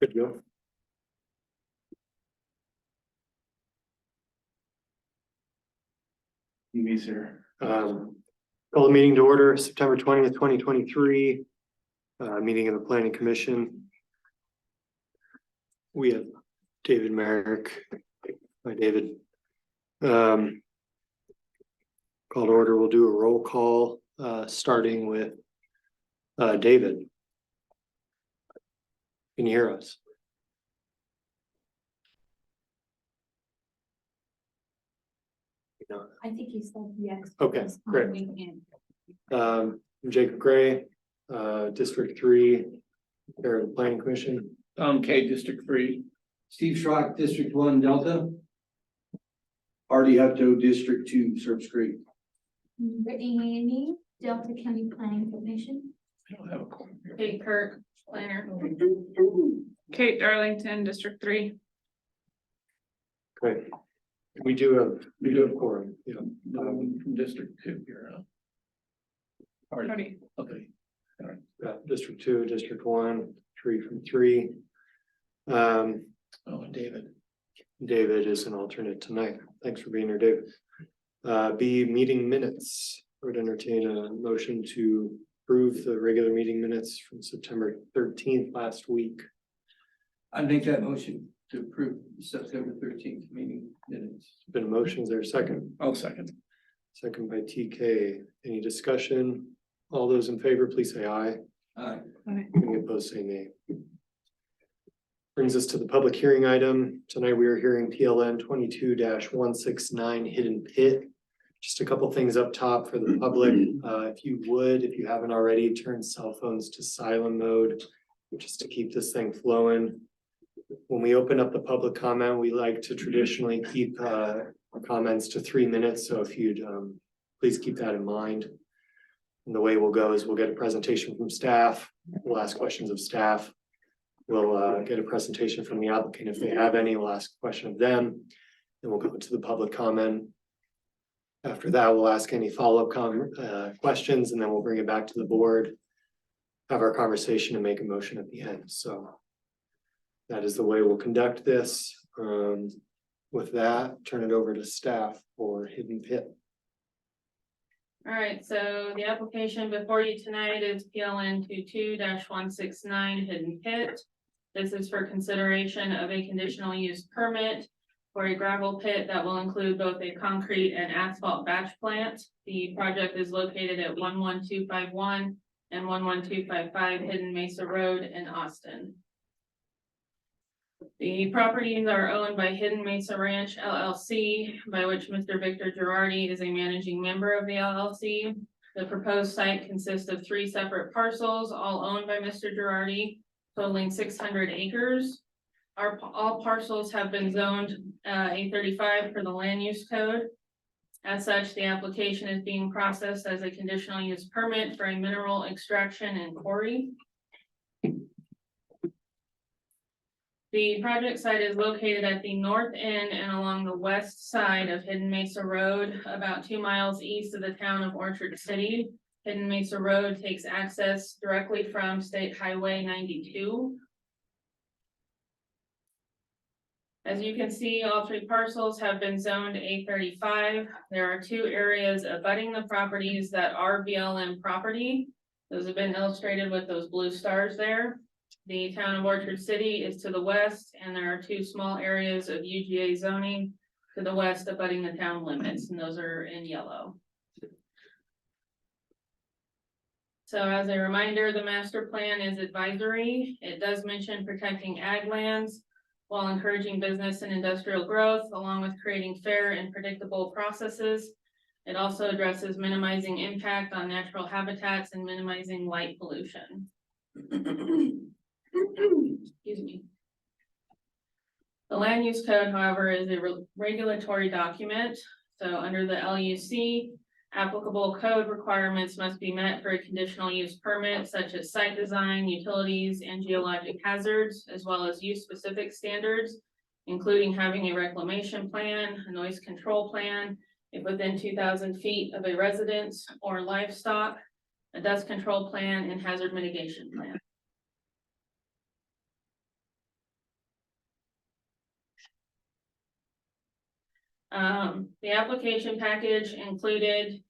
Good to go. TV's here. Call the meeting to order, September 20th, 2023. Meeting of the Planning Commission. We have David Merrick. Hi, David. Call to order, we'll do a roll call, starting with David. Can you hear us? No. I think he said yes. Okay, because great. we can. Jacob Gray, District 3, Chair of the Planning Commission. Tom K, District 3. Steve Schrock, District 1 Delta. Artie Hutto, District 2 Service Creek. Brittany Haney, Delta County Planning Commission. I don't have a quorum here. Kate Kirk, planner. Kate Darlington, District 3. Great. We do have quorum, yeah. From District 2 here. Already. Okay. District 2, District 1, 3 from 3. Oh, and David. David is an alternate tonight. Thanks for being here, David. B, meeting minutes. I would entertain a motion to approve the regular meeting minutes from September 13th last week. I'd make that motion to approve the September 13th meeting minutes. Been a motion, is there a second? Oh, second. Second by TK. Any discussion? All those in favor, please say aye. Aye. Any opposed, say nay. Brings us to the public hearing item. Tonight we are hearing PLN 22-169 Hidden Pit. Just a couple things up top for the public. If you haven't already, turn cell phones to silent mode, just to keep this thing flowing. When we open up the public comment, we like to traditionally keep our comments to 3 minutes. So if you'd please keep that in mind. And the way we'll go is we'll get a presentation from staff. We'll ask questions of staff. We'll get a presentation from the applicant. If they have any, we'll ask a question of them. Then we'll go to the public comment. After that, we'll ask any follow-up questions, and then we'll bring it back to the board, have our conversation and make a motion at the end. So that is the way we'll conduct this. With that, turn it over to staff for Hidden Pit. All right, so the application before you tonight is PLN 22-169 Hidden Pit. This is for consideration of a conditional use permit for a gravel pit that will include both a concrete and asphalt batch plant. The project is located at 11251 and 11255 Hidden Mesa Road in Austin. The properties are owned by Hidden Mesa Ranch LLC, by which Mr. Victor Girardi is a managing member of the LLC. The proposed site consists of 3 separate parcels, all owned by Mr. Girardi, totaling 600 acres. All parcels have been zoned A35 for the land use code. As such, the application is being processed as a conditional use permit for a mineral extraction and quarry. The project site is located at the north end and along the west side of Hidden Mesa Road, about 2 miles east of the town of Orchard City. Hidden Mesa Road takes access directly from State Highway 92. As you can see, all 3 parcels have been zoned A35. There are 2 areas abutting the properties that are BLM property. Those have been illustrated with those blue stars there. The town of Orchard City is to the west, and there are 2 small areas of UGA zoning to the west abutting the town limits, and those are in yellow. So as a reminder, the master plan is advisory. It does mention protecting ag lands while encouraging business and industrial growth, along with creating fair and predictable processes. It also addresses minimizing impact on natural habitats and minimizing light pollution. Excuse me. The land use code, however, is a regulatory document. So under the LUC, applicable code requirements must be met for a conditional use permit, such as site design, utilities, and geologic hazards, as well as use specific standards, including having a reclamation plan, a noise control plan, if within 2,000 feet of a residence or livestock, a dust control plan, and hazard mitigation plan. The application package included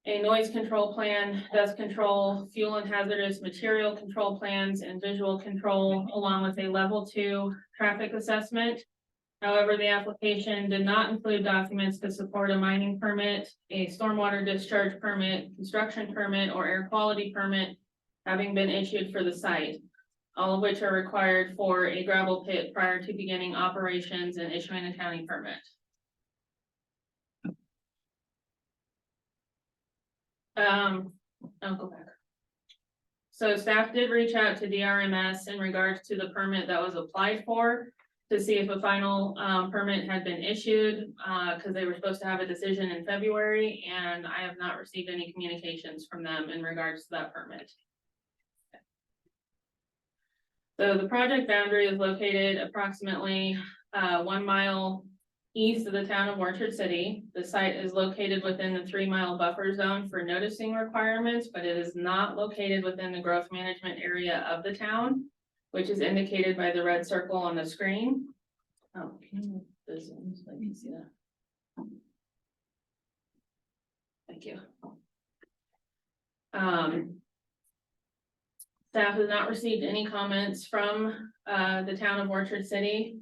a noise control plan, dust control, fuel and hazardous material control plans, and visual control, along with a level 2 traffic assessment. However, the application did not include documents to support a mining permit, a stormwater discharge permit, construction permit, or air quality permit having been issued for the site, all of which are required for a gravel pit prior to beginning operations and issuing a county permit. I'll go back. So staff did reach out to DRMS in regards to the permit that was applied for to see if a final permit had been issued, because they were supposed to have a decision in February, and I have not received any communications from them in regards to that permit. So the project boundary is located approximately 1 mile east of the town of Orchard City. The site is located within the 3-mile buffer zone for noticing requirements, but it is not located within the growth management area of the town, which is indicated by the red circle on the screen. Oh, can you move the zoom so I can see that? Thank you. Staff has not received any comments from the town of Orchard City.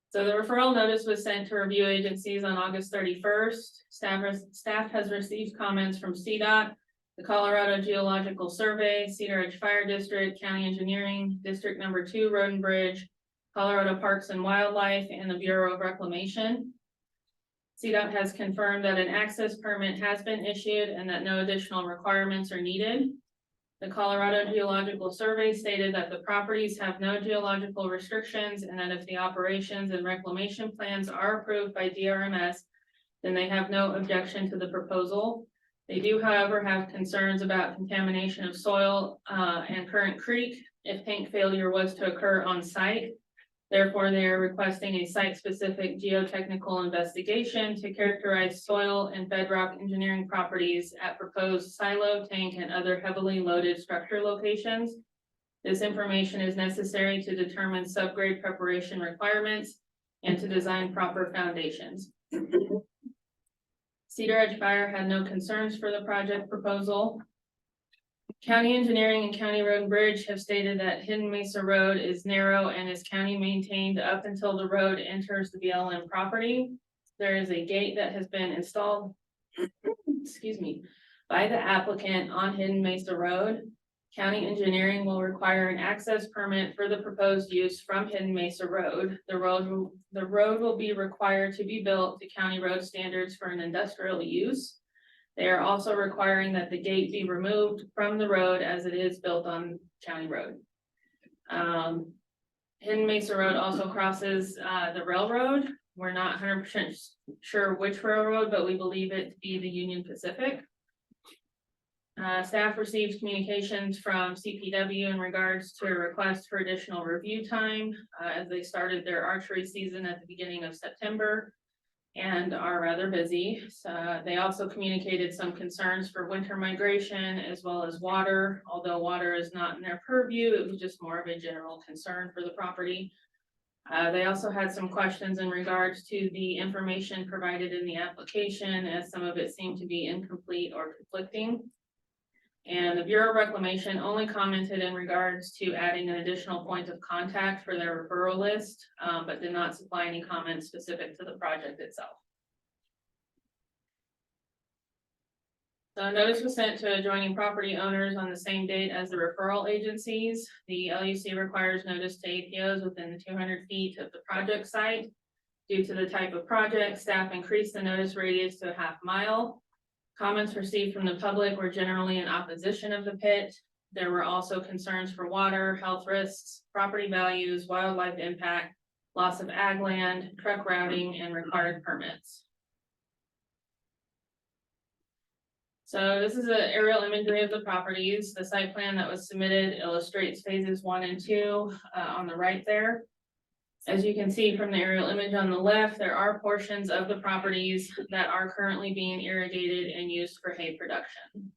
So the referral notice was sent to review agencies on August 31st. Staff has received comments from CDOT, the Colorado Geological Survey, Cedar Ridge Fire District, County Engineering, District Number 2 Road and Bridge, Colorado Parks and Wildlife, and the Bureau of Reclamation. CDOT has confirmed that an access permit has been issued and that no additional requirements are needed. The Colorado Geological Survey stated that the properties have no geological restrictions and that if the operations and reclamation plans are approved by DRMS, then they have no objection to the proposal. They do, however, have concerns about contamination of soil and current creek if tank failure was to occur on site. Therefore, they are requesting a site-specific geotechnical investigation to characterize soil and bedrock engineering properties at proposed silo, tank, and other heavily loaded structure locations. This information is necessary to determine subgrade preparation requirements and to design proper foundations. Cedar Ridge Fire had no concerns for the project proposal. County Engineering and County Road and Bridge have stated that Hidden Mesa Road is narrow and is county maintained up until the road enters the BLM property. There is a gate that has been installed, excuse me, by the applicant on Hidden Mesa Road. County Engineering will require an access permit for the proposed use from Hidden Mesa Road. The road will be required to be built to county road standards for an industrial use. They are also requiring that the gate be removed from the road as it is built on county road. Hidden Mesa Road also crosses the railroad. We're not 100% sure which railroad, but we believe it to be the Union Pacific. Staff received communications from CPW in regards to a request for additional review time as they started their archery season at the beginning of September and are rather busy. So they also communicated some concerns for winter migration as well as water. Although water is not in their purview, it was just more of a general concern for the property. They also had some questions in regards to the information provided in the application, as some of it seemed to be incomplete or conflicting. And the Bureau of Reclamation only commented in regards to adding an additional point of contact for their referral list, but did not supply any comments specific to the project itself. So a notice was sent to adjoining property owners on the same date as the referral agencies. The LUC requires notice to APOs within the 200 feet of the project site. Due to the type of project, staff increased the notice radius to a half mile. Comments received from the public were generally in opposition of the pit. There were also concerns for water, health risks, property values, wildlife impact, loss of ag land, truck routing, and required permits. So this is an aerial imagery of the properties. The site plan that was submitted illustrates phases 1 and 2 on the right there. As you can see from the aerial image on the left, there are portions of the properties that are currently being irrigated and used for hay production.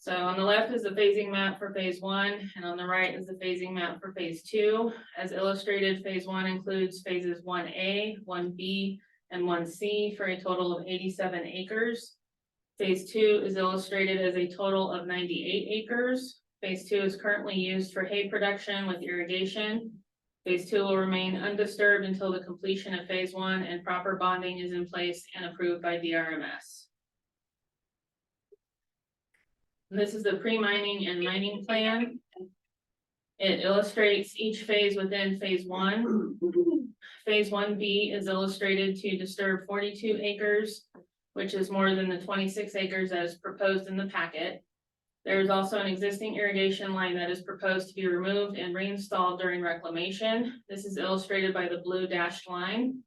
So on the left is the phasing map for phase one, and on the right is the phasing map for phase two. As illustrated, phase one includes phases 1A, 1B, and 1C for a total of 87 acres. Phase two is illustrated as a total of 98 acres. Phase two is currently used for hay production with irrigation. Phase two will remain undisturbed until the completion of phase one and proper bonding is in place and approved by DRMS. This is the pre-mining and mining plan. It illustrates each phase within phase one. Phase 1B is illustrated to disturb 42 acres, which is more than the 26 acres that is proposed in the packet. There is also an existing irrigation line that is proposed to be removed and reinstalled during reclamation. This is illustrated by the blue dashed line.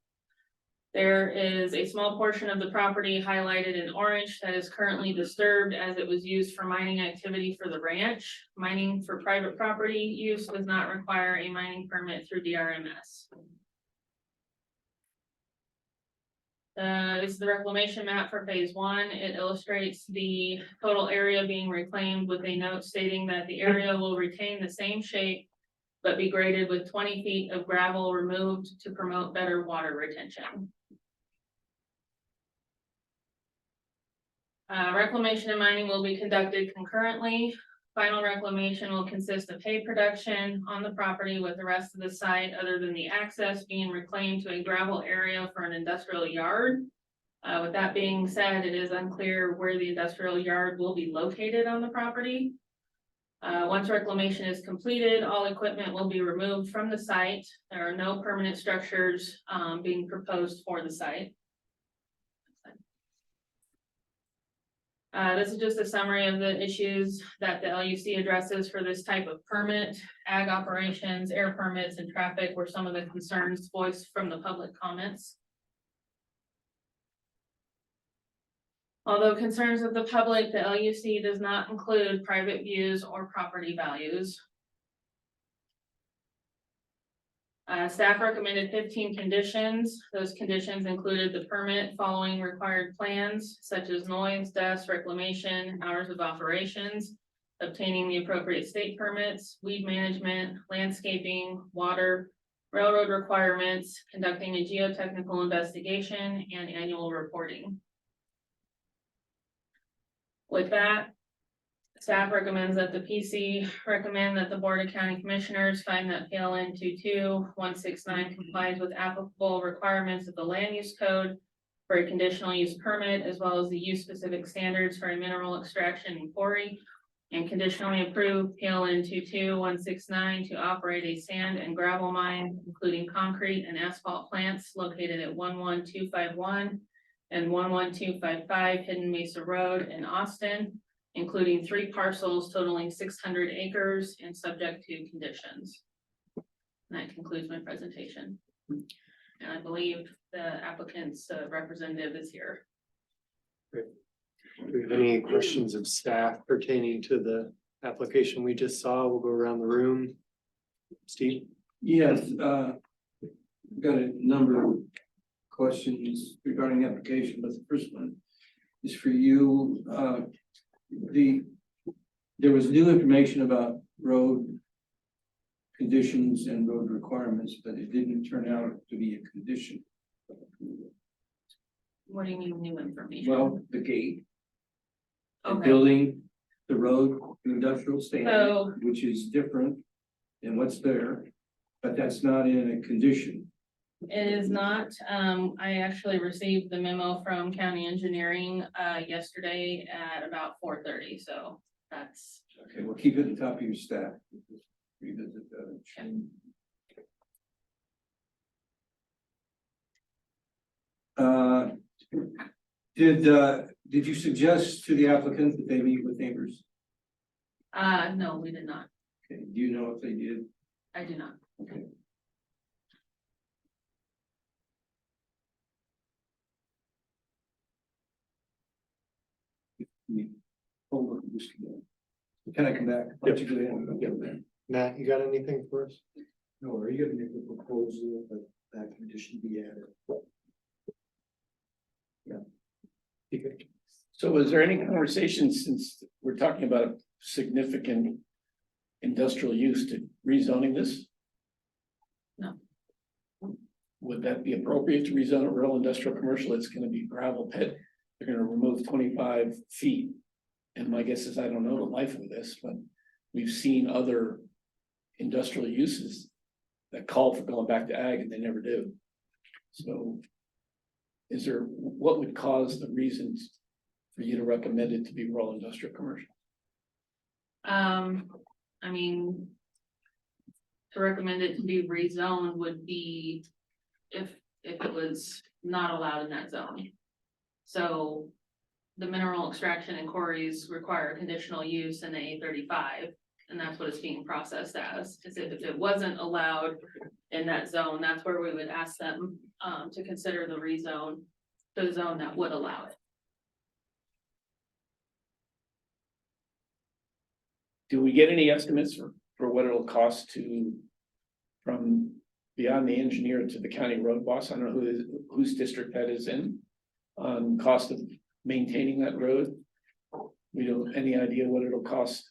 There is a small portion of the property highlighted in orange that is currently disturbed as it was used for mining activity for the ranch. Mining for private property use does not require a mining permit through DRMS. This is the reclamation map for phase one. It illustrates the total area being reclaimed with a note stating that the area will retain the same shape, but be graded with 20 feet of gravel removed to promote better water retention. Reclamation and mining will be conducted concurrently. Final reclamation will consist of hay production on the property, with the rest of the site, other than the access, being reclaimed to a gravel area for an industrial yard. With that being said, it is unclear where the industrial yard will be located on the property. Once reclamation is completed, all equipment will be removed from the site. There are no permanent structures being proposed for the site. This is just a summary of the issues that the LUC addresses for this type of permit. Ag operations, air permits, and traffic were some of the concerns voiced from the public comments. Although concerns of the public, the LUC does not include private views or property values. Staff recommended 15 conditions. Those conditions included the permit following required plans such as noise, dust, reclamation, hours of operations, obtaining the appropriate state permits, weed management, landscaping, water, railroad requirements, conducting a geotechnical investigation, and annual reporting. With that, staff recommends that the PC recommend that the Board of County Commissioners find that PLN 22169 complies with applicable requirements of the land use code for a conditional use permit, as well as the use specific standards for a mineral extraction and quarry, and conditionally approve PLN 22169 to operate a sand and gravel mine, including concrete and asphalt plants located at 11251 and 11255 Hidden Mesa Road in Austin, including 3 parcels totaling 600 acres and subject to conditions. And that concludes my presentation. And I believe the applicant's representative is here. Do we have any questions of staff pertaining to the application we just saw? We'll go around the room. Steve? Yes, got a number of questions regarding the application, but the first one is for you. There was new information about road conditions and road requirements, but it didn't turn out to be a condition. What do you mean new information? Well, the gate, the Okay. building, the road, the industrial standard, So- which is different than what's there, but that's not in a condition. It is not. I actually received the memo from county engineering yesterday at about 4:30, so that's. Okay, well, keep it at the top of your staff. Revisit that. Did you suggest to the applicant that they meet with neighbors? No, we did not. Okay, do you know if they did? I do not. Okay. Hold on, just a minute. Can I come back? Why don't you go ahead and get there? Matt, you got anything for us? No, are you gonna make a proposal that that condition be added? So was there any conversation since we're we're talking about a significant industrial use to rezoning this? No. Would that be appropriate to rezone it rural industrial commercial? It's gonna be gravel pit. They're gonna remove 25 feet. And my guess is, I don't know the life of this, but we've seen other industrial uses that call for going back to ag and they never do. So what would cause the reasons for you to recommend it to be rural industrial commercial? I mean. To recommend it to be rezoned would be if it was not allowed in that zone. So the mineral extraction and quarries require conditional use in the A35, and that's what it's being processed as. Is if it wasn't allowed in that zone, that's where we would ask them to consider the rezone, the zone that would allow it. Do we get any estimates for what it'll cost from beyond the engineer to the county road boss? I don't know whose district that is in, on cost of maintaining that road. We don't, any idea what it'll cost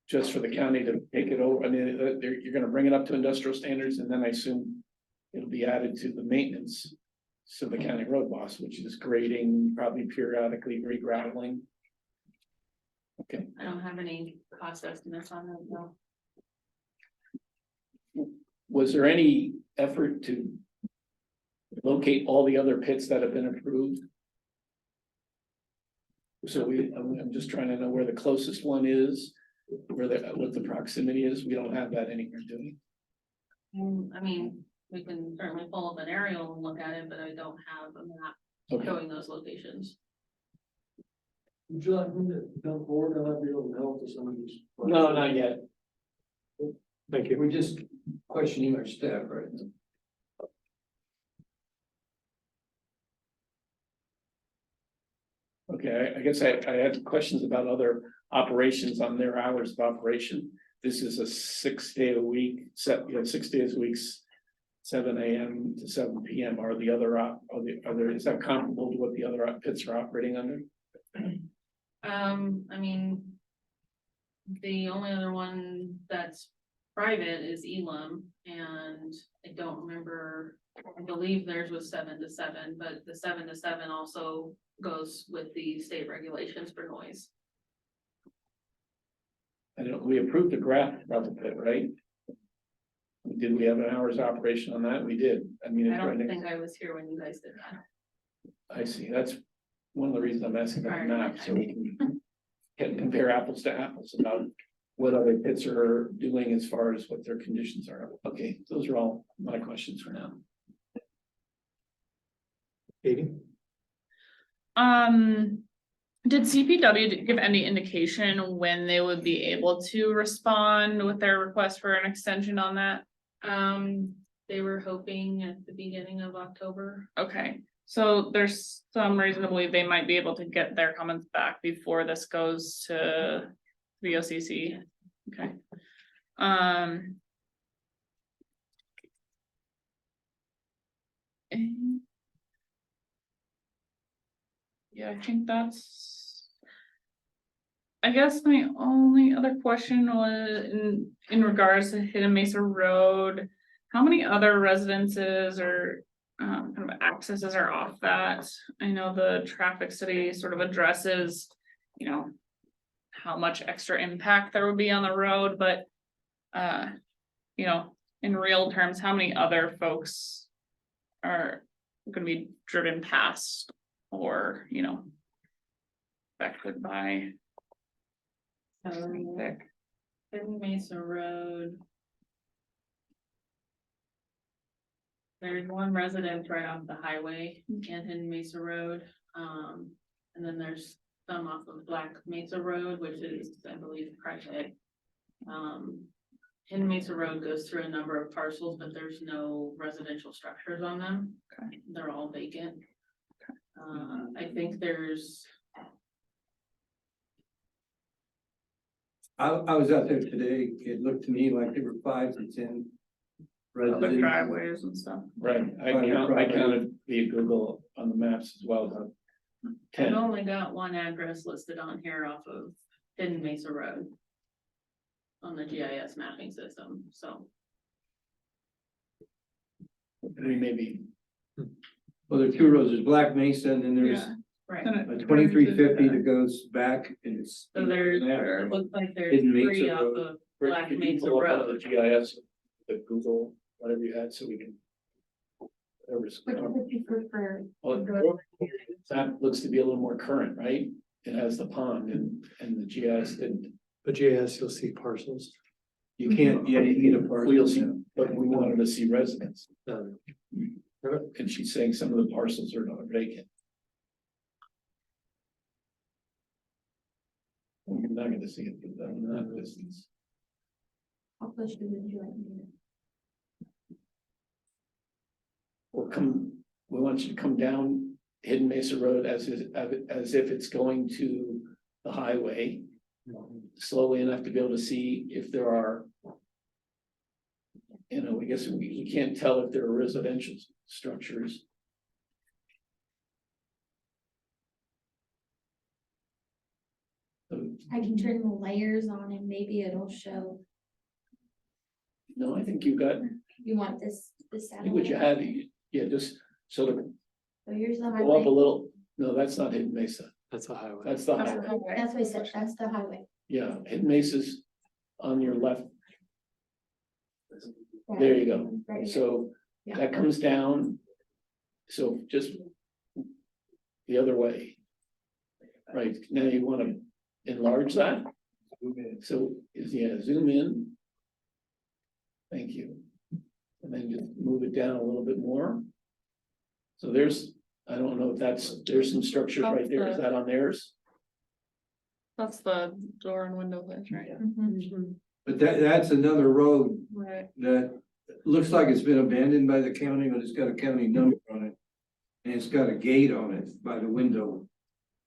just for the county to take it over? I mean, you're gonna bring it up to industrial standards, and then I assume it'll be added to the maintenance. So the county road boss, which is grading, probably periodically re-graveling. Okay. I don't have any cost estimates on that, no. Was there any effort to locate all the other pits that have been approved? So I'm just trying to know where the closest one is, what the proximity is. We don't have that anywhere, do we? I mean, we can certainly pull up an aerial and look at it, but I don't have a map Okay, showing those locations. Would you like me to come forward? I might be able to help with some of these. no, not yet. Thank you. We're just questioning our staff right now. Okay, I guess I had questions about other operations on their hours of operation. This is a 6 day a week, 6 days a week, 7 AM to 7 PM. Are the other, is that comparable to what the other pits are operating under? I mean. The only other one that's private is Elam, and I don't remember, I believe theirs was 7 to 7, but the 7 to 7 also goes with the state regulations for noise. I don't, we approved the gravel pit, right? Did we have an hour's operation on that? We did. I mean, I it's right don't next. think I was here when you guys did that. I see. That's one of the reasons I'm asking about the Right. map, so we can compare apples to apples about what other pits are doing as far as what their conditions are. Okay, those are all my questions for now. Katie? Did CPW give any indication when they would be able to respond with their request for an extension on that? They were hoping at the beginning of October. Okay, so there's some reason to believe they might be able to get their comments back before this goes to the OCC. Okay. and- Yeah, I think that's. I guess my only other question was in regards to Hidden Mesa Road. How many other residences or kind of accesses are off that? I know the traffic study sort of addresses, you know. How much extra impact there would be on the road, but you know, in real terms, how many other folks are gonna be driven past or, you know, affected by traffic? Hidden Mesa Road. There's one residence right off the highway in Hidden Mesa Road, and then there's some off of Black Mesa Road, which is, I believe, private. Hidden Mesa Road goes through a number of parcels, but there's no residential structures on them. Okay. They're all vacant. I think there's, I was out there today. It looked to me like there were 5 to 10 Other residents. driveways and stuff. Right, I counted via Google on the maps as well, about I've 10. only got one address listed on here off of Hidden Mesa Road. On the GIS mapping system, so. I mean, maybe, Well, there are two roads, there's Black Mesa and then there's Yeah. Right, Then a it 2350 turns that goes back and it's. so there's, it looks like there's Hidden Mesa 3 off Road. of Rick, Black could you Mesa pull up on the Road. GIS, the Google, whatever you had, so we can. Whatever's. Which would you prefer? Well, that looks to be a little more current, right? It has the pond and the GIS didn't. But GIS, you'll see parcels. You can't, yeah, you need a parcel. We'll see, but we wanted to see residents, Um, and she's saying some of the parcels are not vacant. You're not gonna see it from that distance. How close to the joint meeting? Or we want you to come down Hidden Mesa Road as if it's going to the highway. Slowly enough to be able to see if there are. You know, I guess we can't tell if there are residential structures. I can turn the layers on and maybe it'll show, No, I think you got, you want this I think what you satellite. had, yeah, just sort of So here's the go up a highway. little. No, that's not Hidden Mesa. That's a highway. That's the That's highway. the highway. That's what I said, that's the highway. Yeah, Hidden Mesa's on your left. Right. There you go. Right here. So Yeah. that comes down. So just the other way. Right, now you want to enlarge that? So zoom in. Thank you. And then just move it down a little bit more. So there's, I don't know if there's some structures right there. Is that on theirs? That's the door and window ledge, right? Mhm. But that's another road Right. that looks like it's been abandoned by the county, but it's got a county number on it. And it's got a gate on it by the window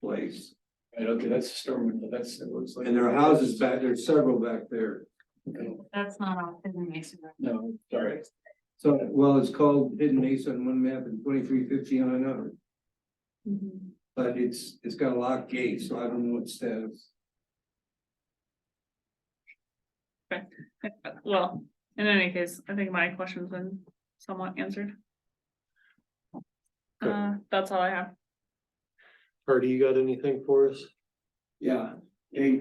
place. Right, okay, that's a storm window. That's, it looks like. And there are houses back, there's several back there. Okay. That's not on Hidden Mesa Road. No, sorry. So, well, it's called Hidden Mesa on one map and 2350 on another. But it's got a locked gate, so I don't know what status. Well, in any case, I think my question's been somewhat answered. Good. That's all I have. Artie, you got anything for us? Yeah, hey,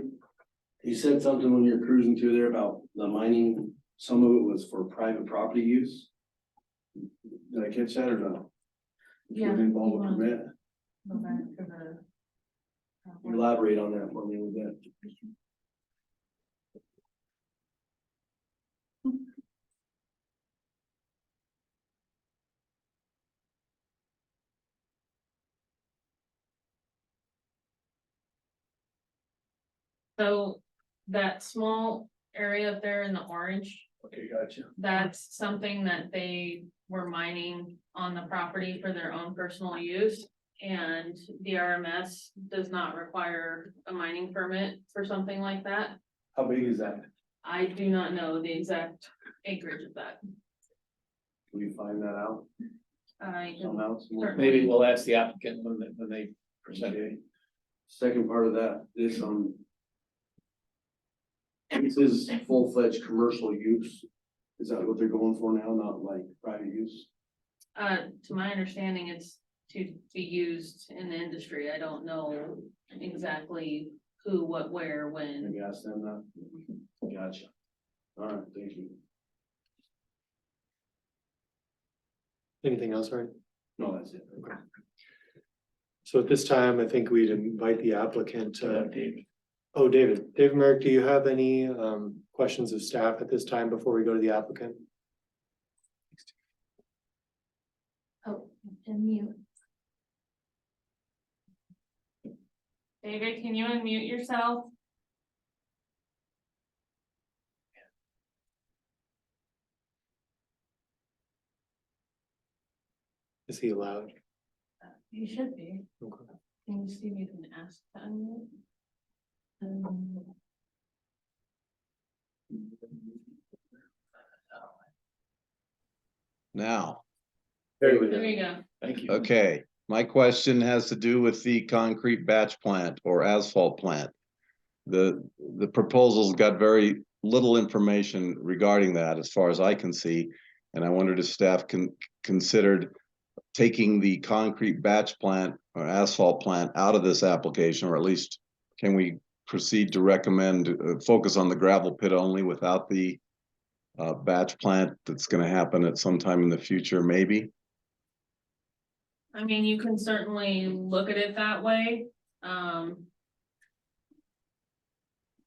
you said something when you're cruising through there about the mining, some of it was for private property use. Did I catch that or no? Yeah. Would involve a permit, Go back to the. elaborate on that for me a little bit. So that small area up there in the orange, Okay, gotcha. that's something that they were mining on the property for their own personal use. And the RMS does not require a mining permit for something like that. How big is that? I do not know the exact acreage of that. Can we find that out I somehow? Maybe we'll ask the applicant when they present it. Second part of that, this is full-fledged commercial use. Is that what they're going for now, not like private use? to my understanding, it's to be used in the industry. I don't know exactly who, what, where, when. Maybe ask them that. Gotcha. All right, thank you. Anything else, Artie? No, that's it. So at this time, I think we'd invite the applicant, David. oh, David Merrick, do you have any questions of staff at this time before we go to the applicant? Oh, and mute. David, can you unmute yourself? Is he allowed? You should be. Okay. Can you see if you can ask to unmute? Now, There we There go. you go. Thank you. okay, My question has to do with the concrete batch plant or asphalt plant. The proposal's got very little information regarding that as far as I can see. And I wondered if staff considered taking the concrete batch plant or asphalt plant out of this application, or at least can we proceed to recommend focus on the gravel pit only without the batch plant that's going to happen at some time in the future, maybe? I mean, you can certainly look at it that way.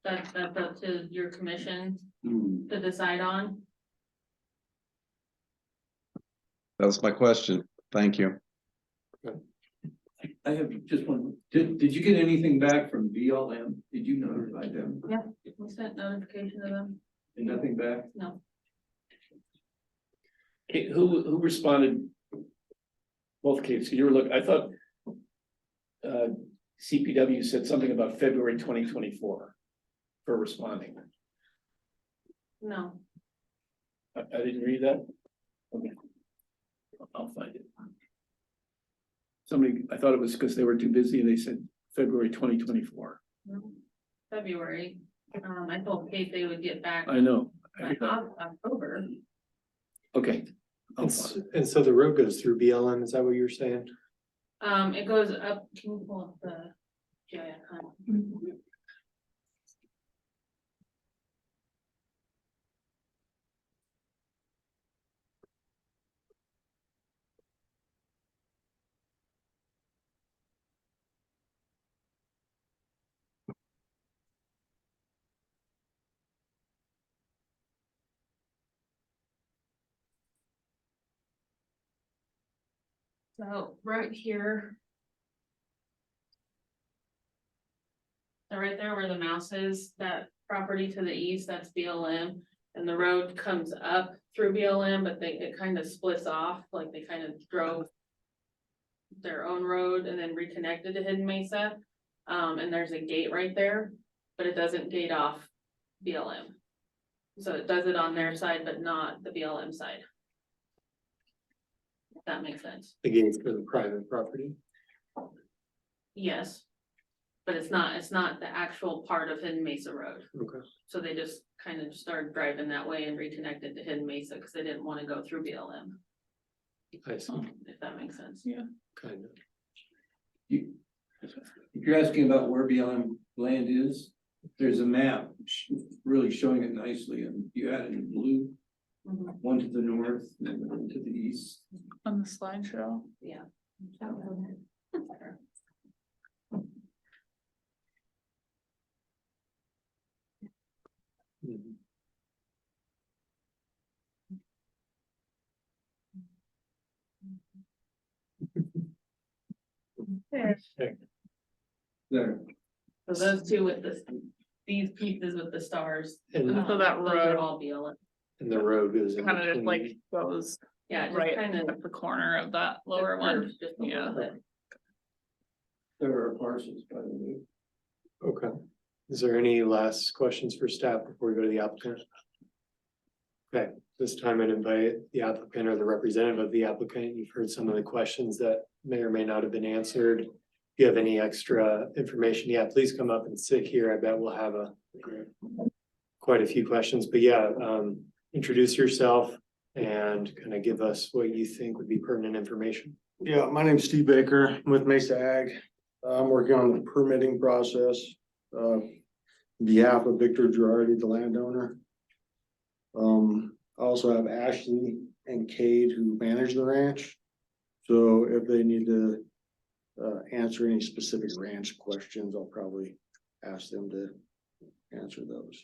That's up to your commission to decide on. That was my question. Thank you. I have just one, did you get anything back from BLM? Did you notify them? Yeah, we sent notification to them. And nothing back? No, Okay, who responded? Both cases, you were looking, I thought. CPW said something about February 2024 for responding. no. I didn't read that. Okay. I'll find it. Somebody, I thought it was because they were too busy, they said February 2024. No. February. I told Kate they would get back I know. by October. Okay. I'll And, find it. and so the road goes through BLM, is that what you're saying? It goes up, can you pull up the GIS? So right here. So right there where the mouse is, that property to the east, that's BLM, and the road comes up through BLM, but it kind of splits off, like they kind of drove their own road and then reconnected to Hidden Mesa. And there's a gate right there, but it doesn't gate off BLM. So it does it on their side, but not the BLM side. If that makes sense. The gates for the private property? Yes. But it's not the actual part of Hidden Mesa Road. Okay. So they just kind of started driving that way and reconnected to Hidden Mesa because they didn't want to go through BLM, I see, if that makes sense. kind of. If you're asking about where BLM land is, there's a map really showing it nicely, and you add in blue, Mhm. one to the north and one to the east. On the slideshow. Yeah. Mhm. There, So those two with these pieces with the stars. And, So that those are road- all BLM. and the road goes in Kind of just like between. goes Yeah, just right kind of. at the corner of that lower one. Just a Yeah. little bit. there are parcels, by the way. Okay, is there any last questions for staff before we go to the applicant? Okay, this time I'd invite the applicant or the representative of the applicant. You've heard some of the questions that may or may not have been answered. If you have any extra information, yeah, please come up and sit here. I bet we'll have quite a few questions, but yeah, introduce yourself and kind of give us what you think would be pertinent information. Yeah, my name's Steve Baker. I'm with Mesa Ag. I'm working on the permitting process, on behalf of Victor Girardi, the landowner. I also have Ashley and Cade who manage the ranch. So if they need to, answer any specific ranch questions, I'll probably ask them to answer those.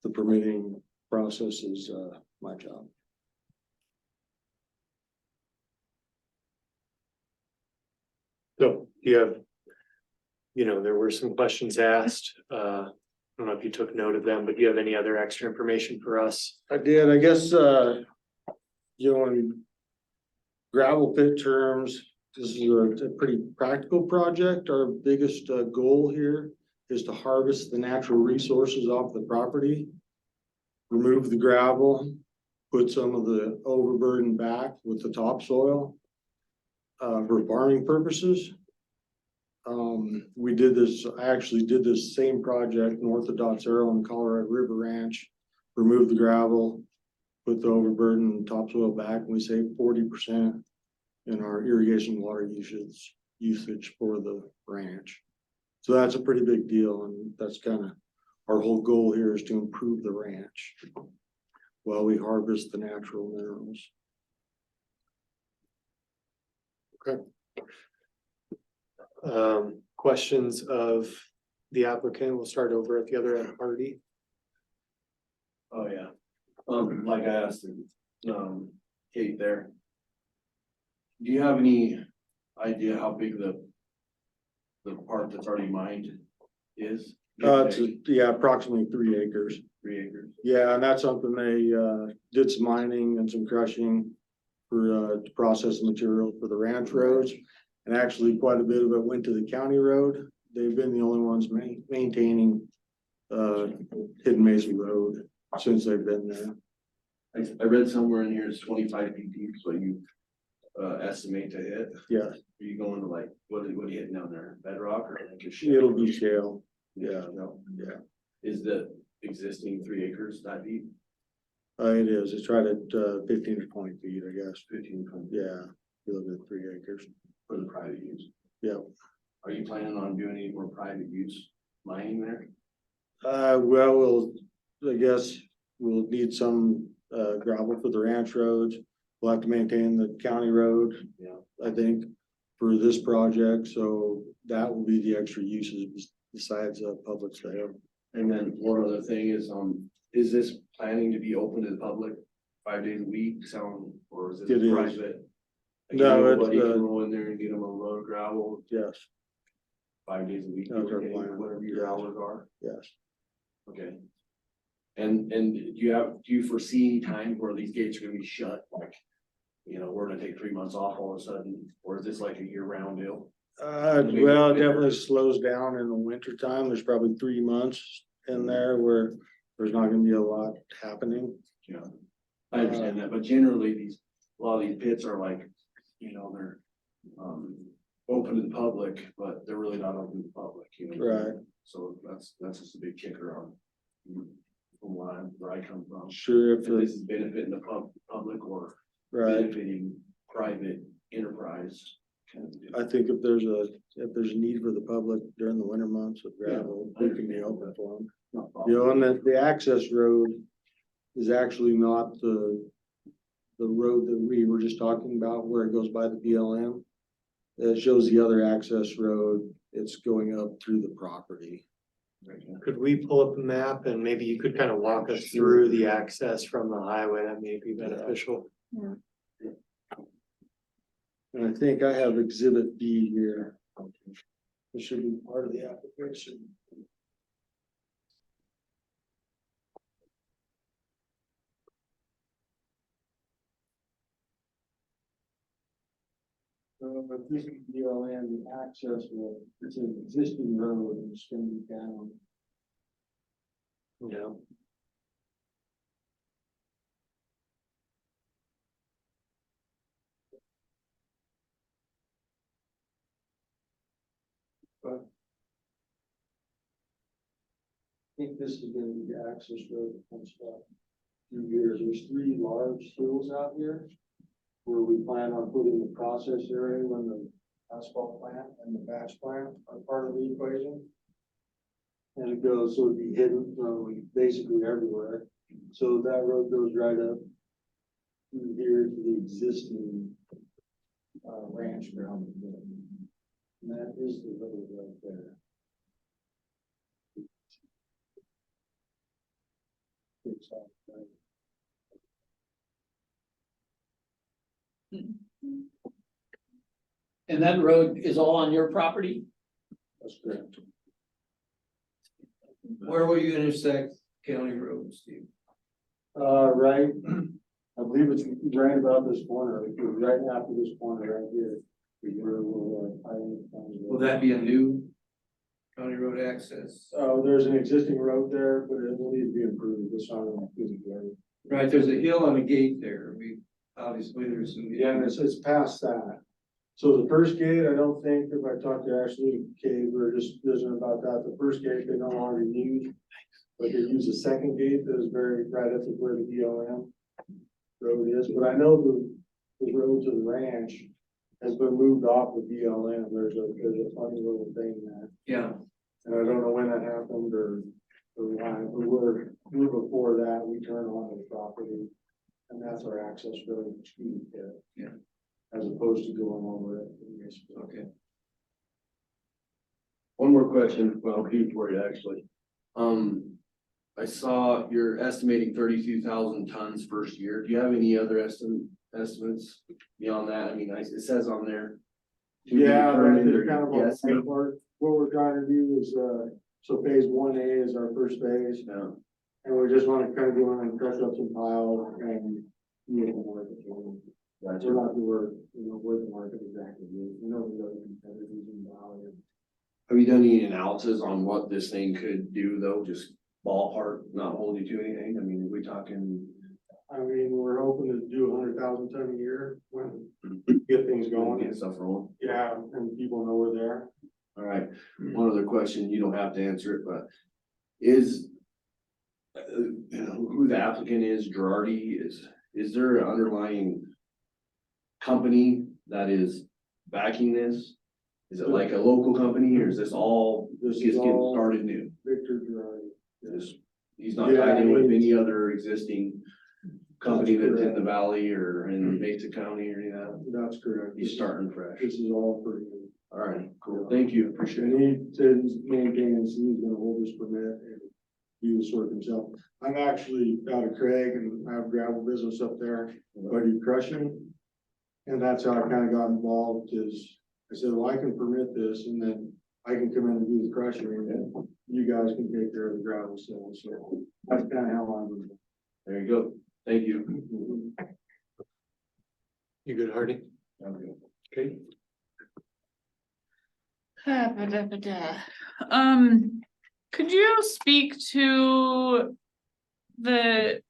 The permitting process is, my job. So you have, there were some questions asked. I don't know if you took note of them, but do you have any other extra information for us? I did, I guess, in gravel pit terms, this is a pretty practical project. Our biggest goal here is to harvest the natural resources off the property. Remove the gravel, put some of the overburden back with the topsoil. for farming purposes. We did this, I actually did this same project north of Dots Arrow on Colorado River Ranch. Removed the gravel, put the overburden and topsoil back, and we saved 40% in our irrigation water usage for the ranch. So that's a pretty big deal, and that's kind of our whole goal here is to improve the ranch while we harvest the natural minerals. Okay. Questions of the applicant? We'll start over at the other end, Hardy. Oh, yeah. Like I asked, Kate there. Do you have any idea how big the part that's already mined is? Yeah, approximately 3 acres. 3 acres. Yeah, and that's something they did some mining and some crushing for to process the material for the ranch roads. And actually quite a bit of it went to the county road. They've been the only ones maintaining Hidden Mesa Road since they've been there. I read somewhere in here it's 25 feet deep, so you estimate to hit. Yeah, Are you going to like, what are you hitting down there? Bedrock or like a shale? it'll be shale. Yeah, No. yeah. Is the existing 3 acres that deep? It is. It's right at 15 to 20 feet, I guess. 15, 20 Yeah, a little bit 3 acres. for the private use? Yeah. Are you planning on doing any more private use mining there? Well, I guess we'll need some gravel for the ranch roads. We'll have to maintain the county road. Yeah. I think, for this project, so that will be the extra uses besides public sale. And then one other thing is this planning to be open to the public 5 days a week, or is It it is. private? Like No, it's, anybody can roll in there and get them a load of gravel Yes, 5 days a week, That's our okay, plan. whatever your Yes. hours are, yes. okay? And do you foresee any time where these gates are gonna be shut, like, we're gonna take 3 months off all of a sudden, or is this like a year-round deal? Well, it definitely slows down in the winter time. There's probably 3 months in there where there's not gonna be a lot happening. Yeah, I understand that, but generally a lot of these pits are like, they're, open to the public, but they're really not open to the public, Right. So that's just a big kicker on, from where I come from. Sure, If this is benefiting the public or right. benefiting private enterprise. kind of deal. I think if there's a need for the public during the winter months of gravel, we can be open for them. No problem. And the access road is actually not the road that we were just talking about where it goes by the BLM. It shows the other access road. It's going up through the property. Could we pull up a map and maybe you could kind of walk us through the access from the highway? That may be beneficial. And I think I have exhibit B here. It should be part of the application. But this is BLM, the access road, it's an existing road and it's gonna be down. Yeah. I think this is gonna be the access road that comes up through here. There's 3 large hills out here where we plan on putting the process area when the asphalt plant and the batch plant are part of the equation. And it goes, so it'd be hidden from basically everywhere. So that road goes right up through here to the existing ranch ground. And that is the road right there. And that road is all on your property? That's correct. Where will you intersect county road, Steve? Right, I believe it's right about this corner, like, right after this corner right here. Where we'll, Will that be a new county road access? there's an existing road there, but it will need to be improved. It's not an improved road. Right, there's a hill and a gate there. Obviously there's some. Yeah, and it's past that. So the first gate, I don't think, if I talked to Ashley Kay, we were just visiting about that, the first gate they no longer use. But they use a second gate that is very right up to where the BLM road is, but I know the road to the ranch has been moved off the BLM, there's a funny little thing there. Yeah, And I don't know when that happened or why, but we're before that, we turn on the property. And that's our access road to it. Yeah. As opposed to going over it. okay. One more question, well, Pete for you actually. I saw you're estimating 32,000 tons first year. Do you have any other estimates beyond that? I mean, it says on there. to be Yeah, determined, that's or kind of yes, our part. What we're trying to do is, so phase 1A is our first phase. no. And we just want to kind of go in and crush up some pile and. We're Gotcha. not sure, where the market exactly is. We know the other competitors in the valley. Have you done any analysis on what this thing could do though? Just ballpark, not hold you to anything? I mean, are we talking? I mean, we're hoping to do 100,000 ton a year when we get things going. Get stuff rolling? Yeah, and people know we're there. All right, one other question, you don't have to answer it, but is who the applicant is, Girardi, is there an underlying company that is backing this? Is it like a local company or is this all This just is getting all started new? Victor Girardi. He's not Yeah, tied in I with mean- any other existing company that's in the valley or in Mesa County or any of that? That's correct. He's starting fresh. This is all for you. All right, cool. Thank you. Appreciate And it. he says maintains, he's gonna hold this permit and do the work himself. I'm actually out of Craig and I have gravel business up there, but he crushing. And that's how I kind of got involved is, I said, well, I can permit this and then I can come in and do the crushing and then you guys can take care of the gravel sales. So that's kind of how I'm. There you go. Thank you. You good, Hardy? Okay. Could you speak to the,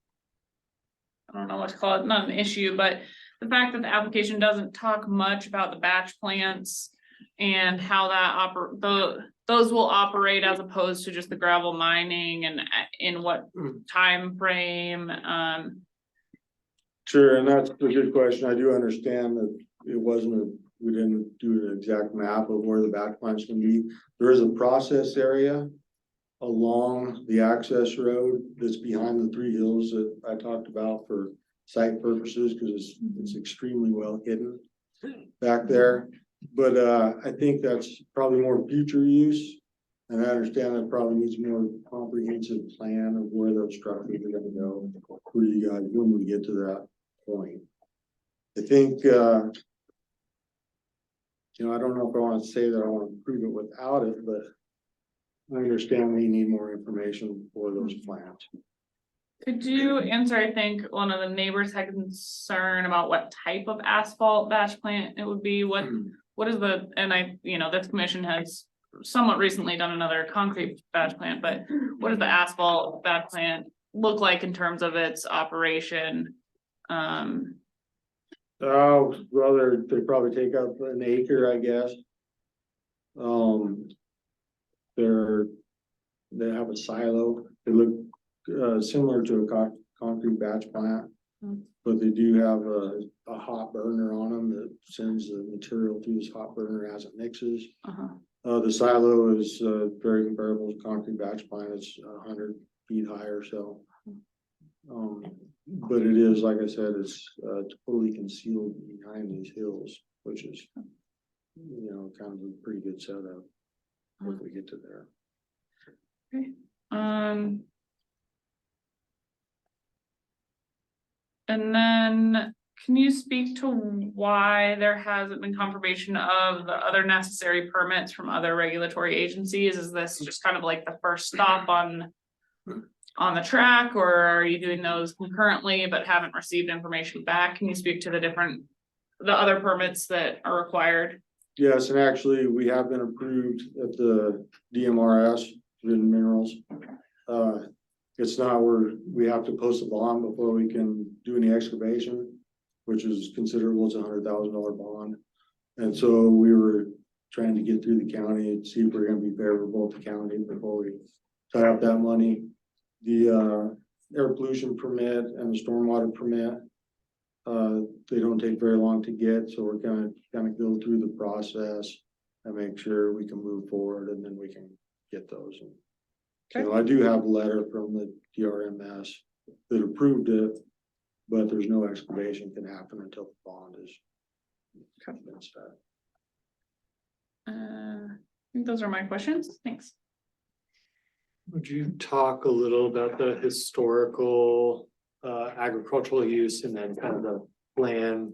I don't know what to call it, not an issue, but the fact that the application doesn't talk much about the batch plants and how that those will operate as opposed to just the gravel mining and in what time frame? Sure, and that's a good question. I do understand that it wasn't we didn't do an exact map of where the back plant's gonna be. There is a process area along the access road that's behind the 3 hills that I talked about for site purposes, because it's extremely well hidden back there. But I think that's probably more future use. And I understand that probably needs more comprehensive plan of where those structures are gonna go for you guys when we get to that point. I think, I don't know if I want to say that I want to prove it without it, but I understand we need more information for those plans. Could you answer, I think, one of the neighbors had concern about what type of asphalt batch plant it would be, what is the, and this commission has somewhat recently done another concrete batch plant, but what does the asphalt batch plant look like in terms of its operation? Oh, well, they probably take up an acre, I guess. They have a silo. They look similar to a concrete batch plant. But they do have a hot burner on them that sends the material through this hot burner as it mixes. The silo is very comparable to concrete batch plant. It's 100 feet high or so. But it is, like I said, it's totally concealed behind these hills, which is, kind of a pretty good setup if we get to there. And then can you speak to why there hasn't been confirmation of the other necessary permits from other regulatory agencies? Is this just kind of like the first stop on the track, or are you doing those concurrently but haven't received information back? Can you speak to the other permits that are required? Yes, and actually, we have been approved at the DMRS, Forbidden Minerals. It's not where we have to post a bond before we can do any excavation, which is considerable. It's $100,000 bond. And so we were trying to get through the county and see if we're gonna be favorable to county before we tie up that money. The air pollution permit and the stormwater permit, they don't take very long to get, so we're gonna kind of go through the process and make sure we can move forward, and then we can get those. So I do have a letter from the DRMS that approved it, but there's no excavation can happen until the bond is. been set. I think those are my questions. Thanks. Would you talk a little about the historical agricultural use and then kind of the plan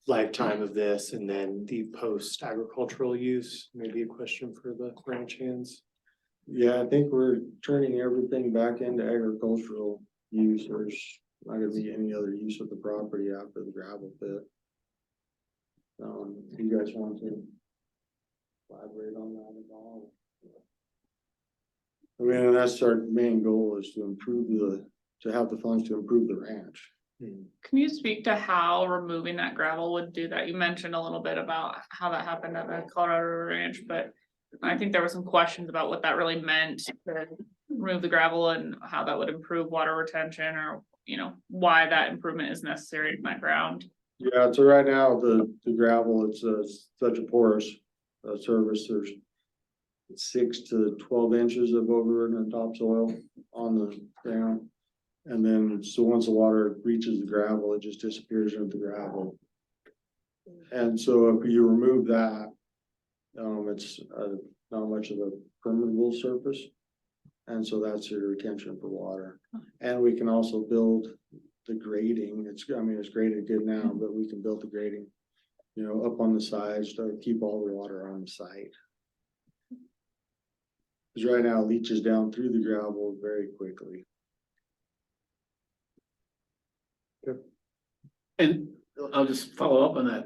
lifetime of this and then the post agricultural use? Maybe a question for the ranch hands. Yeah, I think we're turning everything back into agricultural use. There's not gonna be any other use of the property after the gravel pit. Do you guys want to elaborate on that at all? I mean, that's our main goal, is to to have the funds to improve the ranch. Can you speak to how removing that gravel would do that? You mentioned a little bit about how that happened at the Colorado River Ranch, but I think there were some questions about what that really meant to remove the gravel and how that would improve water retention, or, why that improvement is necessary in that ground. Yeah, so right now, the gravel, it's such a porous surface. There's 6 to 12 inches of overridden topsoil on the ground. And then, so once the water reaches the gravel, it just disappears into the gravel. And so if you remove that, it's not much of a permeable surface. And so that's your retention for water. And we can also build the grading. It's graded good now, but we can build the grading, up on the sides to keep all the water on the site. Because right now it leaches down through the gravel very quickly. And I'll just follow up on that.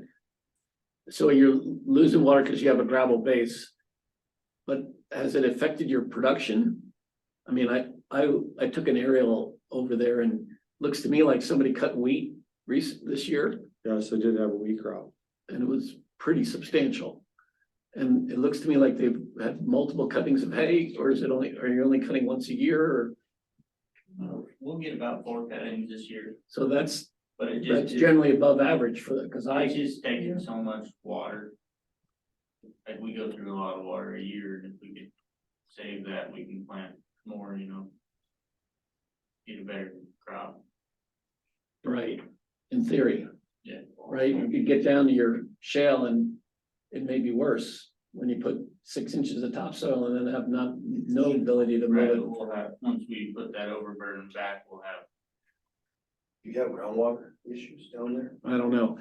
So you're losing water because you have a gravel base, but has it affected your production? I mean, I took an aerial over there and looks to me like somebody cut wheat this year. Yes, I did have a wheat crop. And it was pretty substantial. And it looks to me like they've had multiple cuttings of hay, or are you only cutting once a year, or? We'll get about 4 cuttings this year, So that's but it just, generally above average for that, because it's just taking so much water. Like, we go through a lot of water a year, and if we could save that, we can plant more, get a better crop. right, in theory, Yeah. right? You could get down to your shale and it may be worse when you put 6 inches of topsoil and then have no ability to Right, move it. we'll have, once we put that overburden back, we'll have. You have groundwater issues down there I don't know.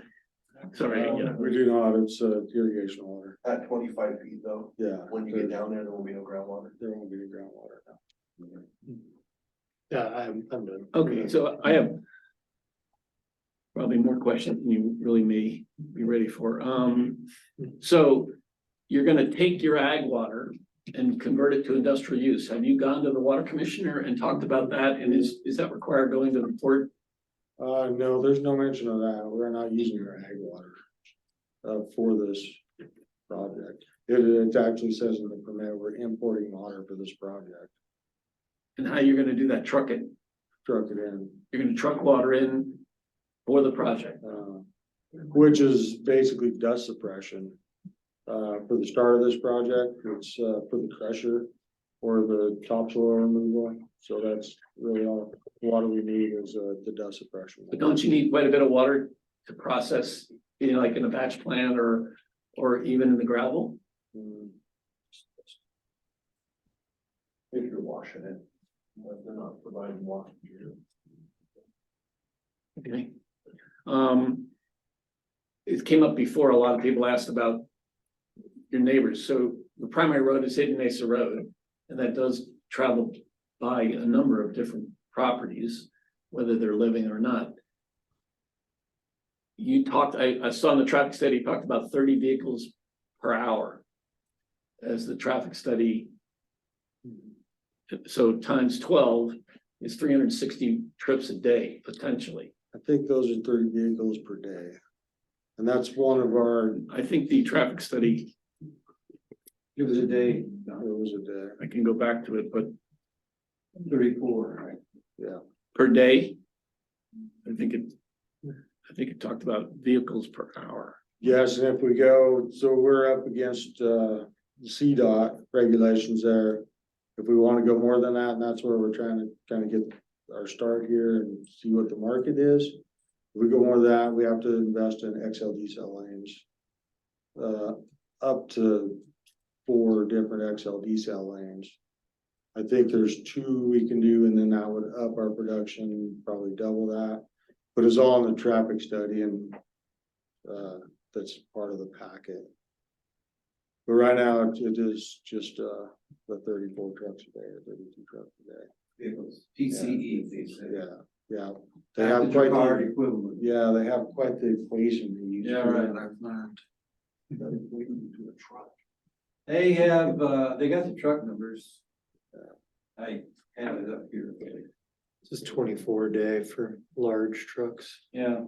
Sorry, yeah. We do not, it's irrigation water. at 25 feet though. Yeah. When you get down there won't be no groundwater. There won't be any groundwater now. Yeah, I'm done. Okay, so I have probably more questions than you really may be ready for. So you're gonna take your ag water and convert it to industrial use. Have you gone to the water commissioner and talked about that? And is that required going to the port? No, there's no mention of that. We're not using our ag water for this project. It actually says in the permit, we're importing water for this project. And how you're gonna do that? Truck it? Truck it in. You're gonna truck water in for the project? Which is basically dust suppression. For the start of this project, it's for the crusher or the topsoil removal. So that's really all the water we need is the dust suppression. But don't you need quite a bit of water to process, like in a batch plant or even in the gravel? If you're washing it, but they're not providing water. Okay. It came up before, a lot of people asked about your neighbors. So the primary road is Hidden Mesa Road, and that does travel by a number of different properties, whether they're living or not. You talked, I saw in the traffic study, you talked about 30 vehicles per hour as the traffic study. So times 12 is 360 trips a day, potentially. I think those are 30 vehicles per day. And that's one of our, I think the traffic study, Give us a day, it was a day, I can go back to it, but 34, right? per day. I think it talked about vehicles per hour. yes, and if we go, so we're up against, CDOT regulations there. If we wanna go more than that, and that's where we're trying to kind of get our start here and see what the market is. If we go more than that, we have to invest in XLD cell lanes. Up to 4 different XLD cell lanes. I think there's 2 we can do, and then that would up our production, probably double that. But it's all in the traffic study and, that's part of the packet. But right now, it is just, the 34 trucks a day, or 32 trucks a day. Vehicles, PCE, they say. Yeah. They have quite Car the, equivalent. yeah, they have quite the equation to use. Yeah, right, I've learned. They have, they got the truck numbers. I have it up here. This is 24 a day for large trucks. Yeah.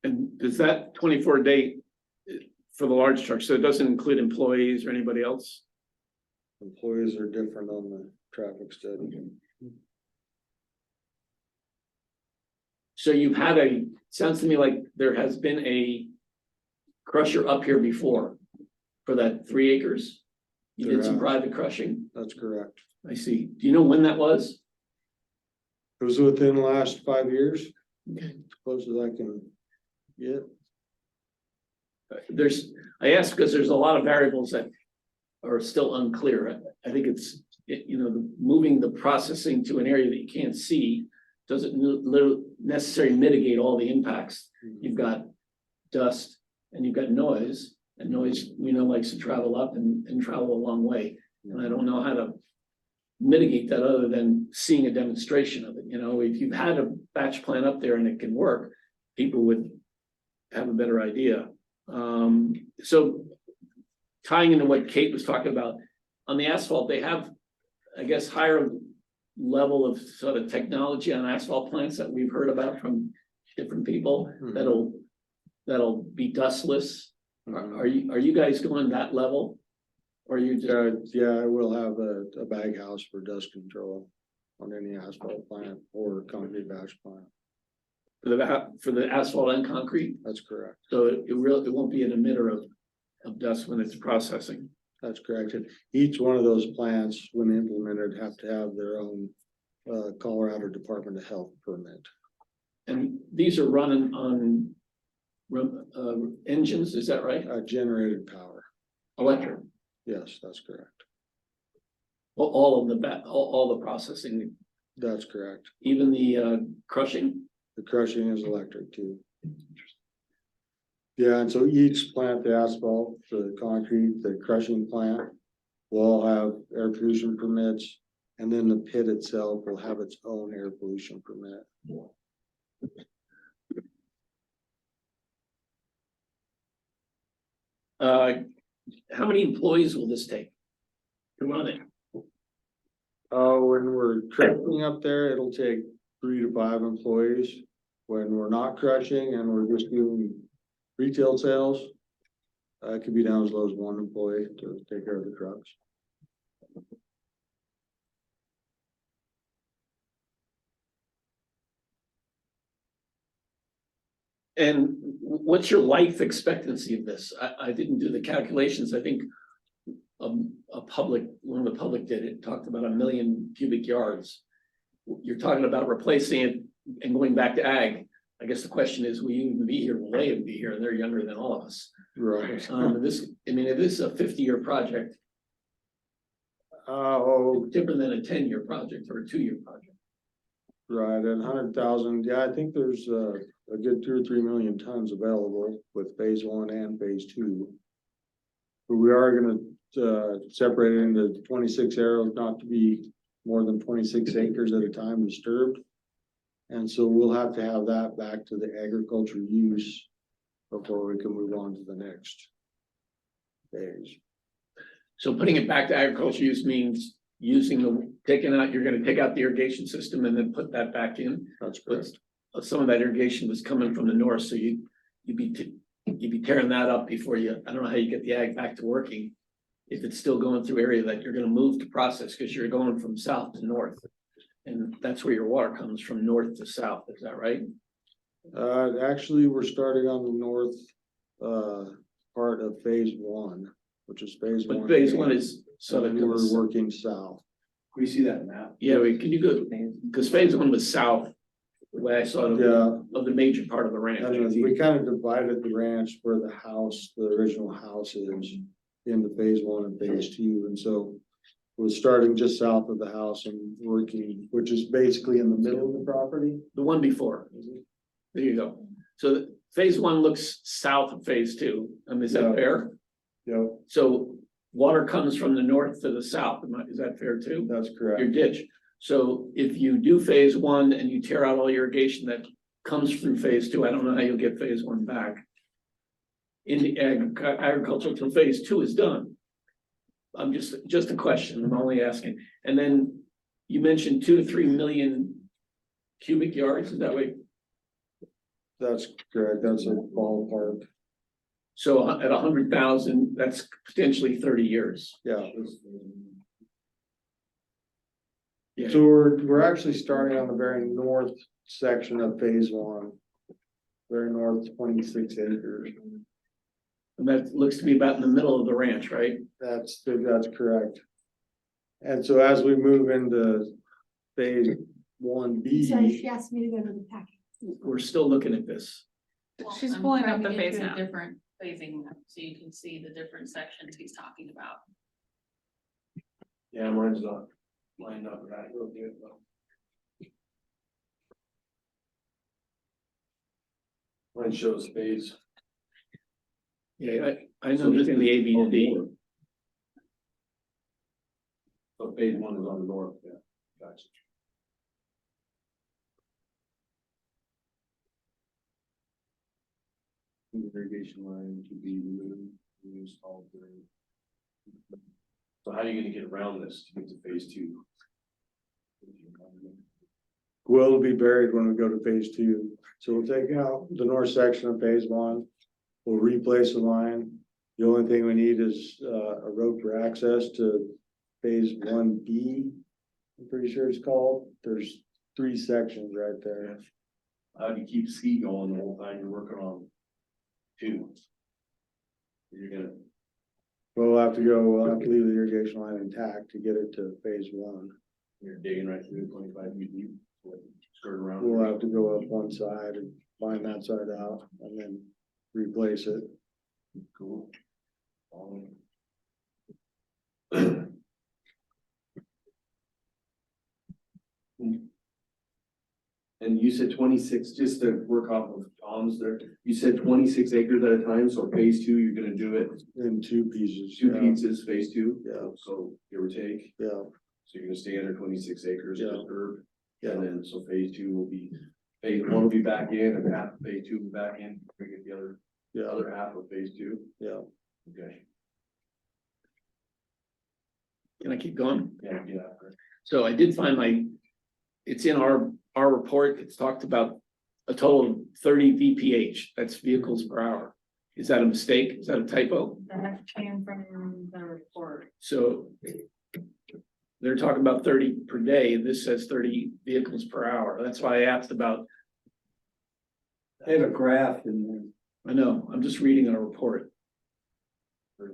And does that 24 day for the large truck, so it doesn't include employees or anybody else? Employees are different on the traffic study. So you've had sounds to me like there has been a crusher up here before for that 3 acres. You did some There private crushing, That's correct. I see. Do you know when that was? It was within the last 5 years, as close as I can get. I ask because there's a lot of variables that are still unclear. I think it's, moving the processing to an area that you can't see doesn't necessarily mitigate all the impacts. You've got dust and you've got noise, and noise, we know, likes to travel up and travel a long way. And I don't know how to mitigate that other than seeing a demonstration of it. If you've had a batch plant up there and it can work, people would have a better idea. So tying into what Kate was talking about, on the asphalt, they have, I guess, higher level of sort of technology on asphalt plants that we've heard about from different people that'll be dustless. Are you guys going that level? Or are you just, Yeah, I will have a bag house for dust control on any asphalt plant or concrete batch plant. for the asphalt and concrete? That's correct. So it won't be an emitter of dust when it's processing. That's correct. And each one of those plants, when implemented, have to have their own Colorado Department of Health permit. And these are running on engines, is that right? Generated power. Electric, Yes, that's correct. all the processing, That's correct. even the crushing? The crushing is electric too. Yeah, and so each plant, the asphalt, the concrete, the crushing plant will all have air pollution permits. And then the pit itself will have its own air pollution permit. How many employees will this take to run it? Oh, when we're crushing up there, it'll take 3 to 5 employees. When we're not crushing and we're just doing retail sales, it could be down as low as 1 employee to take care of the trucks. And what's your life expectancy of this? I didn't do the calculations. I think one of the public did it, talked about 1 million cubic yards. You're talking about replacing it and going back to ag. I guess the question is, will you even be here? Will they even be here? And they're younger than all of us. Right. If this is a 50-year project, Oh, different than a 10-year project or a 2-year project. right, at 100,000, yeah, I think there's a good 2 or 3 million tons available with phase 1 and phase 2. But we are gonna separate it into 26 areas, not to be more than 26 acres at a time disturbed. And so we'll have to have that back to the agriculture use before we can move on to the next phase. So putting it back to agriculture use means you're gonna take out the irrigation system and then put that back in. That's correct. some of that irrigation was coming from the north, so you'd be tearing that up before you, I don't know how you get the ag back to working. If it's still going through area that you're gonna move to process, because you're going from south to north. And that's where your water comes from, north to south, is that right? Actually, we're starting on the north, part of phase one, which is phase one. But phase one is So southern. we're working south. We see that map. Yeah, can you go, because phase one was south, the way I saw it, Yeah, of the major part of the ranch. and we kind of divided the ranch where the house, the original house is into phase one and phase two, and so we're starting just south of the house and working, which is basically in the middle of the property. The one before, there you go. So phase one looks south of phase two, is that Yeah. fair? Yeah, So water comes from the north to the south, is that fair too? that's Your correct. ditch. So if you do phase one and you tear out all your irrigation that comes through phase two, I don't know how you'll get phase one back. In the agricultural till phase two is done. I'm just a question, I'm only asking. And then you mentioned 2 to 3 million cubic yards, is that what? That's correct. That's a ballpark. So at 100,000, that's potentially 30 years. Yeah. Yeah. So we're actually starting on the very north section of phase one. Very north, 26 acres. And that looks to be about in the middle of the ranch, right? That's correct. And so as we move into phase one Sorry, B, she asked me to go to the packet. We're still looking at this. She's I'm pulling trying up to the get phase to a map. Different phasing, map so you can see the different sections he's talking about. Yeah, mine's not lined up right real good though. Mine shows phase. Yeah, I understand the A, B, and D. So phase one is on the north, yeah, gotcha. Irrigation line to be removed, installed during. So how are you gonna get around this to get to phase two? will it'll be buried when we go to phase two. So we'll take out the north section of phase one. We'll replace the line. The only thing we need is a road for access to phase one B. I'm pretty sure it's called. There's 3 sections right there. How do you keep C going the whole time you're working on two? You're gonna, We'll have to leave the irrigation line intact to get it to phase one. you're digging right through 25 feet deep, skirt around. We'll have to go up one side and find that side out and then replace it. Cool. And you said 26, just to work off of Tom's there, you said 26 acres at a time, so phase two, you're gonna do it In 2 pieces. two yeah. pieces, phase two? Yeah. So give or take, Yeah, so you're gonna stay under 26 acres Yeah. per curve. Yeah. And then, so phase two will be, phase one will be back in, and half of phase two will be back in, bring it the yeah, other half of phase two, yeah. okay, Can I keep going? yeah, yeah. So I did find it's in our report, it's talked about a total of 30 VPH, that's vehicles per hour. Is that a mistake? Is that a typo? That came from the report. So they're talking about 30 per day, this says 30 vehicles per hour. That's why I asked about, I have a graph in there. I know, I'm just reading a report.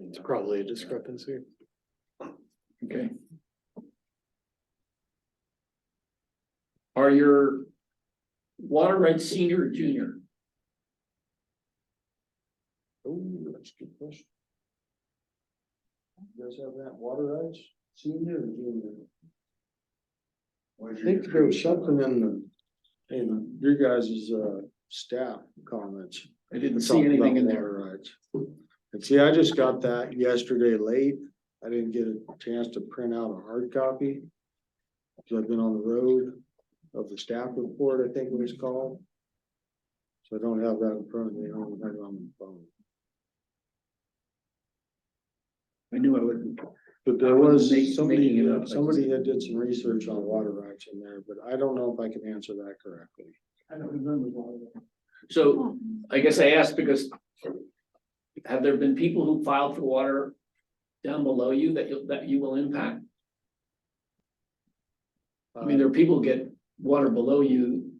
It's probably a discrepancy. Okay. Are your water rights senior or junior? Oh, that's a good question. You guys have that water rights, senior or junior? I think there was something in your guys' staff comments. I didn't see talking anything in about there. water rights. And see, I just got that yesterday late. I didn't get a chance to print out a hard copy. So I've been on the road of the staff report, I think it was called. So I don't have that in front of me, I only have it on the phone. I knew I wouldn't. But there I wasn't was making somebody, it up, I somebody had did some research on water rights in there, but I don't know if I can answer that correctly. I don't remember. So I guess I asked because have there been people who filed for water down below you that you will impact? I mean, there are people who get water below you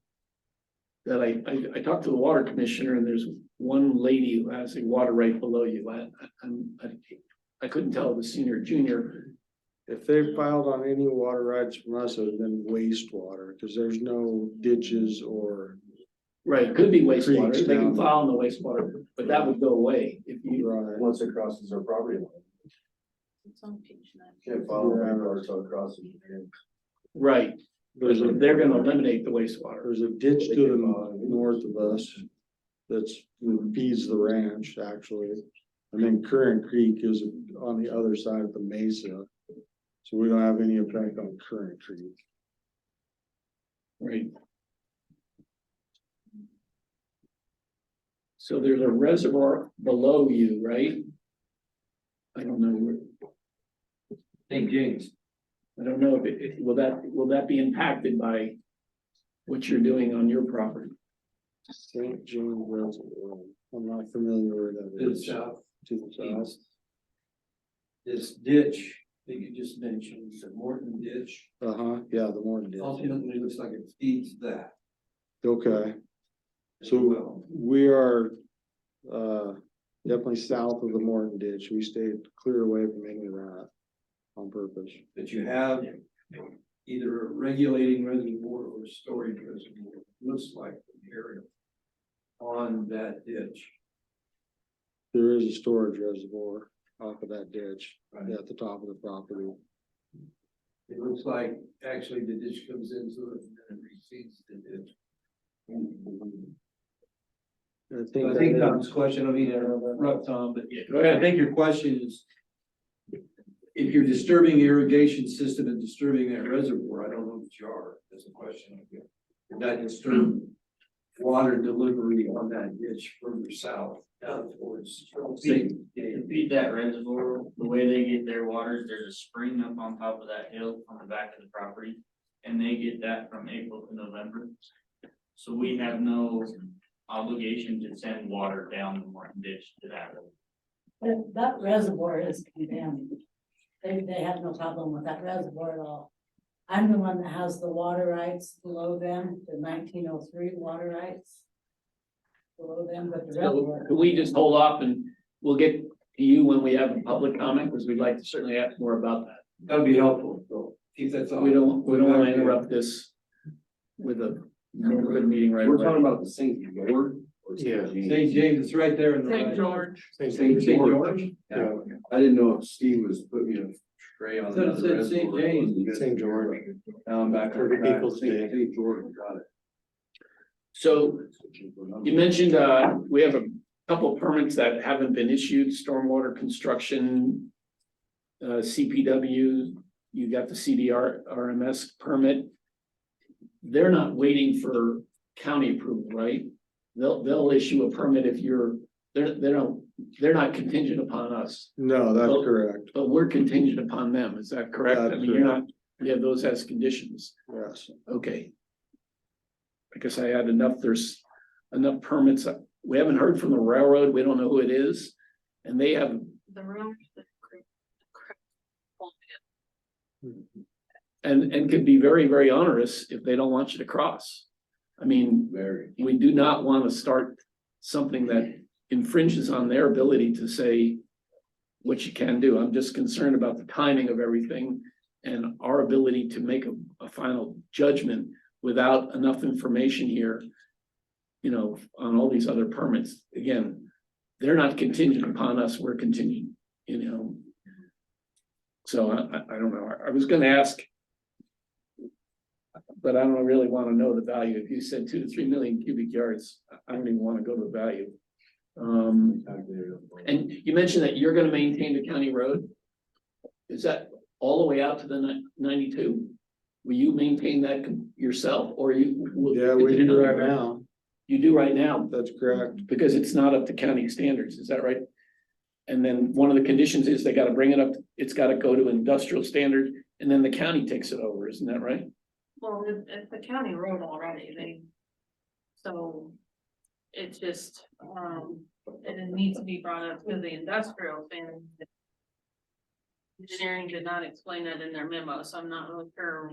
that I talked to the water commissioner and there's one lady who has a water right below you. I couldn't tell if it was senior or junior. If they filed on any water rights from us, it would have been wastewater, because there's no ditches or. Right, it could be wastewater. Creeks They can down. file on the wastewater, but that would go away if you, Right. Once it crosses our property line, It's on page 9. can't follow or so it crosses. right. There's a, They're gonna eliminate the wastewater. there's a ditch to the north of us that's, feeds the ranch, actually. And then Current Creek is on the other side of the mesa. So we don't have any effect on Current Creek. Right. So there's a reservoir below you, right? I don't know where, St. James. I don't know if will that be impacted by what you're doing on your property? St. James Reservoir, I'm not familiar with that. To the south. To the south. This ditch that you just mentioned, the Morton ditch, Yeah, the Morton ditch. ultimately looks like it feeds that. Okay, as so well. we are, definitely south of the Morton ditch. We stayed clear away from any of that on purpose. That you have either a regulating reservoir or a storage reservoir, looks like the area on that ditch. There is a storage reservoir off of that ditch Right. at the top of the property. It looks like actually the ditch comes into it and then it recedes the ditch. I think Tom's question, I mean, interrupt Tom, but Go ahead. I think your question is, if you're disturbing the irrigation system and disturbing that reservoir, I don't know that you are, that's a question. I get. Would that disturb water delivery on that ditch further south down towards? To feed that reservoir, the way they get their waters, there's a spring up on top of that hill on the back of the property. And they get that from April to November. So we have no obligation to send water down the Morton ditch to that. That reservoir is condemned. They have no problem with that reservoir at all. I'm the one that has the water rights below them, the 1903 water rights. Below them, but the So reservoir. can we just hold off and we'll get to you when we have a public comment, because we'd like to certainly ask more about that. That'd be helpful, so if that's all. We don't want to interrupt this with a good meeting right We're away. talking about the St. George. or St. Yeah. James? St. James, it's right there in the. St. right. George. St. George. Yeah, I didn't know if Steve was putting me a tray on. I thought it another said St. reservoir. James. St. George. Now I'm back. For People's Day. St. George, got it. So you mentioned, we have a couple permits that haven't been issued, stormwater construction. CPW, you got the RMS permit. They're not waiting for county approval, right? They'll issue a permit if they're not contingent upon us, No, that's Well- correct. but we're contingent upon them, is that correct? I That's mean, you're not, we have those as conditions, Yes. okay. I guess I had there's enough permits, we haven't heard from the railroad, we don't know who it is, and they have, The room. and could be very, very onerous if they don't want you to cross. I mean, Very. we do not want to start something that infringes on their ability to say what you can do. I'm just concerned about the timing of everything and our ability to make a final judgment without enough information here, you know, on all these other permits. Again, they're not contingent upon us, we're contingent, you know. So I don't know. I was gonna ask, but I don't really want to know the value. If you said 2 to 3 million cubic yards, I don't even want to go to the value. And you mentioned that you're gonna maintain the county road. Is that all the way out to the 92? Will you maintain that yourself or you? will- Yeah, we do right now. You do right now, That's correct. because it's not up to county standards, is that right? And then one of the conditions is they gotta bring it up, it's gotta go to industrial standard, and then the county takes it over, isn't that right? Well, it's the county road already, So it's just, it needs to be brought up to the industrial thing. Engineering did not explain that in their memo, so I'm not really sure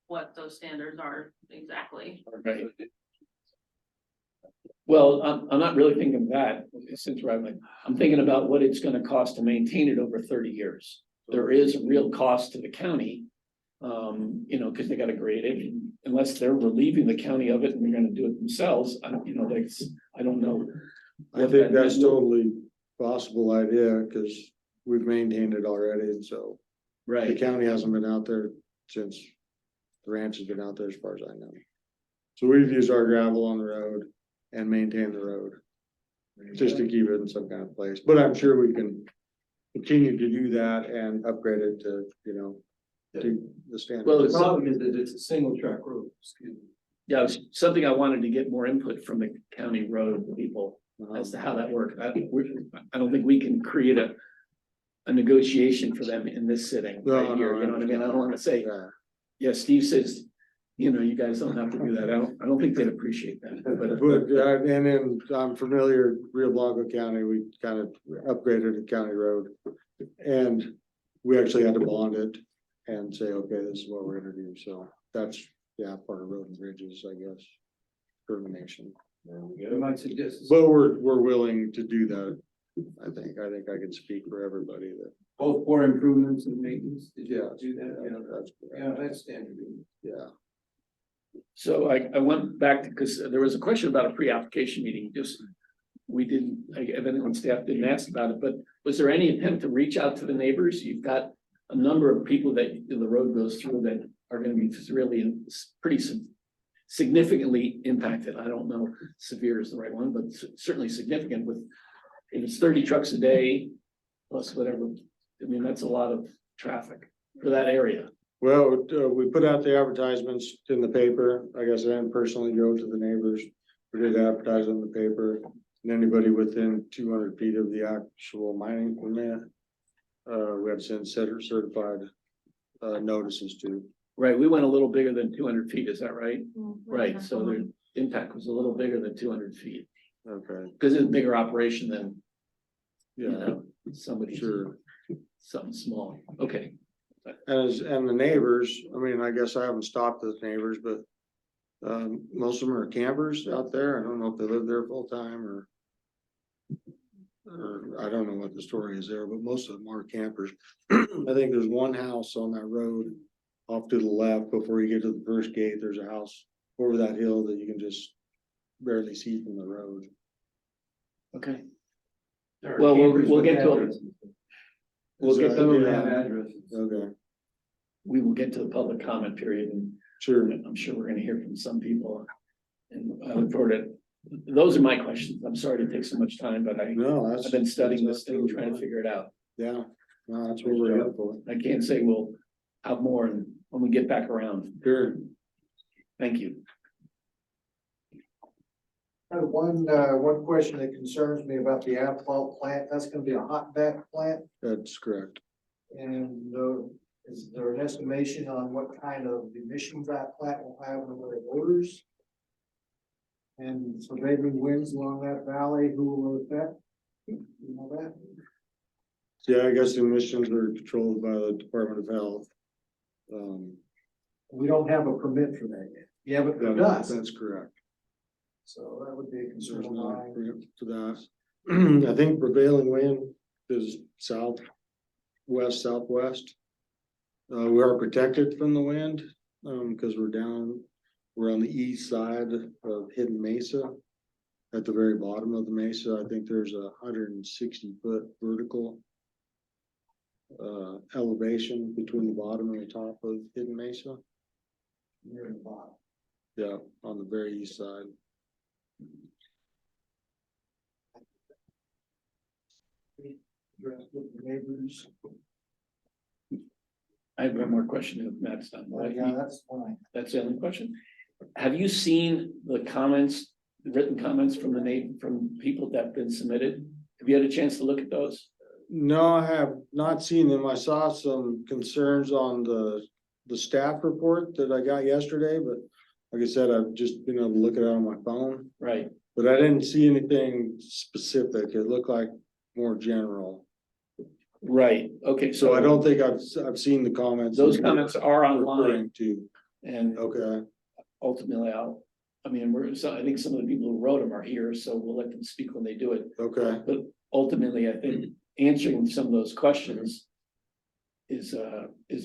what those standards are exactly. Right. Well, I'm not really thinking of that, since I'm thinking about what it's gonna cost to maintain it over 30 years. There is a real cost to the county. You know, cause they gotta grade it, and unless they're relieving the county of it and they're gonna do it themselves, I don't, I don't know. I think that's totally possible idea, cause we've maintained it already, and so the Right, county hasn't been out there since the ranch has been out there as far as I know. So we've used our gravel on the road and maintained the road, just to keep it in some kind of place, but I'm sure we can continue to do that and upgrade it to, you know, to the standard. Well, The problem is that it's a single track road, excuse me. yeah, it was something I wanted to get more input from the county road people Uh-huh. as to how that works. I don't think we can create a negotiation for them in this sitting No, right here, no, you know what I mean? I don't wanna say, Yeah. yeah, Steve says, you know, you guys don't have to do that. I don't think they'd appreciate that, but. And then I'm familiar, Rio Blanco County, we kind of upgraded the county road. And we actually had to bond it and say, okay, this is what we're gonna do, so that's, yeah, part of road and bridges, I guess. Termination, I might suggest but we're willing to do that. I think I can speak for everybody that, both for improvements and maintenance. Did you yeah. do that? That's, Yeah, that's standard. yeah. So I went back to, because there was a question about a pre-application meeting, just, we didn't, evidently staff didn't ask about it, but was there any attempt to reach out to the neighbors? You've got a number of people that the road goes through that are gonna be really pretty significantly impacted. I don't know, severe is the right one, but certainly significant with, if it's 30 trucks a day, plus whatever, I mean, that's a lot of traffic for that area. Well, we put out the advertisements in the paper. I guess I didn't personally go to the neighbors. We did advertise in the paper. And anybody within 200 feet of the actual mining permit, we had to send certified notices to. Right, we went a little bigger than 200 feet, is that right? Right, so the impact was a little bigger than 200 feet, Okay, because it's a bigger operation than, you yeah, know, somebody, sure. something small, okay. And the neighbors, I mean, I guess I haven't stopped with neighbors, but most of them are campers out there. I don't know if they live there full time or I don't know what the story is there, but most of them are campers. I think there's one house on that road off to the left before you get to the first gate. There's a house over that hill that you can just barely see from the road. Okay, There are Well, campers we'll with get to it. addresses. We'll get Some of to, them have addresses. Okay, we will get to the public comment period, and sure. I'm sure we're gonna hear from some people. And I look forward to, those are my questions. I'm sorry to take so much time, but No, that's. I've been studying that's this thing, absolutely trying to fine. figure it out. Yeah, no, that's what we're here for. I can't say we'll have more when we get back around. Sure. Thank you. One question that concerns me about the asphalt plant, that's gonna be a hot back plant, That's correct. and, is there an estimation on what kind of emissions that plant will have in the way of odors? And prevailing winds along that valley, who will affect? You know that? Yeah, I guess the emissions are controlled by the Department of Health. We don't have a permit for that yet. Yeah, but it does, That's correct. so that would be a There's concern of no mine. permit for that. I think prevailing wind is southwest, southwest. We are protected from the wind, because we're on the east side of Hidden Mesa. At the very bottom of the mesa, I think there's 160-foot vertical elevation between the bottom and the top of Hidden Mesa. Near the bottom. Yeah, on the very east side. Address with the neighbors. I have one more question if Matt's done. Yeah, that's fine. That's the only question. Have you seen the comments, the written comments from from people that have been submitted? Have you had a chance to look at those? No, I have not seen them. I saw some concerns on the staff report that I got yesterday, but like I said, I've just been able to look at it on my phone, Right, but I didn't see anything specific. It looked like more general. right, okay, So I don't think I've seen the comments. those comments are online, Referring to, and okay, ultimately I mean, I think some of the people who wrote them are here, so we'll let them speak when they do it. okay, But ultimately, I think answering some of those questions is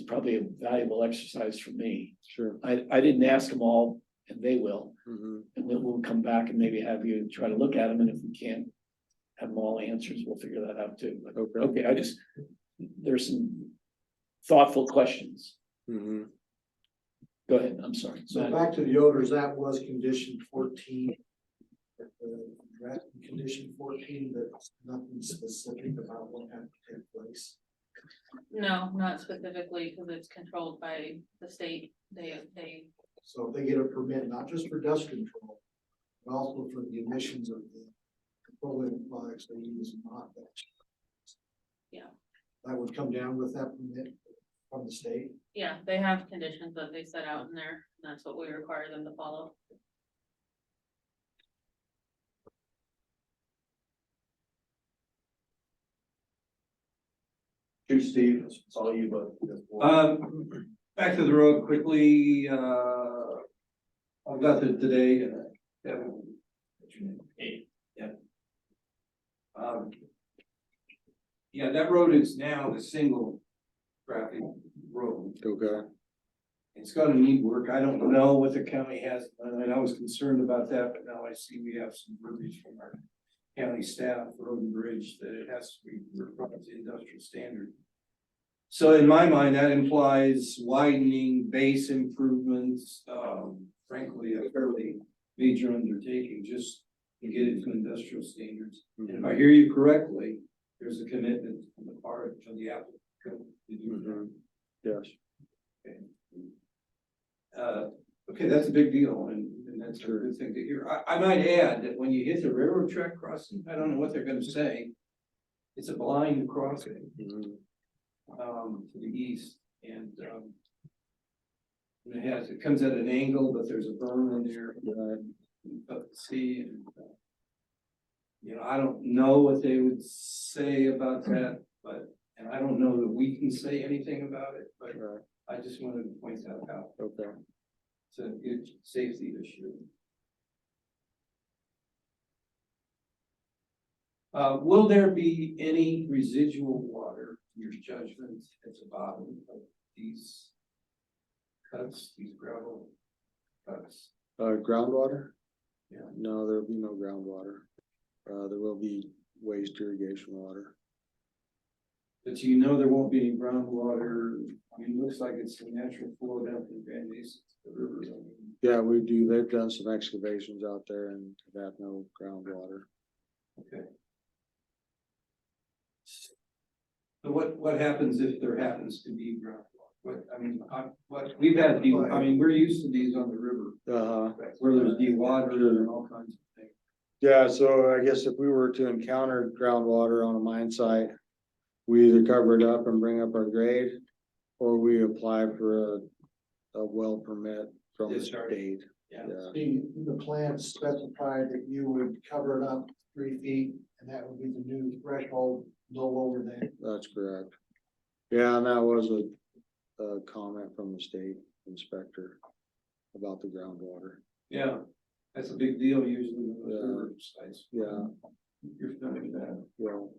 probably a valuable exercise for me. sure. I didn't ask them all, and they will, Mhm. and we'll come back and maybe have you try to look at them, and if we can't have them all answers, we'll figure that out too. But, Okay. okay, there's some thoughtful questions. Mhm. Go ahead, I'm sorry. So Matt. back to the odors, that was condition 14. Condition 14, that's nothing specific about what had to take place. No, not specifically, because it's controlled by the state. They, So if they get a permit, not just for dust control, but also for the emissions of the petroleum products they use in hot batch. Yeah. That would come down with that permit from the state. yeah, they have conditions that they set out in there, and that's what we require them to follow. Chief Steve, it's all you, but. Back to the road quickly, I've got it today, Kevin. What's your name? Hey. Yeah. Yeah, that road is now a single traffic road. Okay, It's gonna need work. I don't know what the county has, and I was concerned about that, but now I see we have some verbiage from our county staff, road and bridge, that it has to be brought to industrial standard. So in my mind, that implies widening, base improvements, frankly, a fairly major undertaking just to get it to industrial standards. And if I hear you correctly, there's a commitment on the part of the applicant to do that. Mhm. Yes, Okay, that's a big deal, and that's a good thing to hear. I might add that when you hit the railroad track crossing, I don't know what they're gonna say. It's a blind crossing, Mhm. To the east, and, it comes at an angle, but there's a berm in there, up to see, and, I don't know what they would say about that, and I don't know that we can say anything about it, but right, I just wanted to point that out. okay. It's a huge safety issue. Will there be any residual water, in your judgment, at the bottom of these cuts, these gravel cuts? Groundwater? Yeah. No, there'll be no groundwater. There will be waste irrigation water. But there won't be any groundwater. I mean, it looks like it's a natural flow down from Grand Mesa to the river. Yeah, we do, they've done some excavations out there and have had no groundwater. Okay. So what happens if there happens to be groundwater? We're used to these on the river, where there's dewater and all kinds of things. Yeah, so I guess if we were to encounter groundwater on a mine site, we either cover it up and bring up our grade, or we apply for a well permit from the Discharge. state. Yeah. The plan specified that you would cover it up 3 feet, and that would be the new threshold, no lower than. That's correct. Yeah, and that was a comment from the state inspector about the groundwater. Yeah, that's a big deal usually with Yeah. the river sites. Yeah, You're familiar with that. well,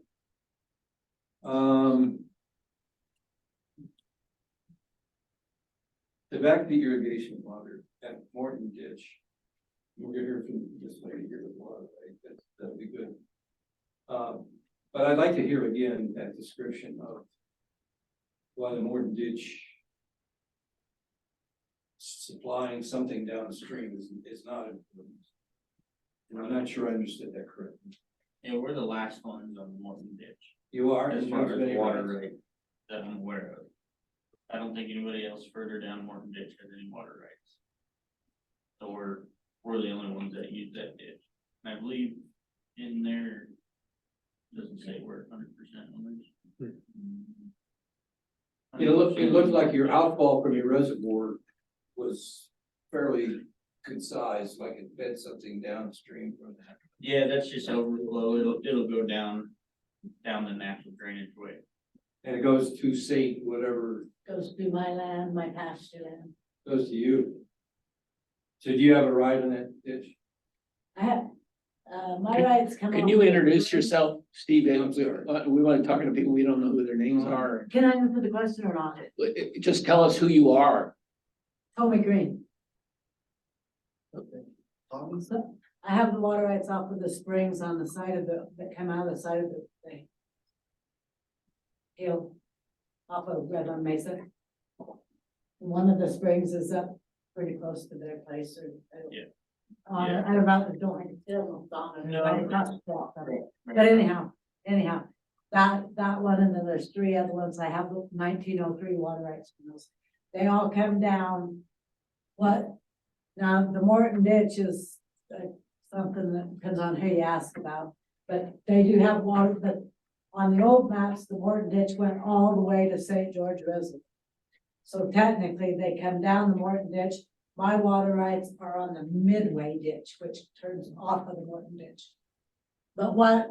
The back to irrigation water at Morton Ditch. We're gonna hear from this lady here with water, right? That'd be good. But I'd like to hear again that description of why the Morton Ditch supplying something downstream is not important. And I'm not sure I understood that correctly. Yeah, we're the last ones on Morton Ditch, You are? as You far don't have as any water rights? rate that I'm aware of. I don't think anybody else further down Morton Ditch has any water rights. So we're the only ones that use that ditch. And I believe in there, doesn't say we're 100% owners. It looked like your outfall from your reservoir was fairly good size, so I could bed something downstream from that. Yeah, that's just overflow. It'll go down the natural drainage way. And it goes to Saint, whatever, Goes through my land, my pasture land. goes to you. So do you have a right in that ditch? I have, my rights come. Can off you the- introduce yourself, Steve? I'm sorry. We want to talk to people, we don't know who their names are. Can I answer the question or not? Just tell us who you are. Tommy Green. Tommy? So I have the water rights off of the springs on the side of that come out of the side of the thing. Hill, off of Red Run Mesa. One of the springs is up pretty close to their place or. Yeah. I don't know, don't like it, still, No. But anyhow, that one, and then there's 3 other ones, I have 1903 water rights from those. They all come down. What, now, the Morton ditch is something that depends on who you ask about, but they do have water, but on the old maps, the Morton ditch went all the way to St. George Reservoir. So technically, they come down the Morton ditch. My water rights are on the Midway ditch, which turns off of the Morton ditch. But what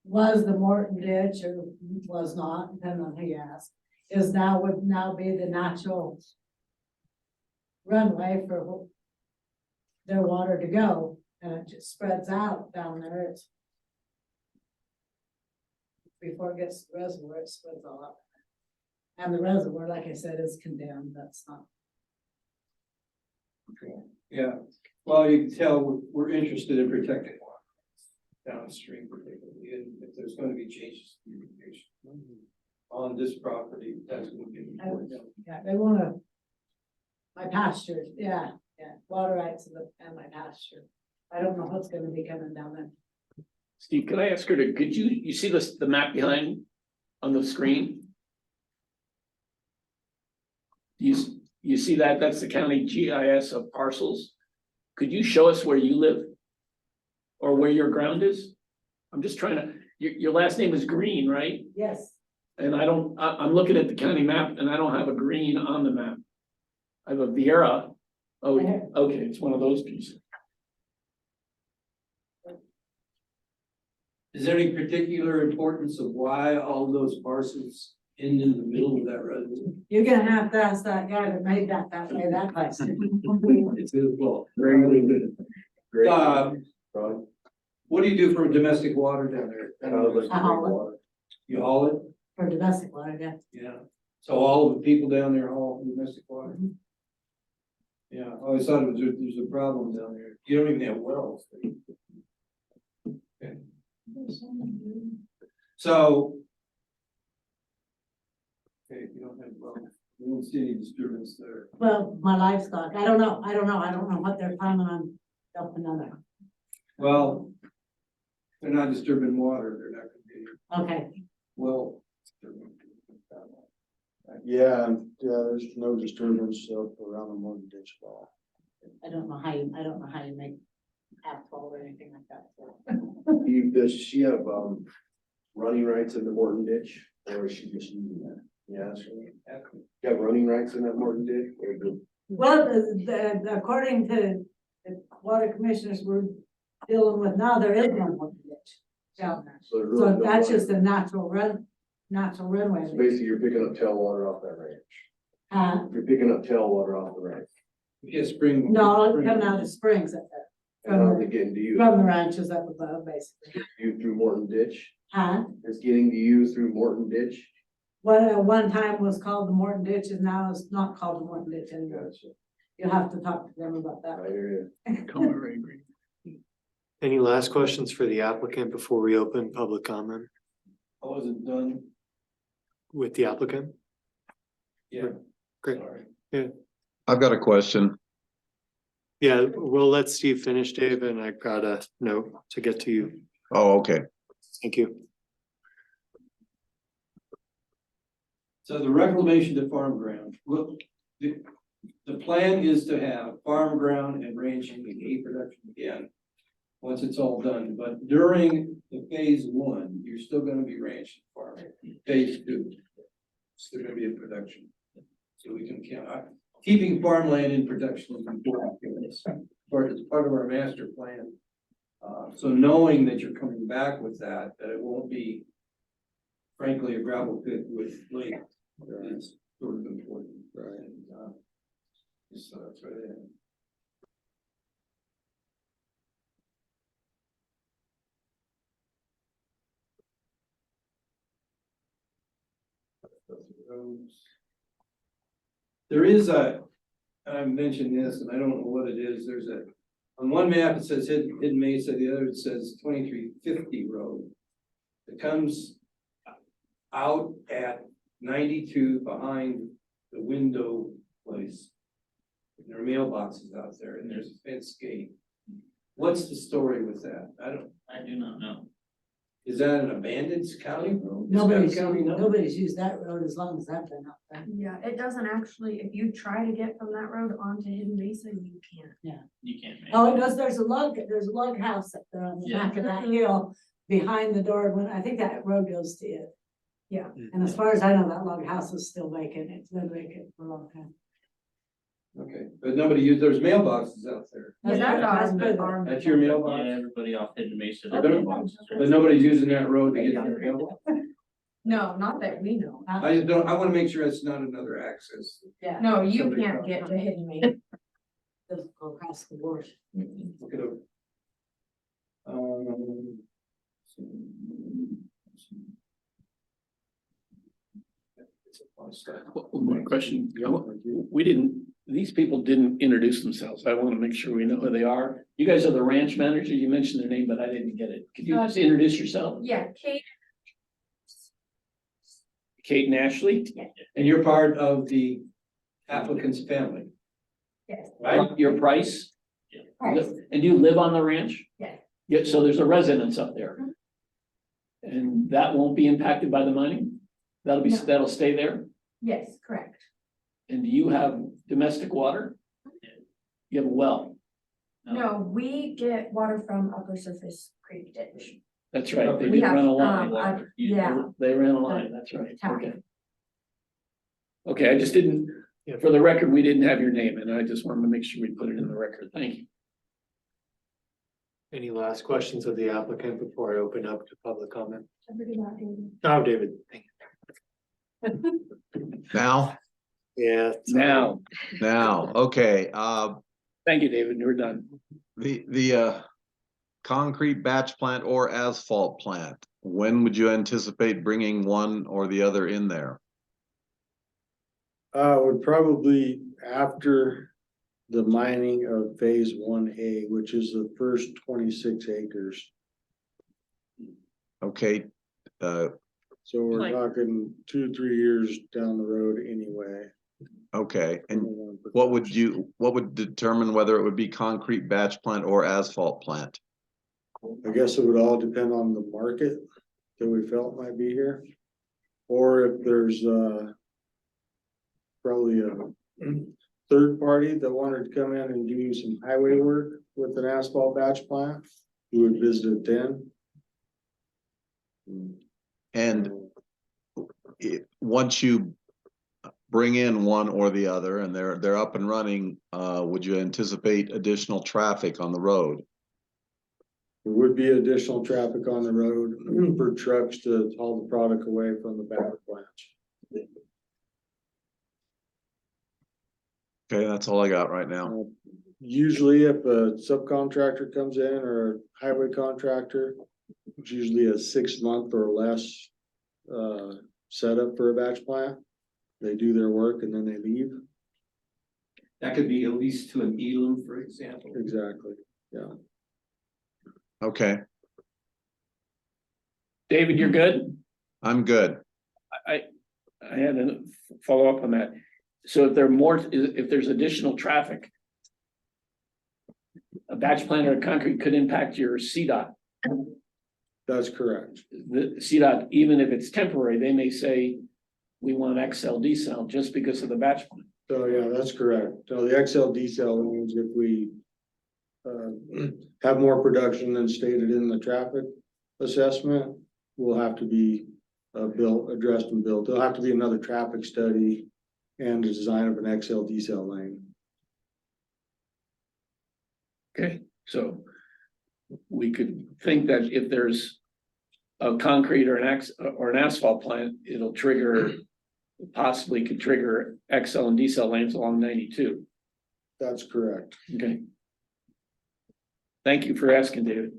was the Morton ditch or was not, depending on who you ask, would now be the natural runway for their water to go, and it just spreads out down there. It's before it gets to the reservoir, it spreads all up. And the reservoir, like I said, is condemned. That's not. Yeah, well, you can tell we're interested in protecting water downstream particularly, and if there's gonna be changes to irrigation on this property, that's gonna be important. Yeah, they wanna. My pasture, yeah, water rights and my pasture. I don't know what's gonna be coming down there. Steve, can I ask her to, could you see the map behind on the screen? You see that? That's the county GIS of parcels. Could you show us where you live? Or where your ground is? I'm just trying to, your last name is Green, right? Yes, And I'm looking at the county map and I don't have a Green on the map. I have a Vieira. Oh, Yeah. okay, it's one of those pieces. Is there any particular importance of why all those parcels end in the middle of that reservoir? you're gonna have to ask that guy that made that way, that question. It's his fault. What do you do for domestic water down there? I haul You haul it? For domestic water, yeah. Yeah. So all of the people down there haul domestic water? Yeah, I always thought there's a problem down there. You don't even have wells. Okay. So. Okay, you don't have wells. We don't see any disturbance there. Well, my livestock, I don't know what they're planning on dumping on there. Well, they're not disturbing water. They're not gonna be, Okay, well. Yeah, there's no disturbance around the Morton ditch at all. I don't know how you make asphalt or anything like that. Does she have, running rights in the Morton ditch, or is she just using that? Yeah, you have running rights in that Morton ditch, or do? Well, according to the water commissioners we're dealing with now, there is no Morton ditch down there. So there's really So no that's running- just a natural runway. So basically, you're picking up tailwater off that ranch. You're picking up tailwater off the ranch. Yeah, spring. No, it's coming out of the springs up there, And how are they getting to you? from the ranches up above, basically. You through Morton ditch? Huh? It's getting to you through Morton ditch? What at one time was called the Morton ditch and now it's not called the Morton ditch anymore. Gotcha. You'll have to talk to them about I that. hear you. Any last questions for the applicant before we open public comment I wasn't done. with the applicant? Yeah. Great. Sorry. I've got a question. Yeah, we'll let Steve finish, Dave, and I've got a note to get to you. Oh, okay. Thank you. So the reclamation to farm ground, look, the plan is to have farm ground and ranching and hay production again. Once it's all done, but during the phase 1, you're still gonna be ranching farming. Phase 2, still gonna be in production. So we can count, keeping farmland in production is important. it's part of our master plan. So knowing that you're coming back with that it won't be frankly a gravel pit with lake is sort of important. Right. And, so that's right there. There is I mentioned this, and I don't know what it is, there's on one map it says Hidden Mesa, the other it says 2350 road. It comes out at 92 behind the window place. There are mailboxes out there and there's a fence gate. What's the story with that? I do not know. Is that an abandoned county road? It's got a county number. Nobody's used that road as long as I've been up there. Yeah, it doesn't actually, if you try to get from that road onto Hidden Mesa, you can't. You can't make. Oh, it does, there's a log house up there on the back of that hill behind the door, when I think that road goes to it. Yeah. And as far as I know, that log house is still vacant, it's been vacant for a long time. Okay, but nobody used, there's mailboxes out there. Yeah, that's That's our, good. our. That's your mailbox, Yeah, everybody off Hidden Mesa. But but nobody's using that road to get to their mailbox. No, not that we know. I just don't, I wanna make sure it's not another access. Yeah. No, you Somebody can't found get it. to Hidden Mesa. Doesn't go across the board. Look it over. One more question. These people didn't introduce themselves. I want to make sure we know who they are. You guys are the ranch manager. You mentioned their name, but I didn't get it. Could you just introduce yourself? Yeah, Kate. Kate and Ashley? And you're part of the applicant's family, Yes. right? Your price? Price. And you live on the ranch? Yes. Yeah, so there's a residence up there. And that won't be impacted by the mining? No. That'll stay there? Yes, correct. And do you have domestic water? You have a well? No, we get water from Upper Surface Creek Ditch. That's right, they We did have, run a line. yeah. They ran a line, that's right, Tap. okay. Okay, I just didn't, for the record, we didn't have your name, and I just wanted to make sure we put it in the record, thank you. Any last questions of the applicant before I open up to public comment? Somebody got David. Oh, David. Thank Now, you. Yeah. Now, okay, thank you, David, you're done. the concrete batch plant or asphalt plant, when would you anticipate bringing one or the other in there? Would probably after the mining of phase 1A, which is the first 26 acres. Okay, So we're Like- talking 2-3 years down the road anyway. okay, and what would determine whether it would be concrete batch plant or asphalt plant? I guess it would all depend on the market that we felt might be here. Or if there's probably a third party that wanted to come in and do some highway work with an asphalt batch plant, we would visit it then. And once you bring in one or the other and they're up and running, would you anticipate additional traffic on the road? There would be additional traffic on the road for trucks to haul the product away from the batch plants. Okay, that's all I got right now. Usually if a subcontractor comes in or a highway contractor, it's usually a 6-month or less setup for a batch plant. They do their work and then they leave. That could be at least to an Elam, for example. Exactly, yeah. Okay, David, you're good? I'm good. I had a follow up on that. So if there's additional traffic, a batch plant or concrete could impact your CDOT. That's correct. The CDOT, even if it's temporary, they may say, we want an XL decel just because of the batch plant. So, yeah, that's correct. So the XL decel means if we have more production than stated in the traffic assessment, will have to be addressed and built. There'll have to be another traffic study and a design of an XL decel lane. Okay, so we could think that if there's a concrete or an asphalt plant, it'll trigger, possibly could trigger XL and decel lanes along 92. That's correct. Okay. Thank you for asking, David.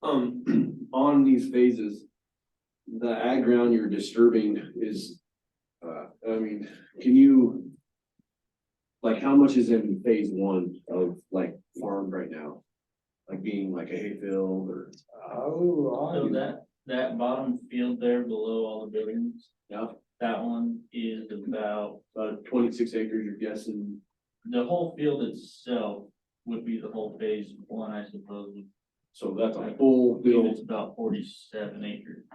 On these phases, the ag ground you're disturbing is, I mean, can you? Like, how much is in phase one of like farm right now? Like being like a hayfield or? So that bottom field there below all the buildings, Yeah, that one is about, 26 acres, you're guessing. the whole field itself would be the whole phase one, I suppose. So that's a full I believe field. It's about 47 acres.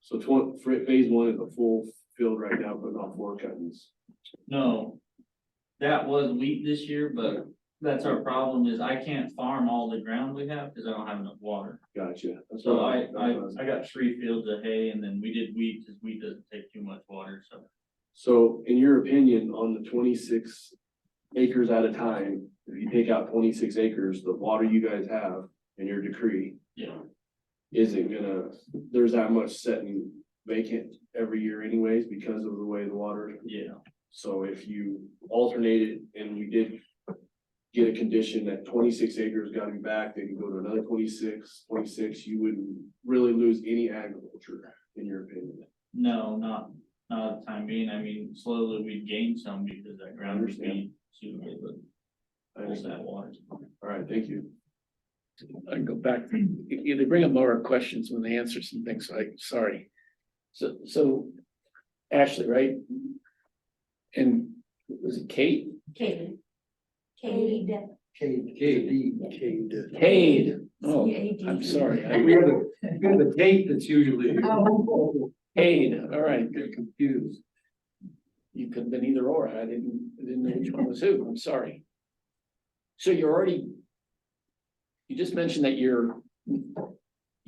So phase one is a full field right now, but not 4 cuttings. No, that was wheat this year, but that's our problem is I can't farm all the ground we have because I don't have enough water. Gotcha. That's So what I got 3 fields of hay and then we did wheat because wheat doesn't take too much water, so. So in your opinion, on the 26 acres at a time, if you take out 26 acres, the water you guys have in your decree Yeah, isn't gonna, there's that much setting vacant every year anyways because of the way the water. yeah, So if you alternated and you did get a condition that 26 acres gotta be back, then you go to another 26, you wouldn't really lose any agriculture, in your opinion. no, not at the time being. I mean, slowly we'd gain some because that ground would be suitable, but I hold understand. that water. All right, thank you. I can go back, they bring up more questions when they answer some things, so sorry. So Ashley, right? And was it Kate? Cade. Cade. Cade. Oh, C-A-D-E. I'm sorry. We have a date that's usually. Cade, all right, get confused. You could have been either or. I didn't know which one was who. I'm sorry. So you just mentioned that you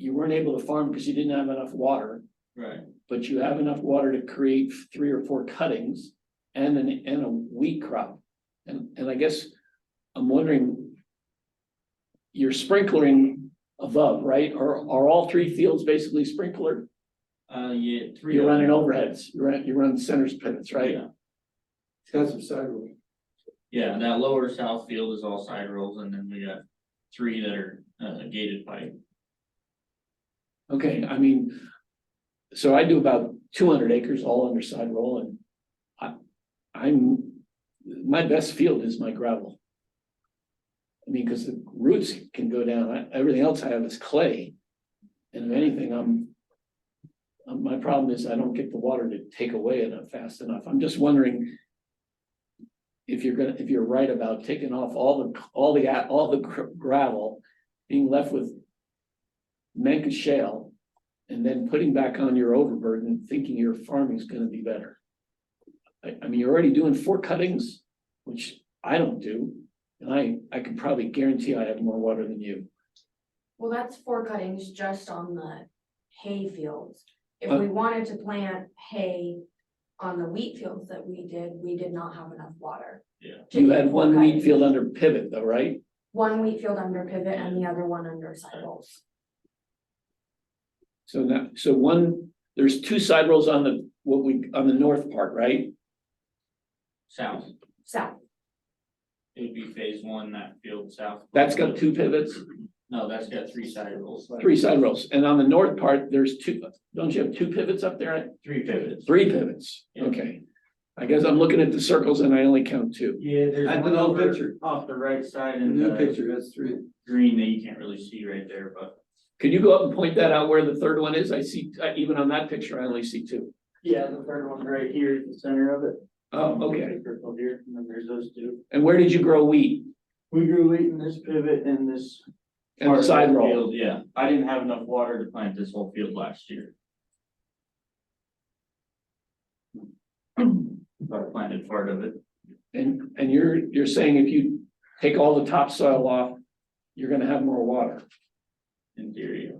weren't able to farm because you didn't have enough water, Right. but you have enough water to create 3 or 4 cuttings and a wheat crop. And I guess I'm wondering, you're sprinkling above, right? Are all 3 fields basically sprinkler? Yeah, 3. You're running overheads, you're running centers pivots, right? Yeah. It's got some sidewalk. Yeah, that lower south field is all side rolls and then we got 3 that are gated pipe. Okay, I mean, so I do about 200 acres all under side roll and my best field is my gravel. I mean, because the roots can go down, everything else I have is clay. And if anything, my problem is I don't get the water to take away enough fast enough. I'm just wondering if you're right about taking off all the gravel, being left with Menka shale, and then putting back on your overburden, thinking your farming is gonna be better. I mean, you're already doing 4 cuttings, which I don't do, and I can probably guarantee I have more water than you. Well, that's 4 cuttings just on the hay fields. If Uh, we wanted to plant hay on the wheat fields that we did not have enough water. Yeah. to You do had 4 one wheat cuttings. field under pivot though, right? 1 wheat field under pivot and the other one under side rolls. So now, there's 2 side rows on the north part, right? South, South, it would be phase 1, that field south. That's got 2 pivots, No, that's got 3 side rolls. 3 side rows, and on the north part, there's 2, don't you have 2 pivots up there? 3 pivots. 3 pivots, Yeah. okay. I guess I'm looking at the circles and I only count 2. Yeah, there's At the one new over picture. off the right side In and the new picture, that's 3. green that you can't really see right there, but. Can you go up and point that out where the 3rd one is? I see, even on that picture, I only see 2. Yeah, the 3rd one's right here at the center of it. Oh, okay. Circle here, and then there's those 2. And where did you grow wheat? We grew wheat in this pivot and this. And part the of side roll? field, yeah, I didn't have enough water to plant this whole field last year. But I planted part of it. And you're saying if you take all the topsoil off, you're gonna have more water. In theory.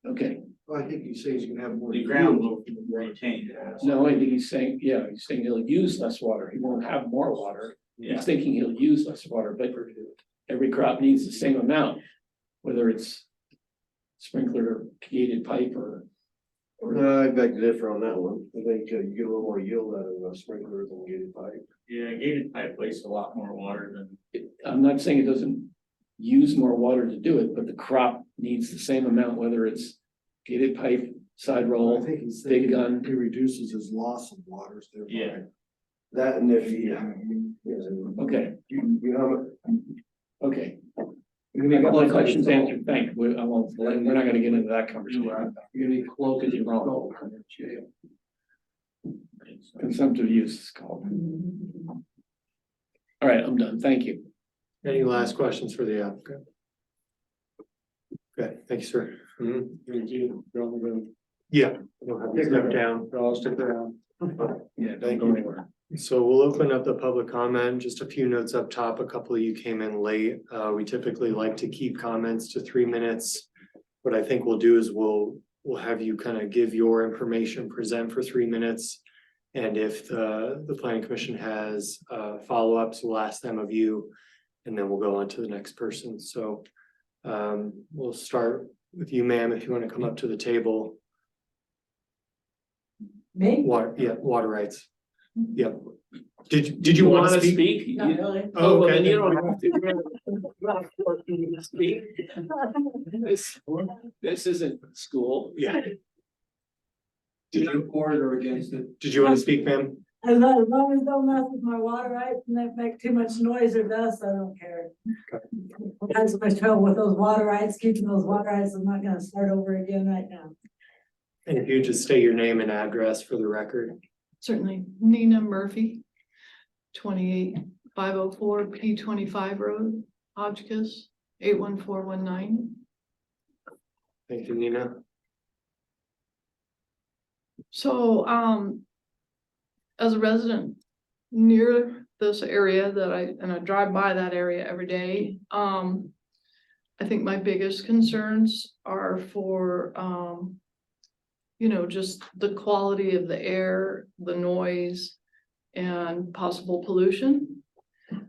Okay, I think he says he's gonna have more. The ground will be maintained. No, I think he's saying, yeah, he's saying he'll use less water. He won't have more water. Yeah, He's thinking he'll use less water, but every crop needs the same amount, whether it's sprinkler or gated pipe or. No, I beg to differ on that one. I think you get a little more yield out of a sprinkler than gated pipe. yeah, gated pipe wastes a lot more water than. I'm not saying it doesn't use more water to do it, but the crop needs the same amount, whether it's gated pipe, side I roll, think he's big thinking gun. he reduces his loss of waters thereby. Yeah. That and if you. Okay, You have okay. I got my questions answered, thank you. I won't, we're not gonna get into that conversation. You're gonna be cloaked in You're wrong. gold in jail. Consumptive use is called. All right, I'm done. Thank you. Any last questions for the applicant? Okay, thank you, sir. Thank you. Don't go- Yeah, we'll have you step down. I'll stick around. Yeah, don't Thank go you. anywhere. So we'll open up the public comment. Just a few notes up top. A couple of you came in late. We typically like to keep comments to 3 minutes. What I think we'll do is we'll have you kind of give your information, present for 3 minutes. And if the planning commission has follow-ups, we'll ask them of you. And then we'll go on to the next person. So we'll start with you, ma'am, if you want to come up to the table. Me? Water rights. Yep. Did you want to speak? Not really. Oh, well, okay. then you don't have to. Not forcing you to speak. This isn't school. Yeah. Did you for it or against it? Did you want to speak, ma'am? As long as don't mess with my water rights and they make too much noise or dust, I don't care. I had so much trouble with those water rights, keeping those water rights. I'm not gonna start over again right now. And if you just state your name and address for the record. Certainly, Nina Murphy, 28504 P25 Road, Hotchkiss, 81419. Thank you, Nina. So, as a resident near this area that I drive by that area every day, I think my biggest concerns are for, just the quality of the air, the noise, and possible pollution.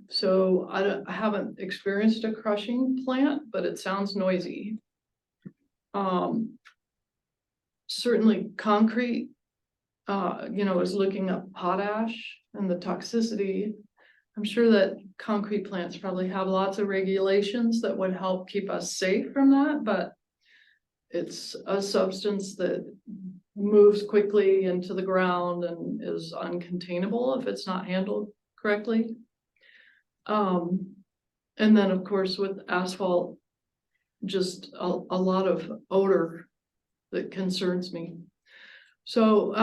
So I haven't experienced a crushing plant, but it sounds noisy. Certainly concrete, is looking up potash and the toxicity. I'm sure that concrete plants probably have lots of regulations that would help keep us safe from that, but it's a substance that moves quickly into the ground and is uncontainable if it's not handled correctly. And then of course with asphalt, just a lot of odor that concerns me. So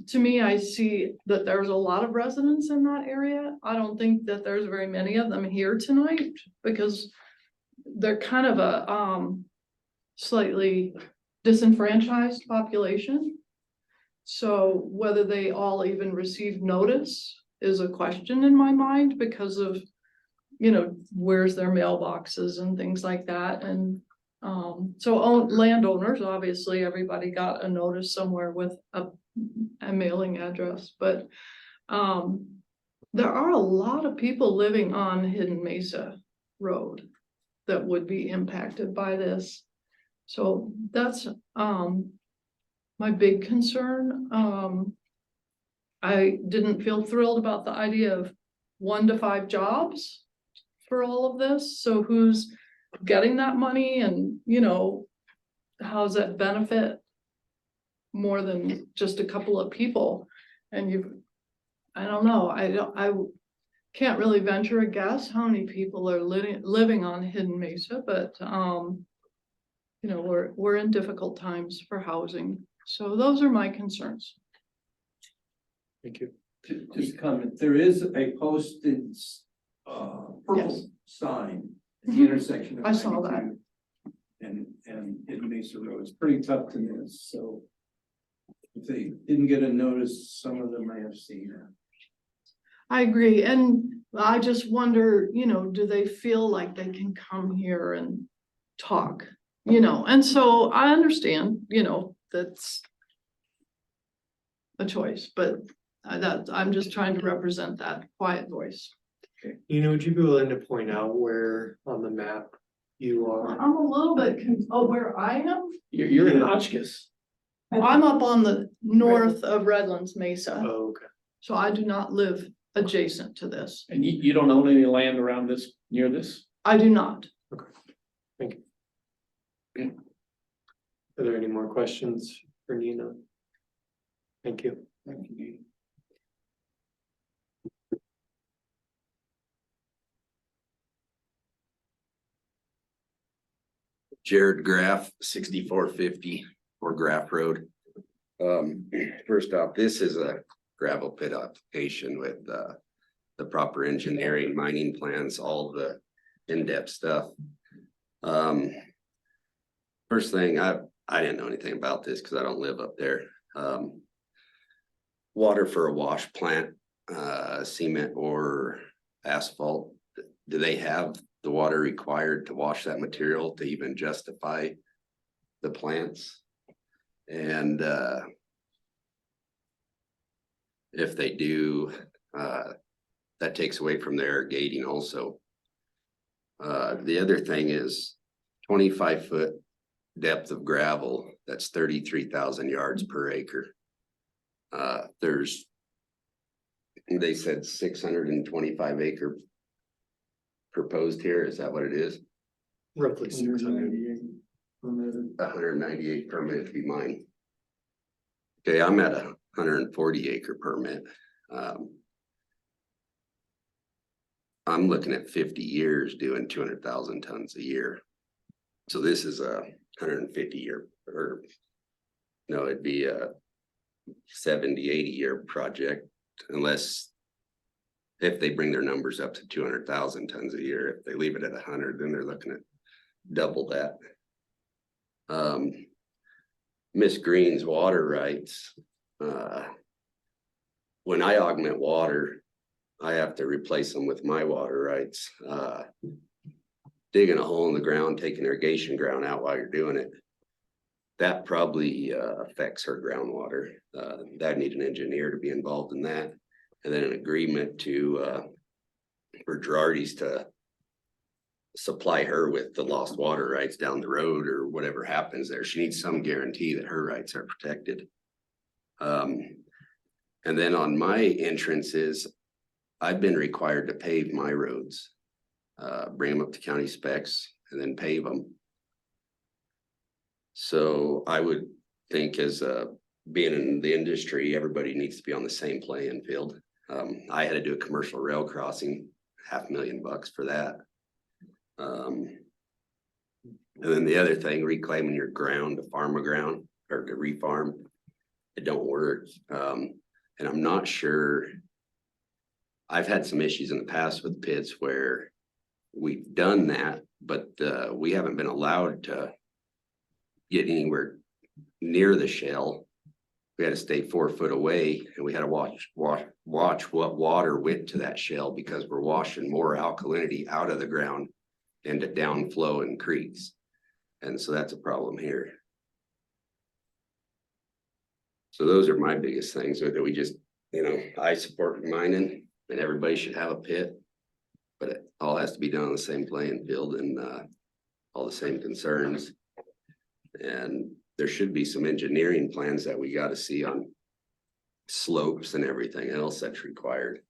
to me, I see that there's a lot of residents in that area. I don't think that there's very many of them here tonight because they're kind of a slightly disenfranchised population. So whether they all even received notice is a question in my mind because of, where's their mailboxes and things like that. And so landowners, obviously everybody got a notice somewhere with a mailing address, but there are a lot of people living on Hidden Mesa Road that would be impacted by this. So that's my big concern. I didn't feel thrilled about the idea of 1 to 5 jobs for all of this. So who's getting that money and, how's that benefit more than just a couple of people? And I don't know, I can't really venture a guess how many people are living on Hidden Mesa, but we're in difficult times for housing. So those are my concerns. Thank you. Just a comment, there is a posted purple Yes. sign at the intersection of I saw that. 92 and Hidden Mesa Road. It's pretty tough to miss, so if they didn't get a notice, some of them may have seen it. I agree. And I just wonder, do they feel like they can come here and talk? And so I understand, that's a choice, but I'm just trying to represent that quiet voice. You know, would you be willing to point out where on the map you are? I'm a little bit, where I am? You're in Hotchkiss. I'm up on the north of Redlands Mesa, Oh, okay. so I do not live adjacent to this. And you don't own any land around this, near this? I do not. Thank you. Are there any more questions for Nina? Thank you. Jared Graff, 6450 or Graff Road. First off, this is a gravel pit application with the proper engineering, mining plans, all the in-depth stuff. First thing, I didn't know anything about this because I don't live up there. Water for a wash plant, cement or asphalt, do they have the water required to wash that material to even justify the plants? And if they do, that takes away from their irrigating also. The other thing is 25-foot depth of gravel, that's 33,000 yards per acre. They said 625 acre proposed here, is that what it is? Roughly 600. 198 permit to be mine. Okay, I'm at 140 acre permit. I'm looking at 50 years doing 200,000 tons a year. So this is a 150 year, or no, it'd be a 70, 80 year project, unless if they bring their numbers up to 200,000 tons a year. If they leave it at 100, then they're looking at double that. Miss Green's water rights. When I augment water, I have to replace them with my water rights. Digging a hole in the ground, taking irrigation ground out while you're doing it, that probably affects her groundwater. That need an engineer to be involved in that. And then an agreement to for Girardi's to supply her with the lost water rights down the road or whatever happens there. She needs some guarantee that her rights are protected. And then on my entrances, I've been required to pave my roads, bring them up to county specs and then pave them. So I would think as being in the industry, everybody needs to be on the same playing field. I had to do a commercial rail crossing, $500,000 for that. And then the other thing, reclaiming your ground to farm a ground or to refarm, it don't work. And I'm not sure. I've had some issues in the past with pits where we've done that, but we haven't been allowed to get anywhere near the shell. We had to stay 4 foot away, and we had to watch what water went to that shell, because we're washing more alkalinity out of the ground into downflow in creeks. And so that's a problem here. So those are my biggest things, that we just, I support mining and everybody should have a pit, but it all has to be done on the same playing field and all the same concerns. And there should be some engineering plans that we got to see on slopes and everything else that's required.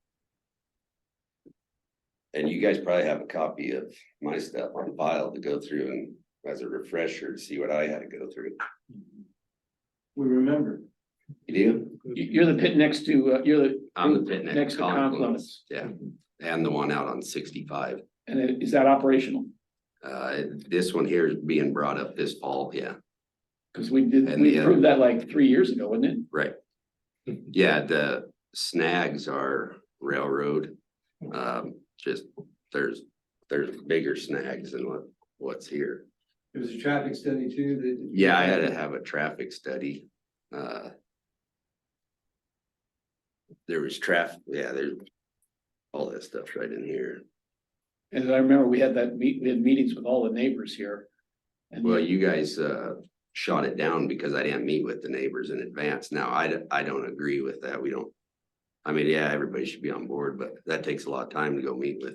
And you guys probably have a copy of my stuff on file to go through and as a refresher to see what I had to go through. We remember. You do? You're the pit next to, I'm the pit next to Confluence. Yeah, and the one out on 65. And is that operational? This one here is being brought up this fall, yeah. Because we approved that like 3 years ago, wasn't it? Right. Yeah, the snags are railroad. Just there's bigger snags than what's here. It was a traffic study too. That Yeah, I had to have a traffic study. There was traffic, yeah, there's all that stuff right in here. And I remember we had meetings with all the neighbors here. And Well, you guys shot it down because I didn't meet with the neighbors in advance. Now, I don't agree with that. We don't. I mean, yeah, everybody should be on board, but that takes a lot of time to go meet with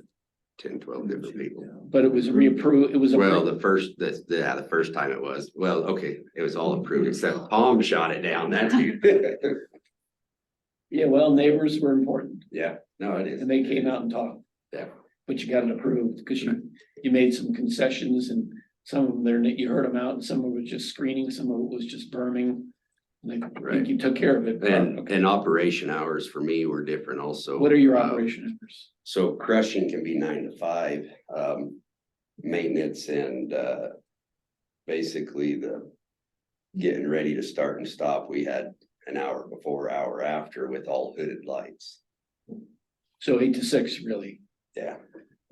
10, 12 different people. But it was reapproved, it was. Well, approved. the first time it was, well, okay, it was all approved except Tom shot it down. That's you. Yeah, well, neighbors were important Yeah, no, it is. and they came out and talked. Yeah. But you got it approved because you made some concessions and some of them there, you heard them out and some of it was just screening, some of it was just berming. And I Right. think you took care of it. And operation hours for me were different also. What are your operation hours? So crushing can be 9 to 5, maintenance and, basically the getting ready to start and stop, we had an hour before, hour after with all hooded lights. So 8 to 6, really? Yeah,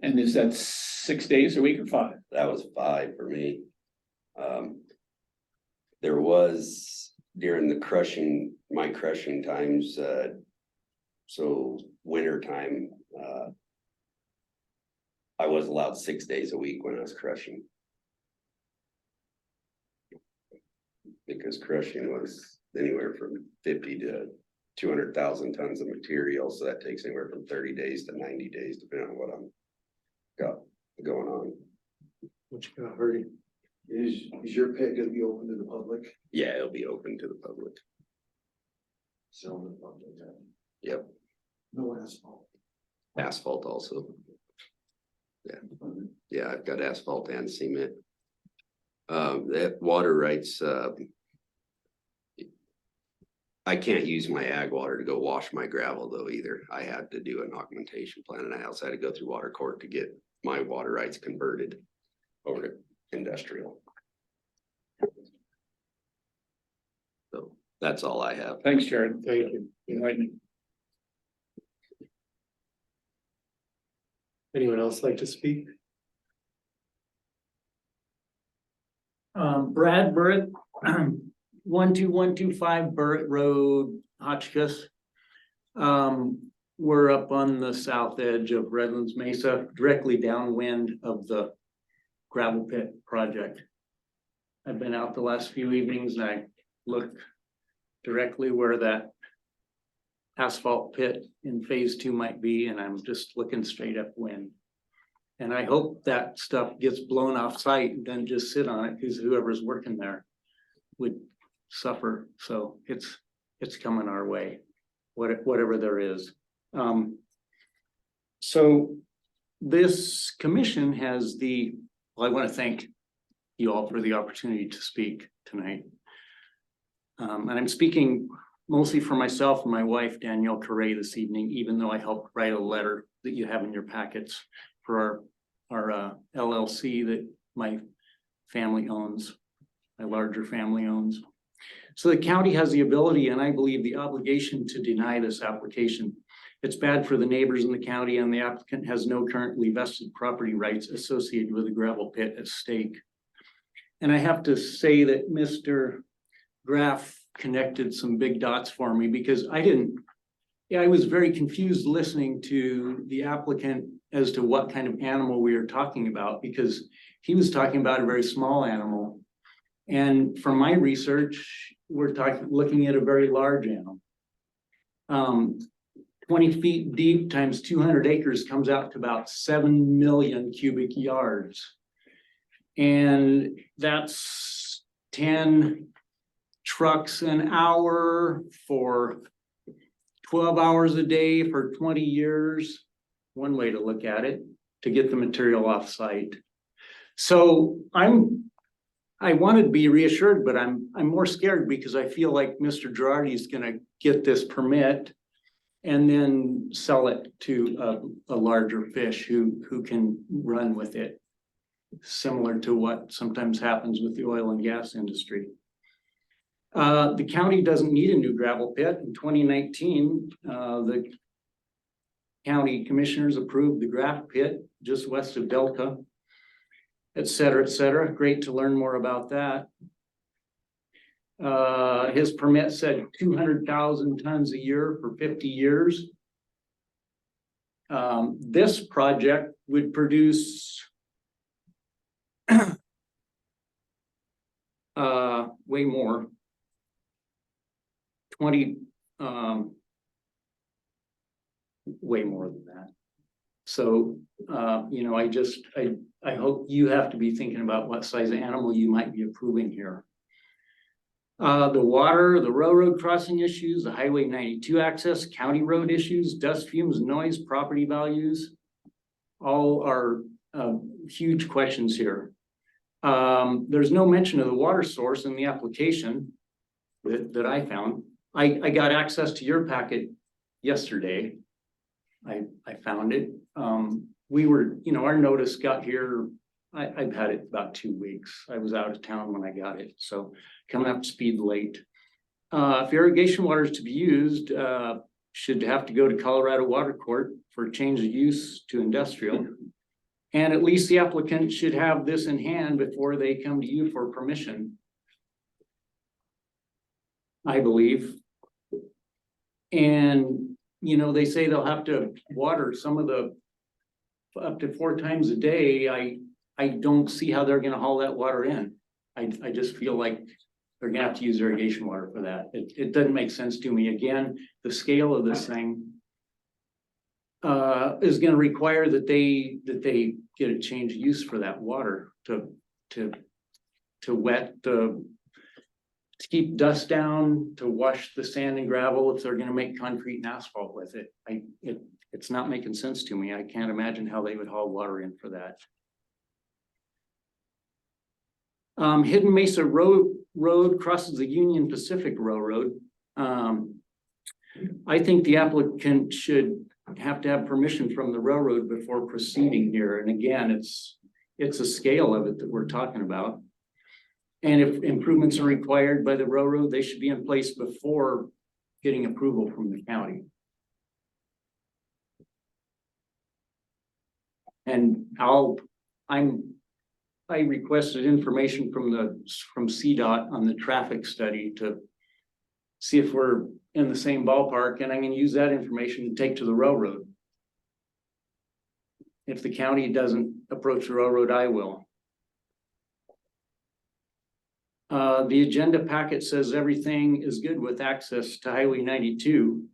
And is that 6 days a week or 5? that was 5 for me. There was during the crushing, my crushing times, so winter time, I was allowed 6 days a week when I was crushing. Because crushing was anywhere from 50 to 200,000 tons of material, so that takes anywhere from 30 days to 90 days, depending on what I'm got going on. What you got, Hardy? Is your pit gonna be open to the public? Yeah, it'll be open to the public. So the public, Yep, no asphalt. asphalt also. Yeah, I've got asphalt and cement. That water rights, I can't use my ag water to go wash my gravel though either. I had to do an augmentation plan and I also had to go through water court to get my water rights converted over to industrial. So that's all I have. Thanks, Jared. Thank you. Enlightening. Anyone else like to speak? Brad Burritt, 12125 Burritt Road, Hotchkiss. We're up on the south edge of Redlands Mesa, directly downwind of the gravel pit project. I've been out the last few evenings and I looked directly where that asphalt pit in phase 2 might be, and I'm just looking straight upwind. And I hope that stuff gets blown off site and doesn't just sit on it, because whoever's working there would suffer. So it's coming our way, whatever there is. So this commission has I want to thank you all for the opportunity to speak tonight. And I'm speaking mostly for myself and my wife, Danielle Correa, this evening, even though I helped write a letter that you have in your packets for our LLC that my family owns, my larger family owns. So the county has the ability, and I believe the obligation, to deny this application. It's bad for the neighbors in the county, and the applicant has no currently vested property rights associated with the gravel pit at stake. And I have to say that Mr. Graff connected some big dots for me, because I was very confused listening to the applicant as to what kind of animal we were talking about, because he was talking about a very small animal. And from my research, we're looking at a very large animal. 20 feet deep times 200 acres comes out to about 7 million cubic yards. And that's 10 trucks an hour for 12 hours a day for 20 years. One way to look at it, to get the material off site. So I wanted to be reassured, but I'm more scared, because I feel like Mr. Girardi is gonna get this permit and then sell it to a larger fish who can run with it. Similar to what sometimes happens with the oil and gas industry. The county doesn't need a new gravel pit. In 2019, the county commissioners approved the gravel pit just west of Delta, et cetera, et cetera. Great to learn more about that. His permit said 200,000 tons a year for 50 years. This project would produce way more. 20, way more than that. So, you know, I hope you have to be thinking about what size animal you might be approving here. The water, the railroad crossing issues, the Highway 92 access, county road issues, dust fumes, noise, property values, all are huge questions here. There's no mention of the water source in the application that I found. I got access to your packet yesterday. I found it. We were, you know, our notice got here, I've had it about 2 weeks. I was out of town when I got it, so coming up to speed late. If irrigation water is to be used, should have to go to Colorado Water Court for change of use to industrial. And at least the applicant should have this in hand before they come to you for permission, I believe. And, you know, they say they'll have to water some of the up to 4 times a day. I don't see how they're gonna haul that water in. I just feel like they're gonna have to use irrigation water for that. It doesn't make sense to me. Again, the scale of this thing is gonna require that they get a change of use for that water to wet, to keep dust down, to wash the sand and gravel if they're gonna make concrete and asphalt with it. It's not making sense to me. I can't imagine how they would haul water in for that. Hidden Mesa Road crosses the Union Pacific Railroad. I think the applicant should have to have permission from the railroad before proceeding here. And again, it's a scale of it that we're talking about. And if improvements are required by the railroad, they should be in place before getting approval from the county. And I requested information from CDOT on the traffic study to see if we're in the same ballpark, and I'm gonna use that information to take to the railroad. If the county doesn't approach the railroad, I will. The agenda packet says everything is good with access to Highway 92.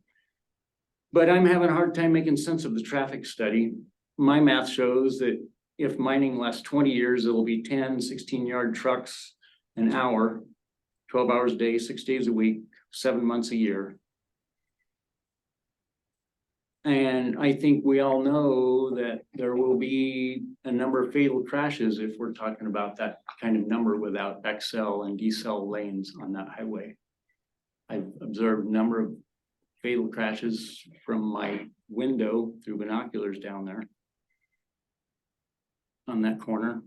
But I'm having a hard time making sense of the traffic study. My math shows that if mining lasts 20 years, it'll be 10 16-yard trucks an hour, 12 hours a day, 6 days a week, 7 months a year. And I think we all know that there will be a number of fatal crashes if we're talking about that kind of number without XL and decel lanes on that highway. I've observed a number of fatal crashes from my window through binoculars down there on that corner.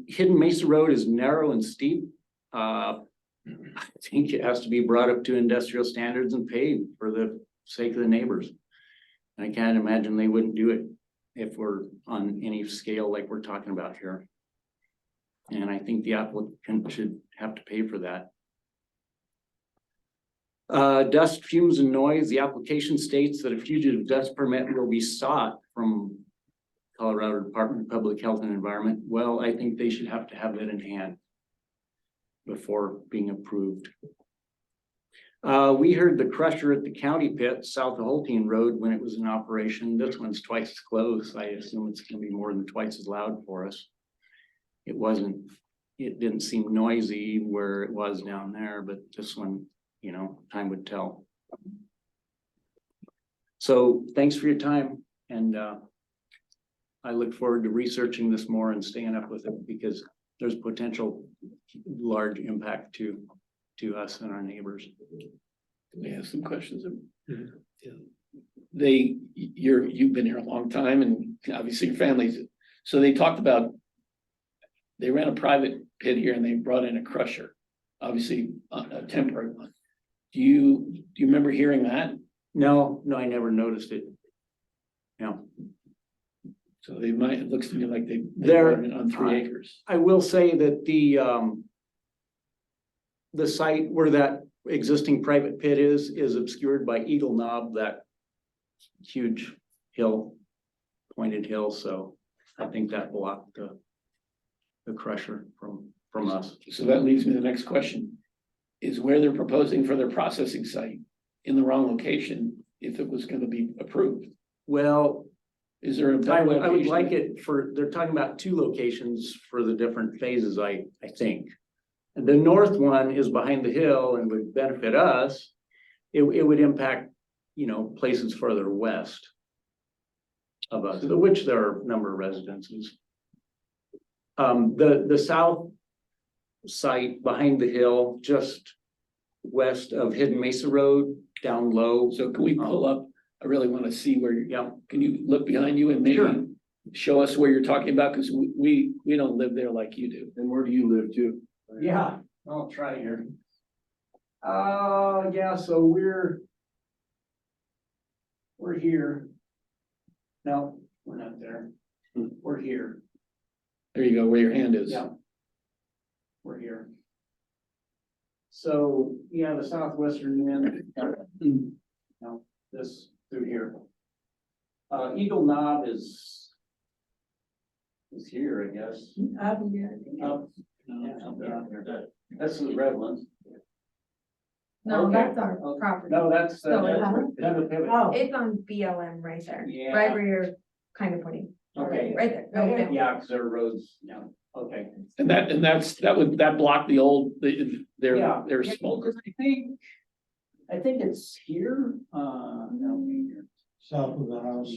Hidden Mesa Road is narrow and steep. I think it has to be brought up to industrial standards and paved for the sake of the neighbors. I can't imagine they wouldn't do it if we're on any scale like we're talking about here. And I think the applicant should have to pay for that. Dust, fumes, and noise. The application states that a fugitive dust permit will be sought from Colorado Department of Public Health and Environment. Well, I think they should have to have that in hand before being approved. We heard the crusher at the county pit south of Holteen Road when it was in operation. This one's twice as close. I assume it's gonna be more than twice as loud for us. It didn't seem noisy where it was down there, but this one, you know, time would tell. So thanks for your time, and I look forward to researching this more and staying up with it because there's potential large impact to us and our neighbors. We have some questions. Yeah. You've been here a long time and obviously your families. So they talked about, they ran a private pit here and they brought in a crusher, obviously a temporary one. Do you remember hearing that? No, I never noticed it. No. So they might, it looks to me like they They're brought it on 3 acres. I will say that the site where that existing private pit is obscured by Eagle Knob, that huge hill, pointed hill. So I think that blocked the crusher from us. So that leads me to the next question. Is where they're proposing for their processing site in the wrong location if it was gonna be approved? Well, Is there a I better would location? like it for, they're talking about two locations for the different phases, I think. And the north one is behind the hill and would benefit us. It would impact, places further west of us, of which there are a number of residences. The south site behind the hill, just west of Hidden Mesa Road, down low. So can we pull up? I really want to see where you're, Yeah. can you look behind you and Sure. maybe show us where you're talking about? Because we don't live there like you do. And where do you live too? Yeah, I'll try here. Yeah, so we're here. No, we're not there. We're here. There you go, where your hand is. Yeah. We're here. So, yeah, the southwestern end. No, this through here. Eagle Knob is here, I guess. Up, down here. That's the Redlands. No, Okay. that's our property. No, that's. So it Oh. It's on BLM right there, Yeah. right where you're kind of pointing. Okay. Right there. Right there. Yeah, because there are roads, okay. And that block the old, their Yeah, small. because I think it's here, no, here. South of the house.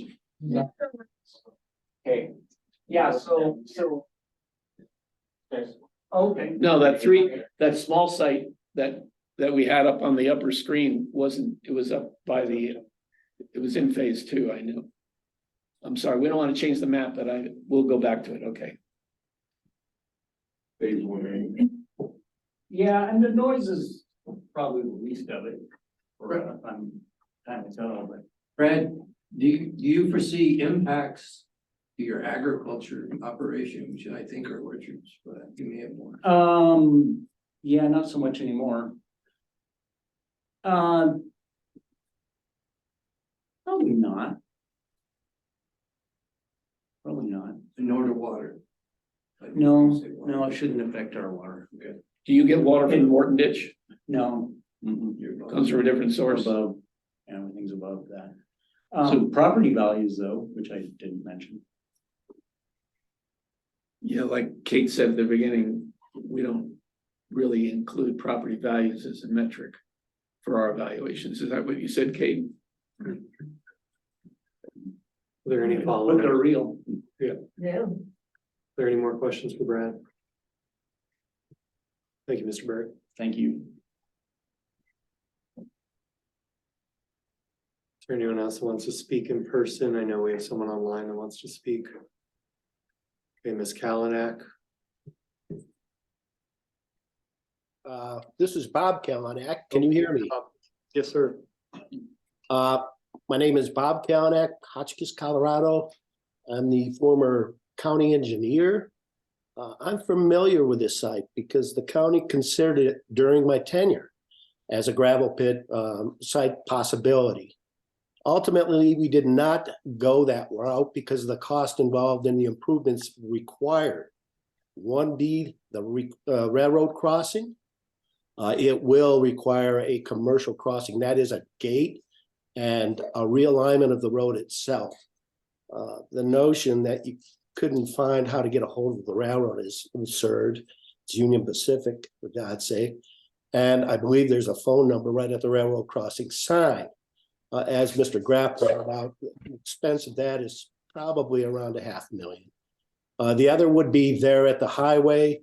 Okay, yeah, so. Okay. No, that small site that we had up on the upper screen it was up by it was in phase 2, I know. I'm sorry, we don't want to change the map, but we'll go back to it, okay. Phase 1A. Yeah, and the noise is probably the least of it. For time to tell, but. Brad, do you foresee impacts to your agriculture operation, which I think are orchards, but you may have more? Yeah, not so much anymore. Probably not. Probably not. Nor to water. No, it shouldn't affect our water. Okay. Do you get water from the Morton ditch? No. Comes from a different source? Above, everything's above that. Property values though, which I didn't mention. Yeah, like Kate said at the beginning, we don't really include property values as a metric for our evaluations. Is that what you said, Kate? Are there any But follow-up? they're real. Yeah. Are there any more questions for Brad? Thank you, Mr. Barrett. Thank you. Is there anyone else that wants to speak in person? I know we have someone online that wants to speak. Okay, Ms. Kalinak. This is Bob Kalinak. Can you hear me? Yes, sir. My name is Bob Kalinak, Hotchkiss, Colorado. I'm the former county engineer. I'm familiar with this site because the county considered it during my tenure as a gravel pit site possibility. Ultimately, we did not go that route because of the cost involved in the improvements required. One being the railroad crossing. It will require a commercial crossing. That is a gate and a realignment of the road itself. The notion that you couldn't find how to get a hold of the railroad is absurd. It's Union Pacific, for God's sake. And I believe there's a phone number right at the railroad crossing sign. As Mr. Graff pointed out, the expense of that is probably around $500,000. The other would be there at the highway.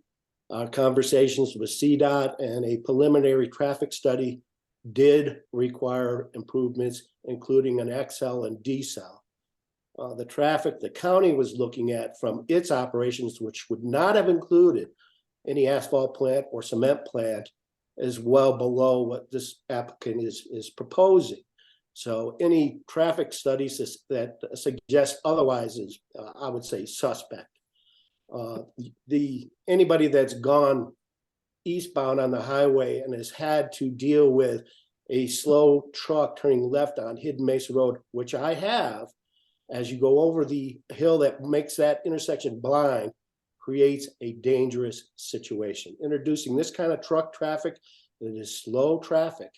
Conversations with CDOT and a preliminary traffic study did require improvements, including an XL and decel. The traffic the county was looking at from its operations, which would not have included any asphalt plant or cement plant, is well below what this applicant is proposing. So any traffic studies that suggest otherwise is, I would say, suspect. Anybody that's gone eastbound on the highway and has had to deal with a slow truck turning left on Hidden Mesa Road, which I have, as you go over the hill that makes that intersection blind, creates a dangerous situation. Introducing this kind of truck traffic that is slow traffic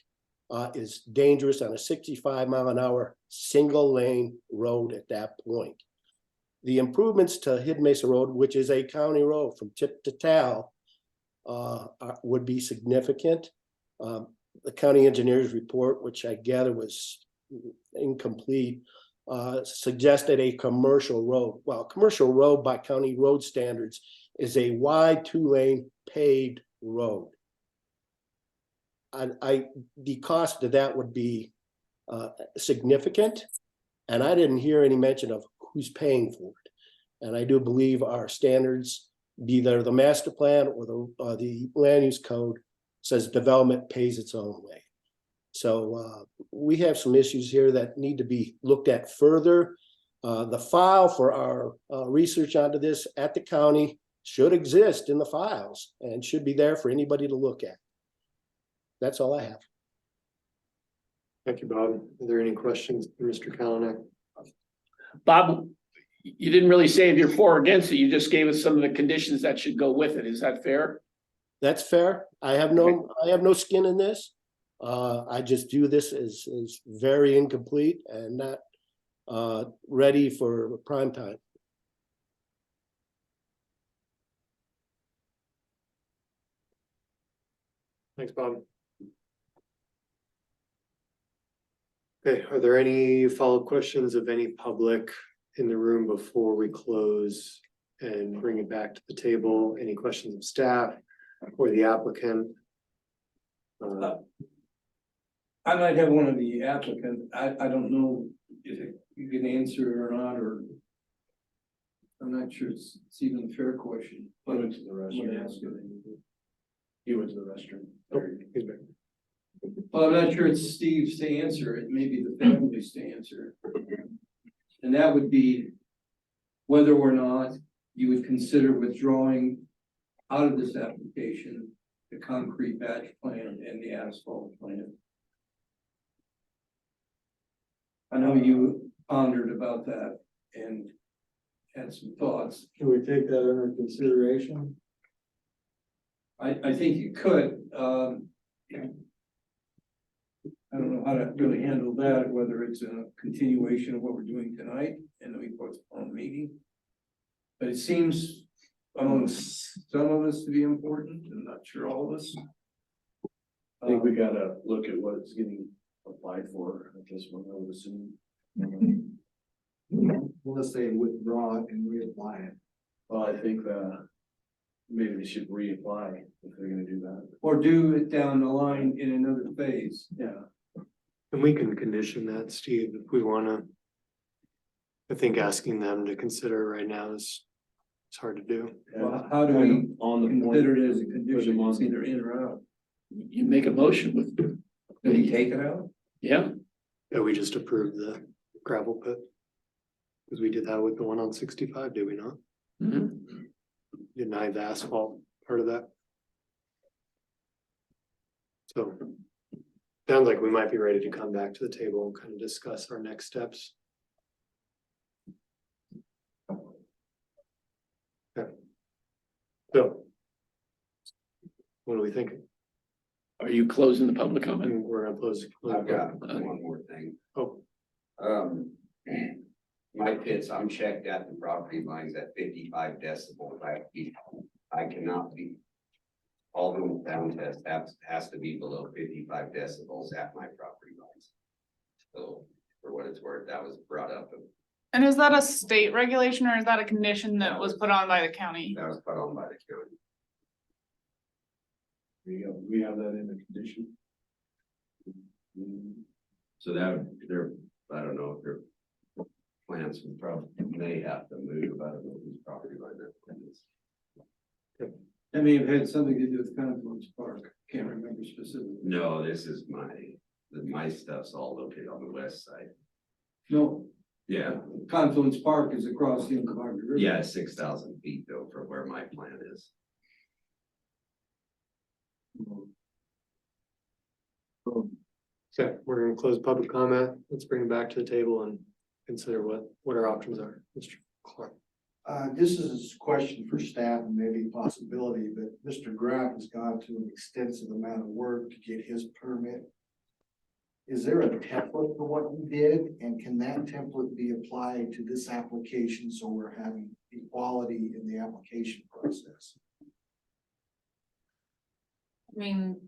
is dangerous on a 65-mile-an-hour single lane road at that point. The improvements to Hidden Mesa Road, which is a county road from tip to tail, would be significant. The county engineer's report, which I gather was incomplete, suggested a commercial road. Well, commercial road by county road standards is a wide 2-lane paved road. The cost of that would be significant, and I didn't hear any mention of who's paying for it. And I do believe our standards, be there the master plan or the land use code, says development pays its own way. So we have some issues here that need to be looked at further. The file for our research onto this at the county should exist in the files and should be there for anybody to look at. That's all I have. Thank you, Bob. Are there any questions for Mr. Kalanick? Bob, you didn't really say if you're for or against it. You just gave us some of the conditions that should go with it. Is that fair? That's fair. I have no skin in this. I just view this as very incomplete and not ready for prime time. Thanks, Bob. Okay, are there any follow-up questions of any public in the room before we close and bring it back to the table? Any questions of staff or the applicant? I might have one of the applicant, I don't know if you can answer it or not, or I'm not sure it's even a fair question. I went to the I'm gonna ask restroom. it. He went to the restroom. Oh, he's back. Well, I'm not sure it's Steve's to answer, it may be the family's to answer. And that would be whether or not you would consider withdrawing out of this application the concrete batch plan and the asphalt plan. I know you pondered about that and had some thoughts. Can we take that under consideration? I think you could, I don't know how to really handle that, whether it's a continuation of what we're doing tonight and then we postpone the meeting. But it seems amongst some of us to be important, and not sure all of us. I think we gotta look at what it's getting applied for, I guess, one I would assume. Unless they withdraw it and reapply it. Well, I think maybe they should reapply if they're gonna do that. Or do it down the line in another phase. Yeah. And we can condition that, Steve, if we wanna. I think asking them to consider right now is, it's hard to do. Well, how do we On the point. consider it as a condition, it's either in or out? You make a motion with, Did he take it out? yeah, Yeah, we just approved the gravel pit. Cause we did that with the one on 65, did we not? mhm. Deny the asphalt part of that. So. Sounds like we might be ready to come back to the table and kind of discuss our next steps. Okay. So. What are we thinking? Are you closing the public I comment? mean, we're gonna close. I've got one more thing. Oh, My pits, I'm checked at the property lines at 55 decibels. I cannot be. All the sound test has to be below 55 decibels at my property lines. So for what it's worth, that was brought up. And is that a state regulation or is that a condition that was put on by the county? That was put on by the county. We have that in the condition. So that they're, I don't know if their plants would probably may have to move. I don't know whose property line that is. That may have had something to do with Confluence Park, can't remember specifically. No, this is my stuff's all located on the west side. No, Yeah, Confluence Park is across the Margaret River. yeah, 6,000 feet though from where my plant is. okay, we're gonna close public comment. Let's bring it back to the table and consider what our options are. Mr. Clark. This is a question for staff and maybe a possibility, but Mr. Graff has gone to an extensive amount of work to get his permit. Is there a template for what he did, and can that template be applied to this application so we're having equality in the application process? I mean,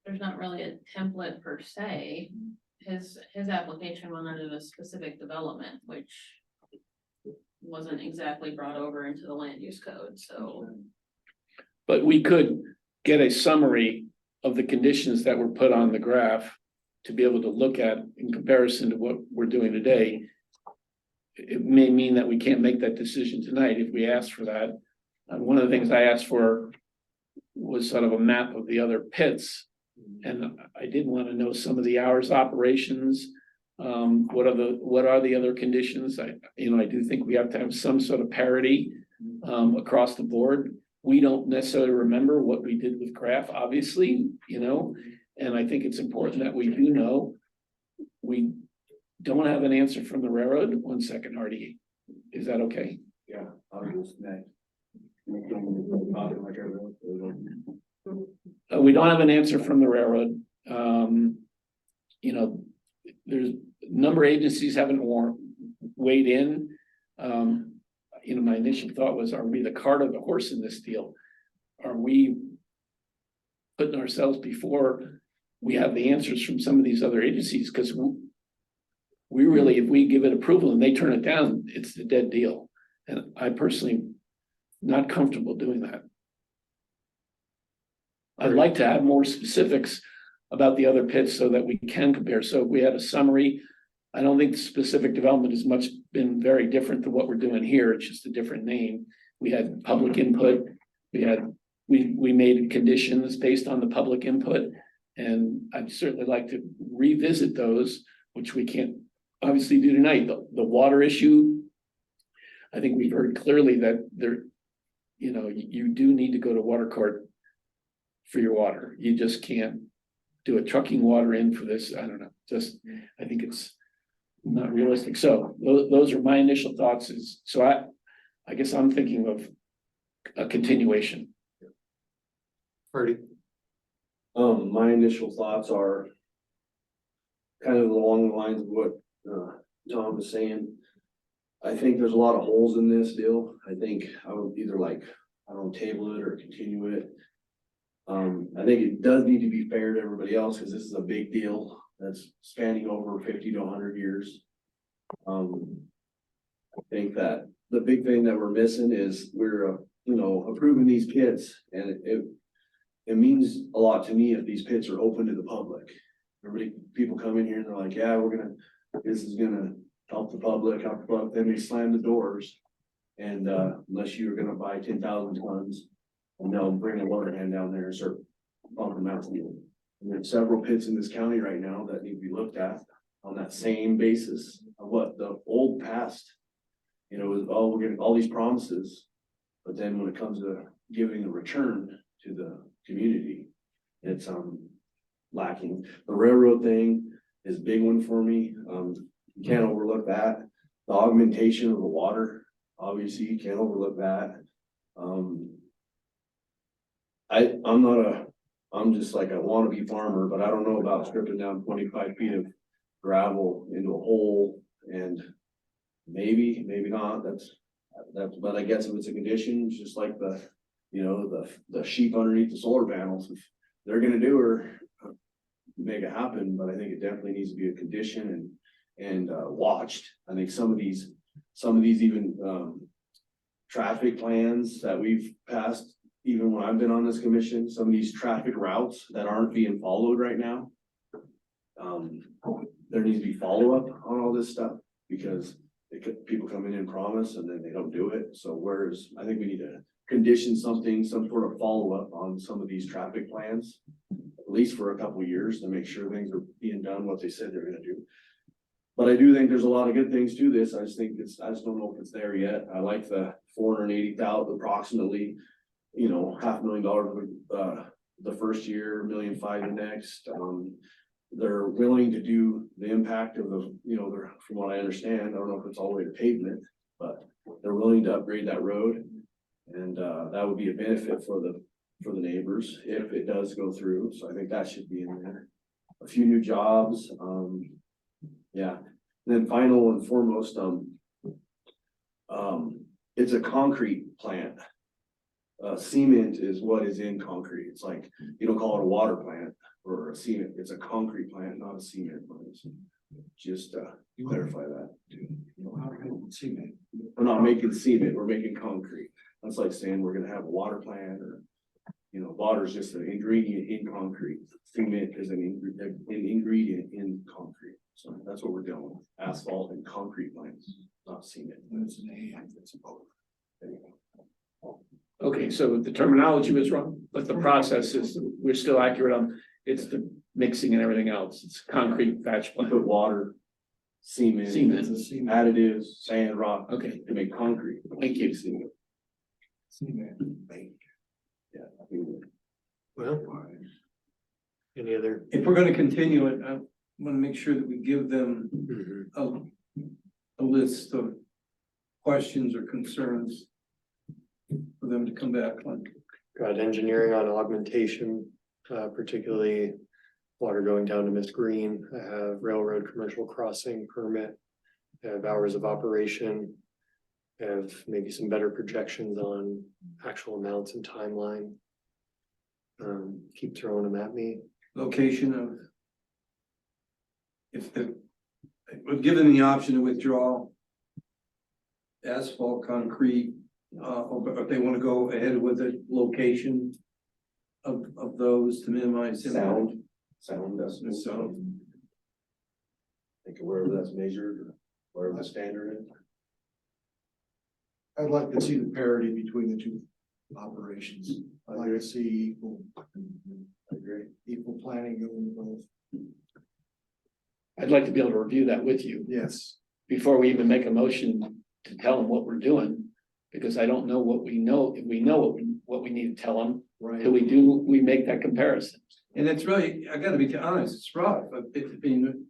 there's not really a template per se. His application went under the specific development, which wasn't exactly brought over into the land use code, so. But we could get a summary of the conditions that were put on the graph to be able to look at in comparison to what we're doing today. It may mean that we can't make that decision tonight if we ask for that. One of the things I asked for was sort of a map of the other pits. And I did want to know some of the hours operations. What are the other conditions? I do think we have to have some sort of parity across the board. We don't necessarily remember what we did with Graph, obviously, and I think it's important that we do know. We don't have an answer from the railroad. 1 second, Artie. Is that okay? Yeah, I'll just next. We don't have an answer from the railroad. There's a number of agencies haven't weighed in. My initial thought was, are we the cart or the horse in this deal? Are we putting ourselves before we have the answers from some of these other agencies? Because we really, if we give it approval and they turn it down, it's a dead deal. And I personally not comfortable doing that. I'd like to have more specifics about the other pits so that we can compare. So if we had a summary, I don't think the specific development has much been very different than what we're doing here. It's just a different name. We had public input. We made conditions based on the public input. And I'd certainly like to revisit those, which we can't obviously do tonight. The water issue, I think we've heard clearly that you do need to go to water court for your water. You just can't do a trucking water in for this. I don't know. I think it's not realistic. So those are my initial thoughts. I guess I'm thinking of a continuation. Artie. My initial thoughts are kind of along the lines of what Tom was saying. I think there's a lot of holes in this deal. I think I would either table it or continue it. I think it does need to be fair to everybody else because this is a big deal that's spanning over 50 to 100 years. I think that the big thing that we're missing is we're approving these pits, and it means a lot to me if these pits are open to the public. People come in here and they're like, yeah, this is gonna help the public, then they slam the doors. And unless you're gonna buy 10,000 tons, and they'll bring a water hand down there and start pumping out. And there's several pits in this county right now that need to be looked at on that same basis of what the old past, is, we're getting all these promises. But then when it comes to giving a return to the community, it's lacking. The railroad thing is a big one for me. You can't overlook that. The augmentation of the water, obviously you can't overlook that. I'm just like a wannabe farmer, but I don't know about stripping down 25 feet of gravel into a hole, and maybe not. But I guess if it's a condition, it's just like the sheep underneath the solar panels. If they're gonna do or make it happen, but I think it definitely needs to be a condition and watched. I think some of these even traffic plans that we've passed, even when I've been on this commission, some of these traffic routes that aren't being followed right now. There needs to be follow-up on all this stuff because people come in and promise and then they don't do it. So I think we need to condition some sort of follow-up on some of these traffic plans, at least for a couple of years, to make sure things are being done what they said they're gonna do. But I do think there's a lot of good things to this. I just don't know if it's there yet. I like the 480,000 approximately, $500,000 the first year, $1.5 million the next. they're willing to do the impact of the, you know, they're, from what I understand, I don't know if it's all the way to pavement, but they're willing to upgrade that road. And, that would be a benefit for the neighbors if it does go through, so I think that should be in there. A few new jobs, yeah, and then final and foremost, it's a concrete plant. Cement is what is in concrete, it's like, you don't call it a water plant or a cement, it's a concrete plant, not a cement plant. Just, clarify that. Cement. We're not making cement, we're making concrete. That's like saying we're gonna have a water plant or, you know, water is just an ingredient in concrete. Cement is an ingredient in concrete. So that's what we're doing with asphalt and concrete plants, not cement. It's an A, it's a both. Okay, so the terminology was wrong, but the process is, we're still accurate on, it's the mixing and everything else. It's concrete batch You plant. put water, cement, Cement. additives, sand, rock. Okay. To make concrete. Thank you. Cement. Cement. Yeah. I think Well, any other? If we're gonna continue it, I wanna make sure that we give them a list of questions or concerns for them to come back on. Got engineering on augmentation, particularly water going down to Miss Green. I have railroad commercial crossing permit. I have hours of operation. I have maybe some better projections on actual amounts and timeline. Keep throwing them at me. Location of. If we're given the option to withdraw. Asphalt, concrete, or if they wanna go ahead with the location. Of those to minimize. Sound decibels. So, Think of wherever that's measured, or wherever the standard is. I'd like to see the parity between the two operations. I'd like to see equal. I agree. Equal planning going both. I'd like to be able to review that with you Yes. before we even make a motion to tell them what we're doing. Because I don't know what we know, if we know what we need to tell them, till we make that comparison. and it's really, I gotta be honest, it's rough, but I mean.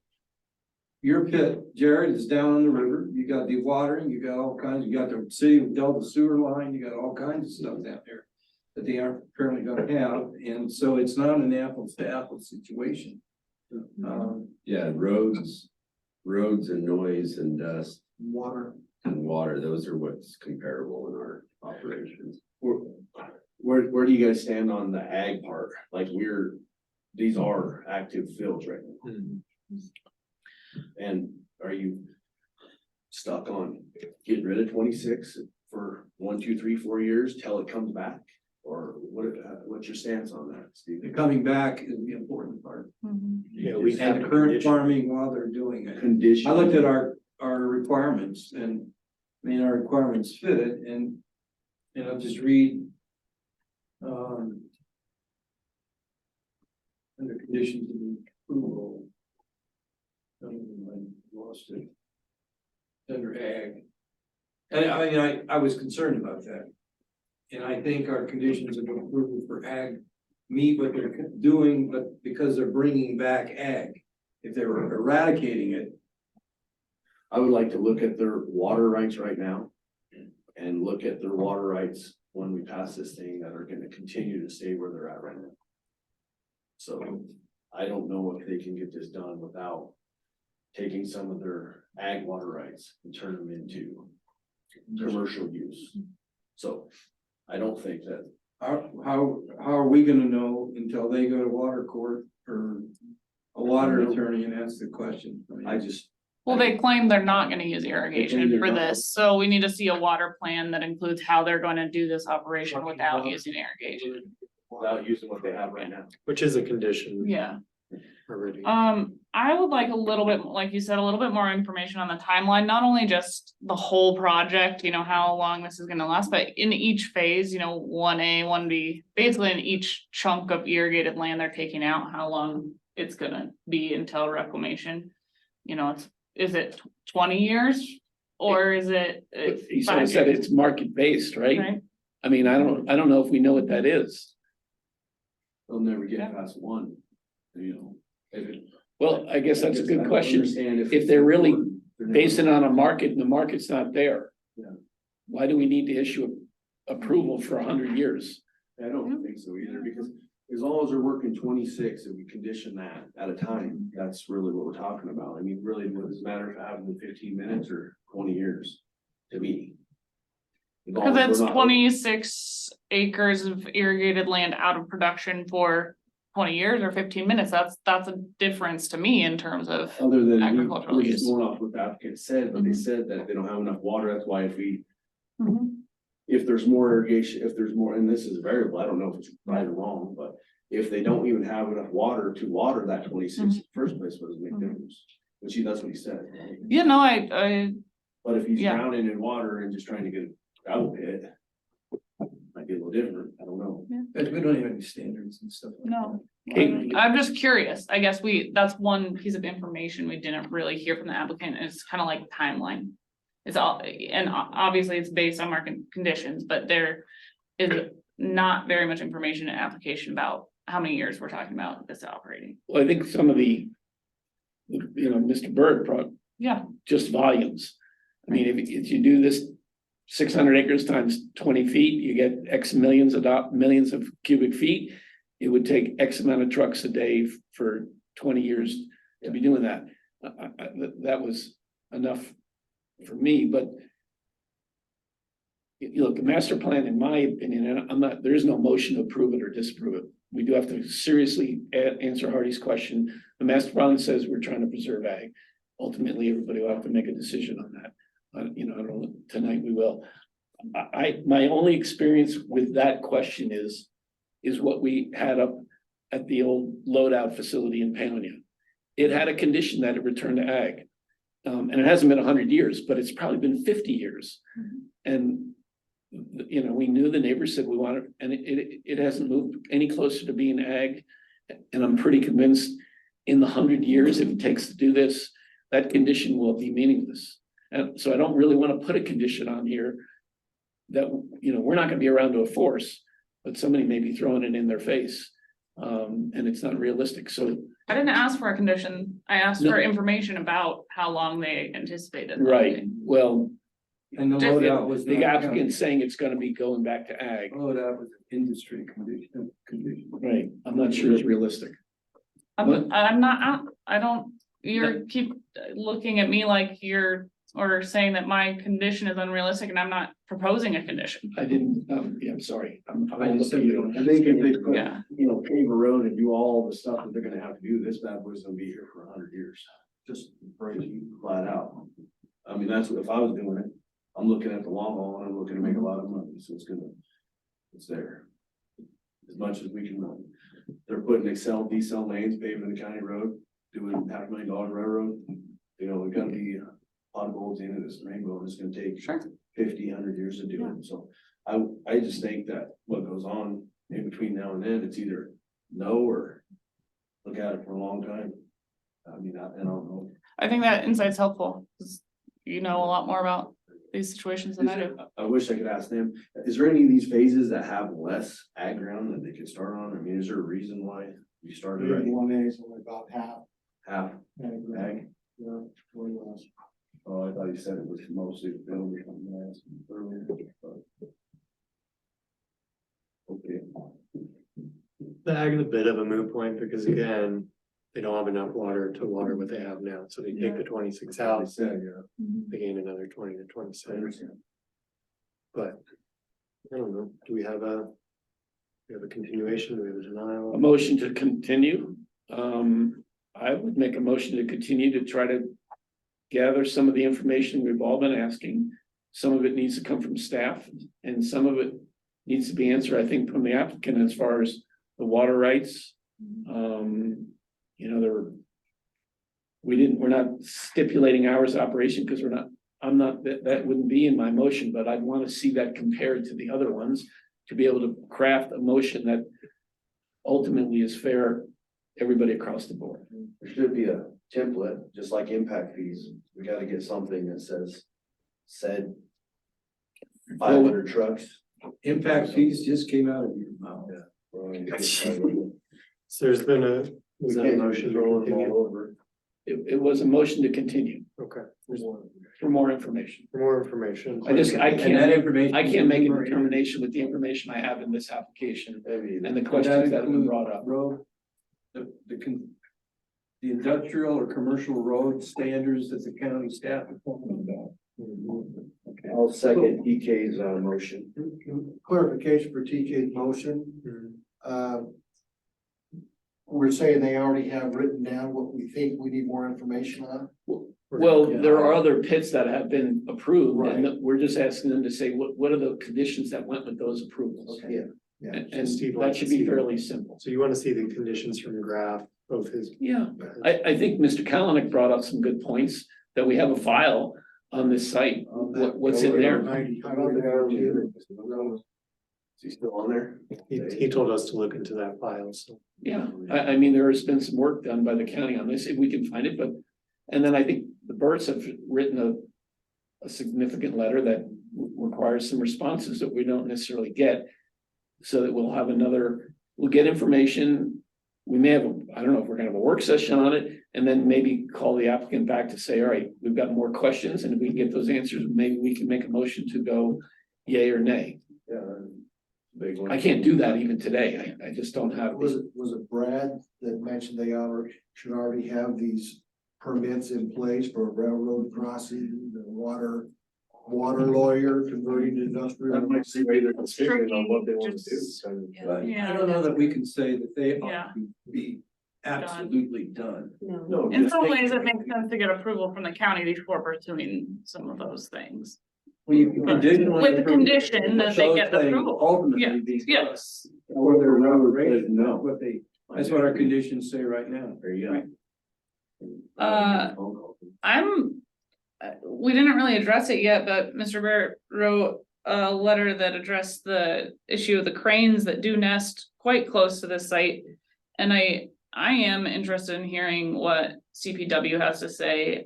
Your pit, Jared, is down on the river, you got dewatering, you got all kinds, you got the city of Delta sewer line, you got all kinds of stuff down there. That they aren't currently gonna have, and so it's not an apples to apples situation. Yeah, roads and noise and dust Water. and water, those are what's comparable in our operations. Where do you guys stand on the ag part? Like these are active fields right now. And are you stuck on getting rid of 26 for 1, 2, 3, 4 years till it comes back? Or what's your stance on that, Steve? The coming back is the important part. Yeah, we have And a current condition. farming while they're doing it. Condition. I looked at our requirements and, I mean, our requirements fit it and I'll just read. Under conditions of approval. I lost it. Under ag. And I mean, I was concerned about that. And I think our conditions of approval for ag meet what they're doing, but because they're bringing back ag. If they were eradicating it, I would like to look at their water rights right now. And look at their water rights when we pass this thing that are gonna continue to stay where they're at right now. So I don't know if they can get this done without taking some of their ag water rights and turn them into commercial use. So I don't think that, how are we gonna know until they go to water court or a water attorney and ask the question? I just, Well, they claim they're not gonna use irrigation they're for not. this, so we need to see a water plan that includes how they're gonna do this operation without using irrigation. without using what they have right now. Which is a condition Yeah. already. I would like a little bit, like you said, a little bit more information on the timeline, not only just the whole project, you know, how long this is gonna last, but in each phase, you know, 1A, 1B, basically in each chunk of irrigated land they're taking out, how long it's gonna be until reclamation. You know, is it 20 years or is it? He 5 said years? it's market based, right? Right. I mean, I don't know if we know what that is. They'll never get past one, you know, Well, I guess that's a I good don't question. understand If they're really they're not- basing on a market and the market's not there. Yeah. Why do we need to issue approval for 100 years? I don't think so either, because as long as they're working 26 and we condition that at a time, that's really what we're talking about. I mean, really, what does it matter if I have them in 15 minutes or 20 years to me? As long Cause as it's we're not- 26 acres of irrigated land out of production for 20 years or 15 minutes. That's a difference to me in terms of Other than, agricultural we're just use. going off what the applicant said, but they Mhm. said that they don't have enough water, that's why Mhm. if there's more irrigation, if there's more, and this is variable, I don't know if it's right or wrong, but if they don't even have enough water to water that 26 in the first place, what does it make difference? Which that's what he said. Right? Yeah, no, I, But if he's Yeah. drowning in water and just trying to get a gravel pit, might be a little different, I don't know. But we don't have any standards and stuff. like no. Okay. I'm just curious. I guess that's one piece of information we didn't really hear from the applicant. It's kind of like timeline. It's all, and obviously it's based on market conditions, but there is not very much information in application about how many years we're talking about this operating. Well, I think some of the, Mr. Bird brought Yeah, just volumes. I mean, if you do this 600 acres times 20 feet, you get X millions of cubic feet. It would take X amount of trucks a day for 20 years to be doing that. That was enough for me, but look, the master plan, in my opinion, and there is no motion to approve it or disapprove it. We do have to seriously answer Hardy's question. The master plan says we're trying to preserve ag. Ultimately, everybody will have to make a decision on that. I don't know, tonight we will. My only experience with that question is what we had up at the old loadout facility in Paonia. It had a condition that it returned to ag. And it hasn't been 100 years, but it's probably been 50 years. And, we knew the neighbors said we want it, and it hasn't moved any closer to being ag. And I'm pretty convinced in the 100 years, if it takes to do this, that condition will be meaningless. And so I don't really want to put a condition on here that, we're not gonna be around to enforce, but somebody may be throwing it in their face. And it's not realistic, so. I didn't ask for a condition. I asked No. for information about how long they anticipated. Right, well, And the Just- loadout was. the not applicant saying it's gonna be going back to ag, Loadout was an industry condition. right, I'm not sure it's realistic. I'm not, I don't, keep looking at me like or saying that my condition is unrealistic and I'm not proposing a condition. I didn't, I'm sorry, I'm. I just said we don't. I think if they put, Yeah. pave a road and do all the stuff that they're gonna have to do, this bad boy's gonna be here for 100 years. Just crazy, flat out. I mean, that's what, if I was doing it, I'm looking at the long haul and I'm looking to make a lot of money, so it's there. As much as we can run. They're putting decel lanes, paving the county road, doing $500,000 railroad. We've got to be potholes into this rainbow, and it's gonna take 50, 100 years to do it, so. I just think that what goes on in between now and then, it's either no or look at it for a long time. I mean, I don't know. I think that insight's helpful, 'cause you know a lot more about these situations than I do. I wish I could ask them, is there any of these phases that have less ag ground that they could start on? I mean, is there a reason why you started already? 1A is only about half. Half ag. ag? Yeah, 20 less. Oh, I thought you said it was mostly built or something else earlier. but- Okay. The ag is a bit of a moot point because again, they don't have enough water to water what they have now, so they take the 26 I out, said, yeah. they gain another 20 to 26. But I don't know, do we have a continuation, do we have a denial? A motion to continue. I would make a motion to continue to try to gather some of the information we've all been asking. Some of it needs to come from staff and some of it needs to be answered, I think, from the applicant as far as the water rights. We're not stipulating hours of operation because that wouldn't be in my motion, but I'd want to see that compared to the other ones to be able to craft a motion that ultimately is fair, everybody across the board. There should be a template, just like impact fees. We gotta get something that said 500 trucks. Impact fees just came out of your mouth. So there's been Was that a motion to continue? over. It was a motion to continue Okay, for more information. for more information. I And that information. I can't make a determination with the information I have in this application and the questions that have been brought up. Road, the industrial or commercial road standards that the county staff are talking about. I'll second DK's motion. Clarification for TK's motion. Mhm. We're saying they already have written down what we think we need more information on. Well, there are other pits that have been approved and we're just asking them to say, what are the conditions that went with those approvals? Okay. Yeah. And Steve that wants should to be see fairly simple. So you want to see the conditions from Graf, both his. Yeah, I think Mr. Kalanick brought up some good points, that we have a file on this site, what's in there. Is he still on there? He told us to look into that file, so. Yeah, I mean, there has been some work done by the county on this, if we can find it, but, and then I think the Burts have written a significant letter that requires some responses that we don't necessarily get. So that we'll have we'll get information, we may have, I don't know if we're gonna have a work session on it, and then maybe call the applicant back to say, all right, we've got more questions, and if we can get those answers, maybe we can make a motion to go yay or nay. Yeah. Big one. I can't do that even today, I just don't have. Was it Brad that mentioned they should already have these permits in place for railroad crossing, the water lawyer converting to industrial? That might be way they're considering on what they want to do. But I don't know that we can say that they ought to be absolutely done. No. In just some take- ways, it makes sense to get approval from the county before pursuing some of those things. Well, you can conditionally. With the approve- condition that they So get the saying approval. Ultimately, these. Yes, Or their Railroad says operation, no. that's what our conditions say right now. There you go. We didn't really address it yet, but Mr. Barrett wrote a letter that addressed the issue of the cranes that do nest quite close to this site. And I am interested in hearing what CPW has to say.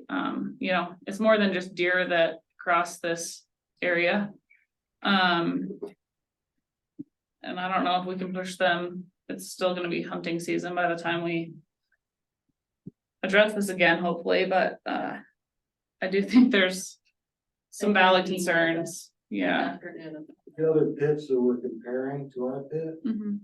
It's more than just deer that cross this area. And I don't know if we can push them. It's still gonna be hunting season by the time we address this again, hopefully, but I do think there's some valid concerns. Yeah. The other pits that we're comparing to our pit, Mhm.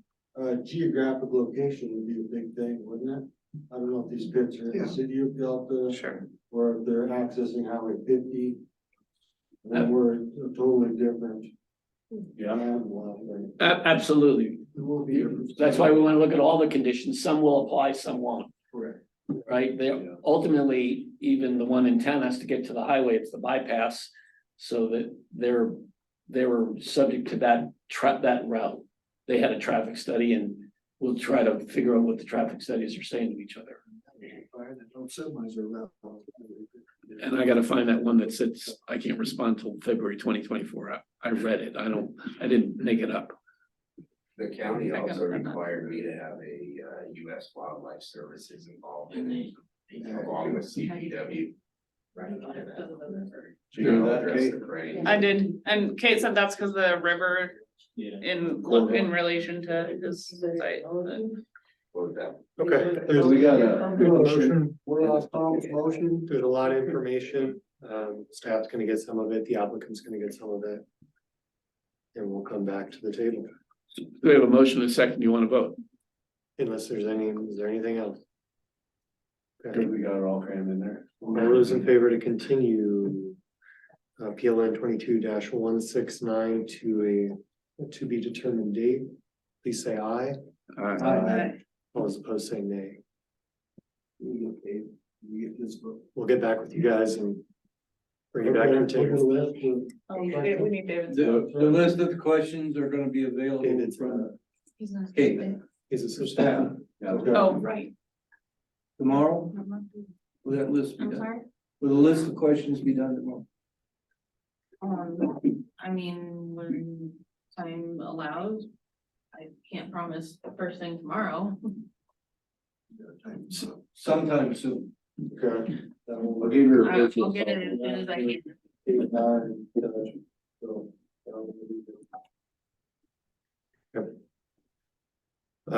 geographic location would be a big thing, wouldn't it? I don't know if these pits are in the city of Delta. Sure. Or if they're accessing Highway 50. And we're totally different. Yeah. Right? Absolutely. It will be different. That's why we wanna look at all the conditions. Some will apply, some won't. Correct. Right? Ultimately, even the one in town has to get to the highway. It's the bypass. So that they were subject to that route. They had a traffic study and we'll try to figure out what the traffic studies are saying to each other. Don't semis are around. And I gotta find that one that says, I can't respond till February 2024. I read it. I didn't make it up. The county also required me to have a US Wildlife Services involved in it, along with CPW. So you hear that, Kate? I did, and Kate said that's because the river in relation to his site. Okay. So we got a Motion. We're off Tom's motion. There's a lot of information. Staff's gonna get some of it, the applicant's gonna get some of it. And we'll come back to the table We have a motion and a second. You wanna vote? unless is there anything else? I think we got it all crammed in there. All those in favor to continue PLN 22-169 to a to be determined date, please say aye. All those opposed say nay. We get this book. We'll get back with you guys and bring it back to the table. We need David's. The list of the questions are gonna be available David's, from He's not. Kate He's a staff Oh, right. tomorrow. Will that list be I'm done? sorry? Will the list of questions be done tomorrow? I mean, when time allows, I can't promise the first thing tomorrow. Sometime soon. Okay. I'll give you a I'll virtual. get it as soon as I can.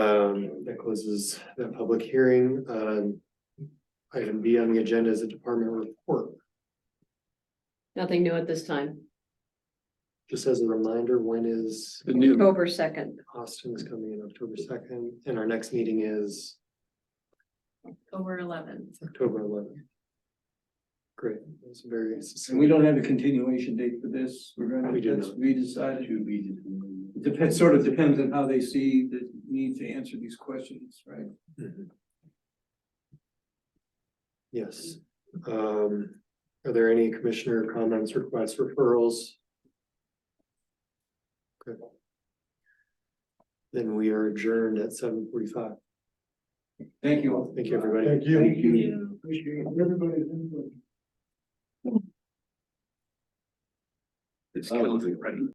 That closes the public hearing. Item B on the agenda is a department report. Nothing new at this time. Just as a reminder, when is The new, October 2nd, Austin is coming in October 2nd, and our next meeting is October 11th. October 11th. Great, that's very. And we don't have a continuation date for this, we're gonna, We do that's not. we decided. It depends, sort of depends on how they see the need to answer these questions, right? Mhm. Yes. Are there any commissioner comments, requests, referrals? Okay. Then we are adjourned at 7:45. Thank you all. Thank you, everybody. Thank you. Thank you. Appreciate everybody's input. It's kind of ready.